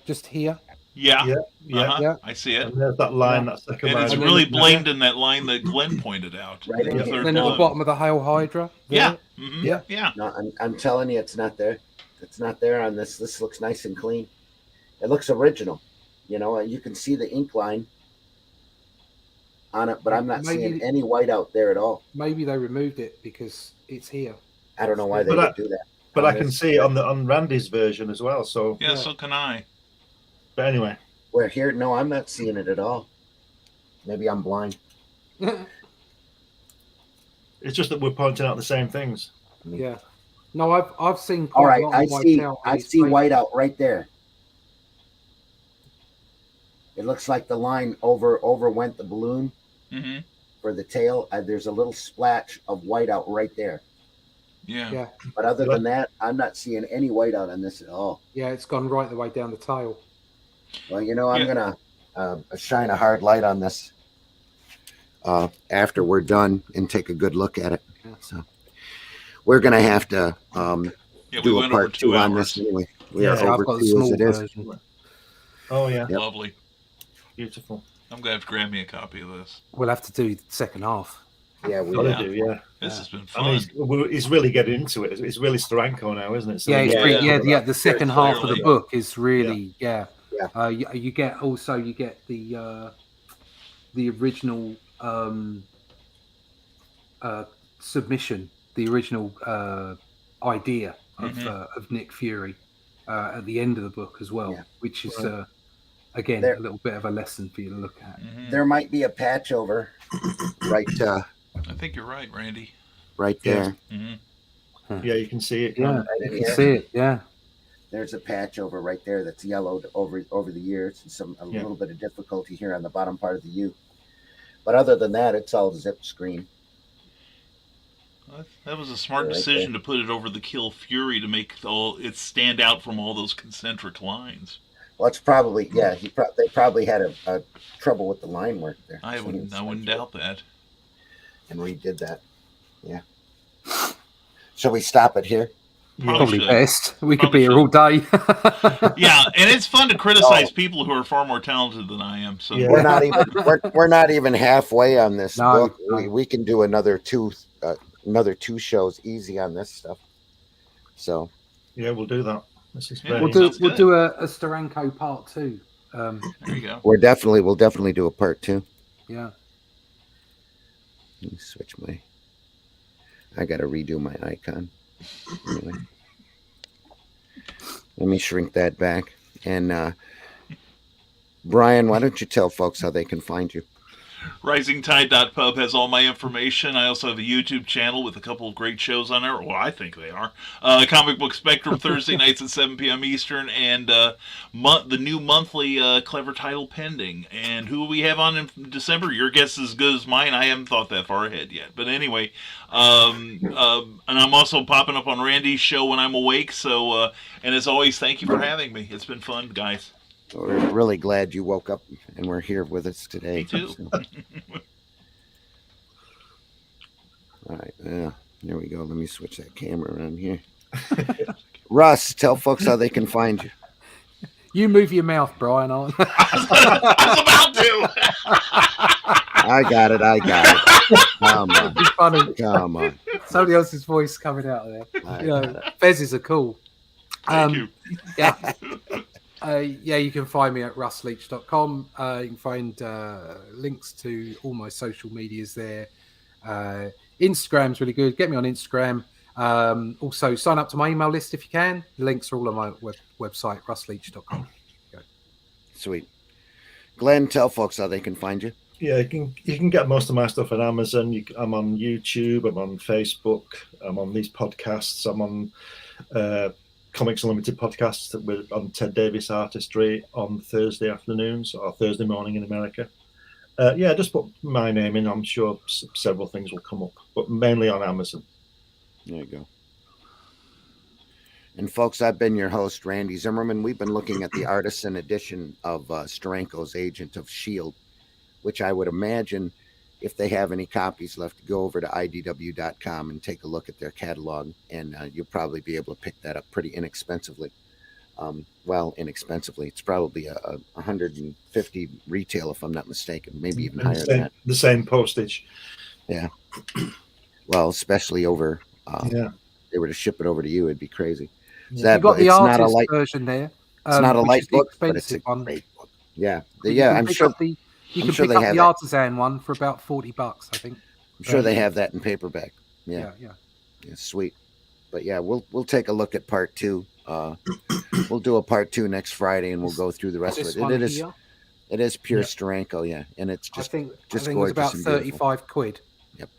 just here. Yeah. Yeah. Yeah. Uh-huh. Yeah. I see it. And there's that line. That second And line. it's And then really the- blamed in that line that Glenn pointed out. Right in The here. third Then at the balloon. bottom of the Hail Hydra. there. Yeah. Mhm. Yeah. Yeah. No, I'm telling you, it's not there. It's not there on this. This looks nice and clean. It looks original. You know, you can see the ink line on it, but I'm not Maybe- seeing any white out there at all. Maybe they removed it because it's here. I don't know why they But would do that. But on I can this. see it on Randy's version as well. So, Yeah, Yeah. so can I. but anyway, Where here, no, I'm not seeing it at all. Maybe I'm blind. it's just that we're pointing out the same things. Yeah. No, I've seen All quite right, a lot I of white see. out. I see white out right there. It looks like the line overwent the balloon Hmm. for the tail. There's a little splash of white out right there. Yeah. Yeah. But other than that, I'm not seeing any white out on this at all. Yeah, it's gone right the way down the tail. Well, you know, I'm Yeah. gonna shine a hard light on this after we're done and take a good look at it. Yeah. So we're gonna have to Yeah, we do a went over part 2 two on hours. this anyway. We Yeah, are I've over got a 2 as small it is. version. Oh yeah, Yep. Lovely. beautiful. I'm going to have to grab me a copy of this. We'll have to do the second half. Yeah, we Gotta Yeah. do, yeah. This has been I fun. mean, he's really getting into it. It's really Steranko now, isn't it? So Yeah, it's Yeah, pretty, yeah. yeah. The second half of the clearly. book is really, yeah. Yeah. You get the original submission, the original idea of Nick Fury at the end of the book as well, Yeah. which is Right. again There- a little bit of a lesson for you to look at. Mhm. there might be a patch over right I think you're right, Randy. right Yeah. there. Hmm. yeah, you can see it. Yeah, Right you in can here. see it. Yeah, There's a patch over right there that's yellowed over the years, and a Yeah. little bit of difficulty here on the bottom part of the U. But other than that, it's all zip screen. That was a smart Right decision to put it over the Kill Fury to make it stand out from all those concentric lines. Well, it's probably they probably had a trouble with the line work there. I wouldn't doubt that. And redid that. Yeah. Shall we stop it here? probably should. best. We could Probably be here all day. Yeah, and it's fun to criticize people who are far more talented than I am. So Yeah. We're not even halfway on this No, book. no. We can do another two shows easy on this stuff. So Yeah, we'll do that. This is Yeah, very we'll Sounds do good. a Steranko part 2. there you go. we'll definitely do a part 2. Yeah. Let me switch I got to redo my icon. Anyway. Let me shrink that back. And Brian, why don't you tell folks how they can find you? RisingTide.pub has all my information. I also have a YouTube channel with a couple of great shows on there. Well, I think they are. Comic Book Spectrum Thursday nights at 7 p.m. Eastern, and the new monthly Clever Title pending. And who we have on in December? Your guess is as good as mine. I haven't thought that far ahead yet. But anyway, and I'm also popping up on Randy's show when I'm awake. So, and as always, thank you for having me. It's been fun, guys. We're really glad you woke up and were here with us today. Me too. So. All right. Yeah. There we go. Let me switch that camera around here. Russ, tell folks how they can find you. You move your mouth, Brian. I was about to. I got it. Come on. It'd be funny. Come on. Somebody else's voice coming out of there. You know, Fezes are cool. Thank you. Yeah. Yeah, you can find me at russleach.com. You can find links to all my social medias there. Instagram's really good. Get me on Instagram. Also, sign up to my email list if you can. The links are all on my website, russleach.com. Sweet. Glenn, tell folks how they can find you. Yeah, you can get most of my stuff on Amazon. I'm on YouTube. I'm on Facebook. I'm on these podcasts. I'm on Comics Unlimited podcasts that we're on Ted Davis Artistry on Thursday afternoons or Thursday morning in America. Yeah, just put my name in. I'm sure several things will come up, but mainly on Amazon. There you go. And folks, I've been your host, Randy Zimmerman. We've been looking at the artisan edition of STERANKO's Agent of S.H.I.E.L.D., which I would imagine, if they have any copies left, go over to idw.com and take a look at their catalog, and you'll probably be able to pick that up pretty inexpensively. Inexpensively. It's probably a 150 retail, if I'm not mistaken, maybe even higher than that. The same postage. Yeah. Well, especially over. Yeah. If they were to ship it over to you, it'd be crazy. You've got the artist version there. It's not a light book, but it's a one. great book. Yeah. I'm sure. You can pick up the artisan one for about $40, I think. I'm sure they have that in paperback. Yeah. Yeah. Sweet. But yeah, we'll take a look at part 2. We'll do a part 2 next Friday, and we'll go through the rest of it. It is pure STERANKO, yeah, and it's just. I think it's about 35 quid. Yep.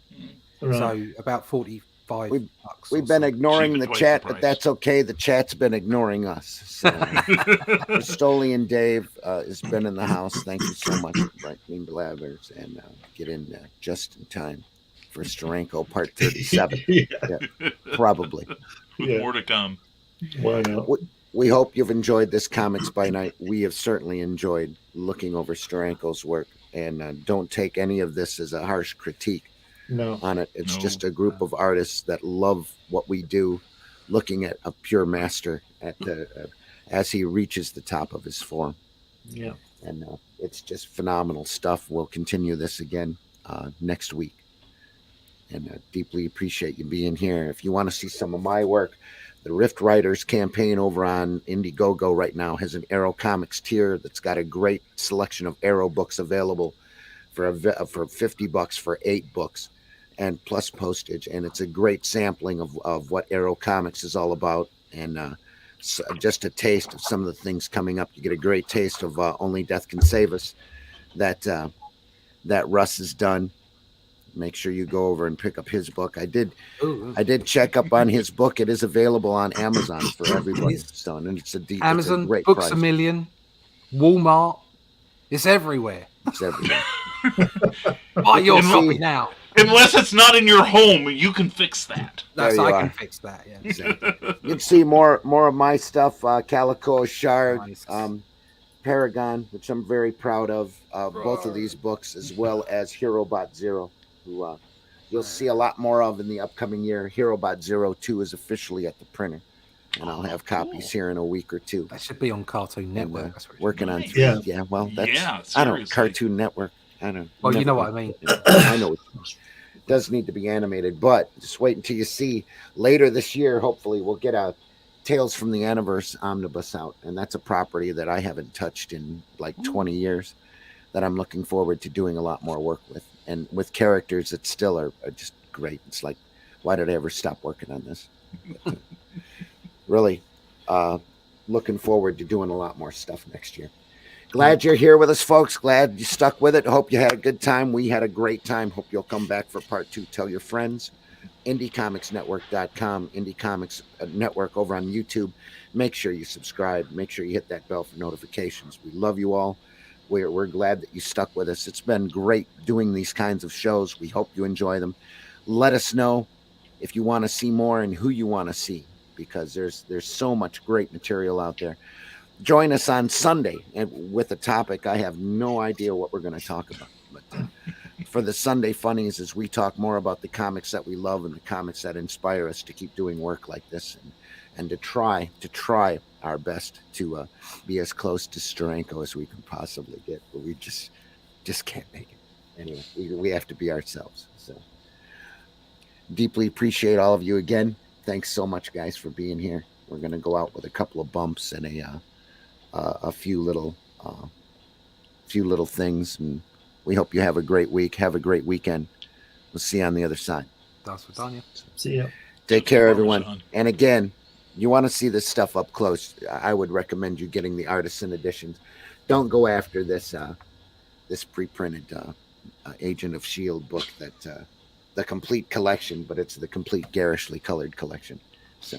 Right. So about 45 bucks. We've been ignoring the chat, but that's okay. The chat's been ignoring us. So, Stoli and Dave has been in the house. Thank you so much, Brightling Blathers, and get in just in time for STERANKO part 37. Yeah, probably. With more to come. Why not? We hope you've enjoyed this Comics by Night. We have certainly enjoyed looking over STERANKO's work, and don't take any of this as a harsh critique. No. On it. It's just a group of artists that love what we do, looking at a pure master at the as he reaches the top of his form. Yeah. And it's just phenomenal stuff. We'll continue this again next week. And deeply appreciate you being here. If you want to see some of my work, the Rift Writers campaign over on Indiegogo right now has an Arrow Comics tier that's got a great selection of Arrow books available for $50 for 8 books. And plus postage, and it's a great sampling of what Arrow Comics is all about, and just a taste of some of the things coming up. You get a great taste of Only Death Can Save Us that Russ has done. Make sure you go over and pick up his book. I did check up on his book. It is available on Amazon for everybody. So, and it's Amazon, it's a great Books price. A Million, Walmart. It's everywhere. It's everywhere. Buy your copy now. Unless it's not in your home, you can fix that. I can fix that. Yeah. Exactly. You can see more of my stuff. Calico, Shard, Paragon, which I'm very proud of. Both of these books, as well as HeroBot Zero, who you'll see a lot more of in the upcoming year. HeroBot Zero 2 is officially at the printer, and I'll have copies here in a week or two. That should be on Cartoon Network. Working on 3. Yeah. Well, that's Cartoon Network. I don't. Well, you know what I mean. I know. It does need to be animated, but just wait until you see later this year. Hopefully, we'll get a Tales from the Aniverse omnibus out, and that's a property that I haven't touched in like 20 years. That I'm looking forward to doing a lot more work with, and with characters that still are just great. It's like, why did I ever stop working on this? But, really, looking forward to doing a lot more stuff next year. Glad you're here with us, folks. Glad you stuck with it. Hope you had a good time. We had a great time. Hope you'll come back for part 2. Tell your friends. IndieComicsNetwork.com, Indie Comics Network over on YouTube. Make sure you subscribe. Make sure you hit that bell for notifications. We love you all. We're glad that you stuck with us. It's been great doing these kinds of shows. We hope you enjoy them. Let us know if you want to see more and who you want to see, because there's so much great material out there. Join us on Sunday with a topic. I have no idea what we're going to talk about, but for the Sunday Funnies as we talk more about the comics that we love and the comics that inspire us to keep doing work like this and to try our best to be as close to STERANKO as we can possibly get, but we just can't make it. Anyway, we have to be ourselves. So deeply appreciate all of you again. Thanks so much, guys, for being here. We're going to go out with a couple of bumps and a few little things, and we hope you have a great week. Have a great weekend. We'll see you on the other side. That's for Tanya. See ya. Take care, everyone. And again, you want to see this stuff up close, I would recommend you getting the artisan editions. Don't go after this this pre-printed Agent of S.H.I.E.L.D. book that the complete collection, but it's the complete garishly colored collection. So,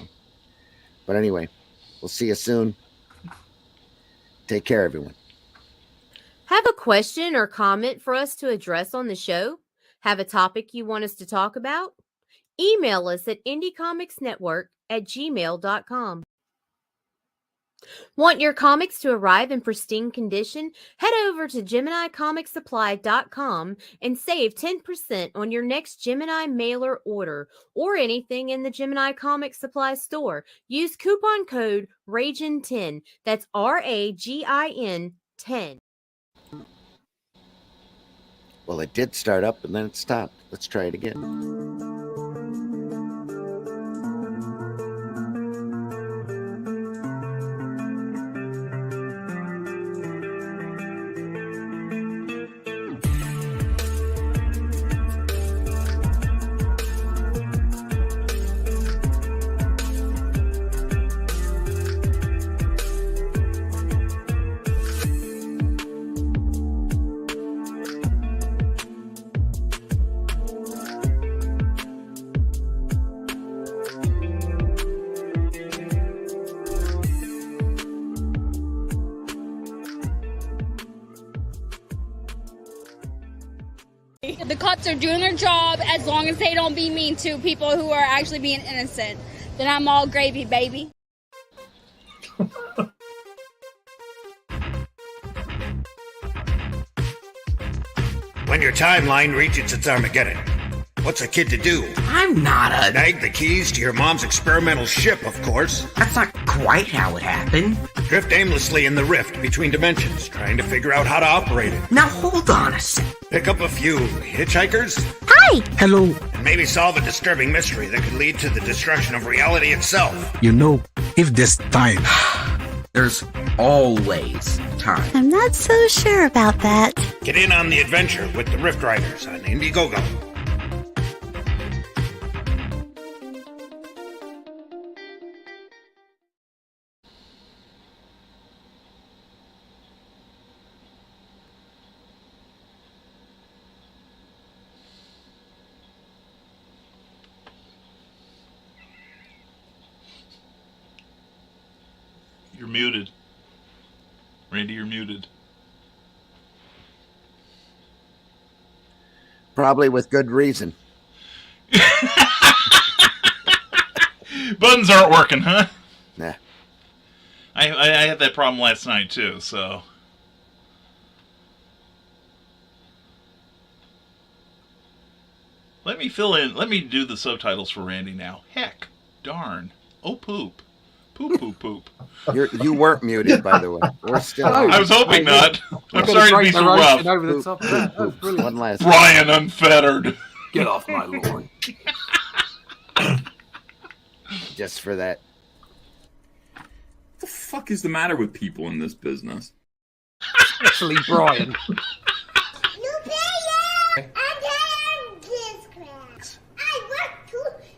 but anyway, we'll see you soon. Take care, everyone. Have a question or comment for us to address on the show? Have a topic you want us to talk about? Email us at indiecomicsnetwork@gmail.com. Want your comics to arrive in pristine condition? Head over to GeminiComicSupply.com and save 10% on your next Gemini mailer order or anything in the Gemini Comics Supply store. Use coupon code RAGIN10. That's RAGIN 10. Well, it did start up and then it stopped. Let's try it again. The cops are doing their job as long as they don't be mean to people who are actually being innocent. Then I'm all gravy, baby. When your timeline reaches its Armageddon, what's a kid to do? I'm not a... Snag the keys to your mom's experimental ship, of course. That's not quite how it happened. Drift aimlessly in the rift between dimensions, trying to figure out how to operate it. Now hold on a sec. Pick up a few hitchhikers. Hi! Hello. And maybe solve a disturbing mystery that could lead to the destruction of reality itself. You know, if there's time... There's always time. I'm not so sure about that. Get in on the adventure with the Rift Riders on Indiegogo. You're muted. Randy, you're muted. Probably with good reason. Buttons aren't working, huh? Nah. I had that problem last night, too, so... Let me fill in... Let me do the subtitles for Randy now. Heck. Darn. Oh, poop. Poop, poop, poop. You weren't muted, by the way. We're still. I was hoping not. I'm sorry to be so rough. Over the top of that. That was brilliant. One last. Ryan Unfettered. Get off my lawn. Just for that. What the fuck is the matter with people in this business? Especially Brian.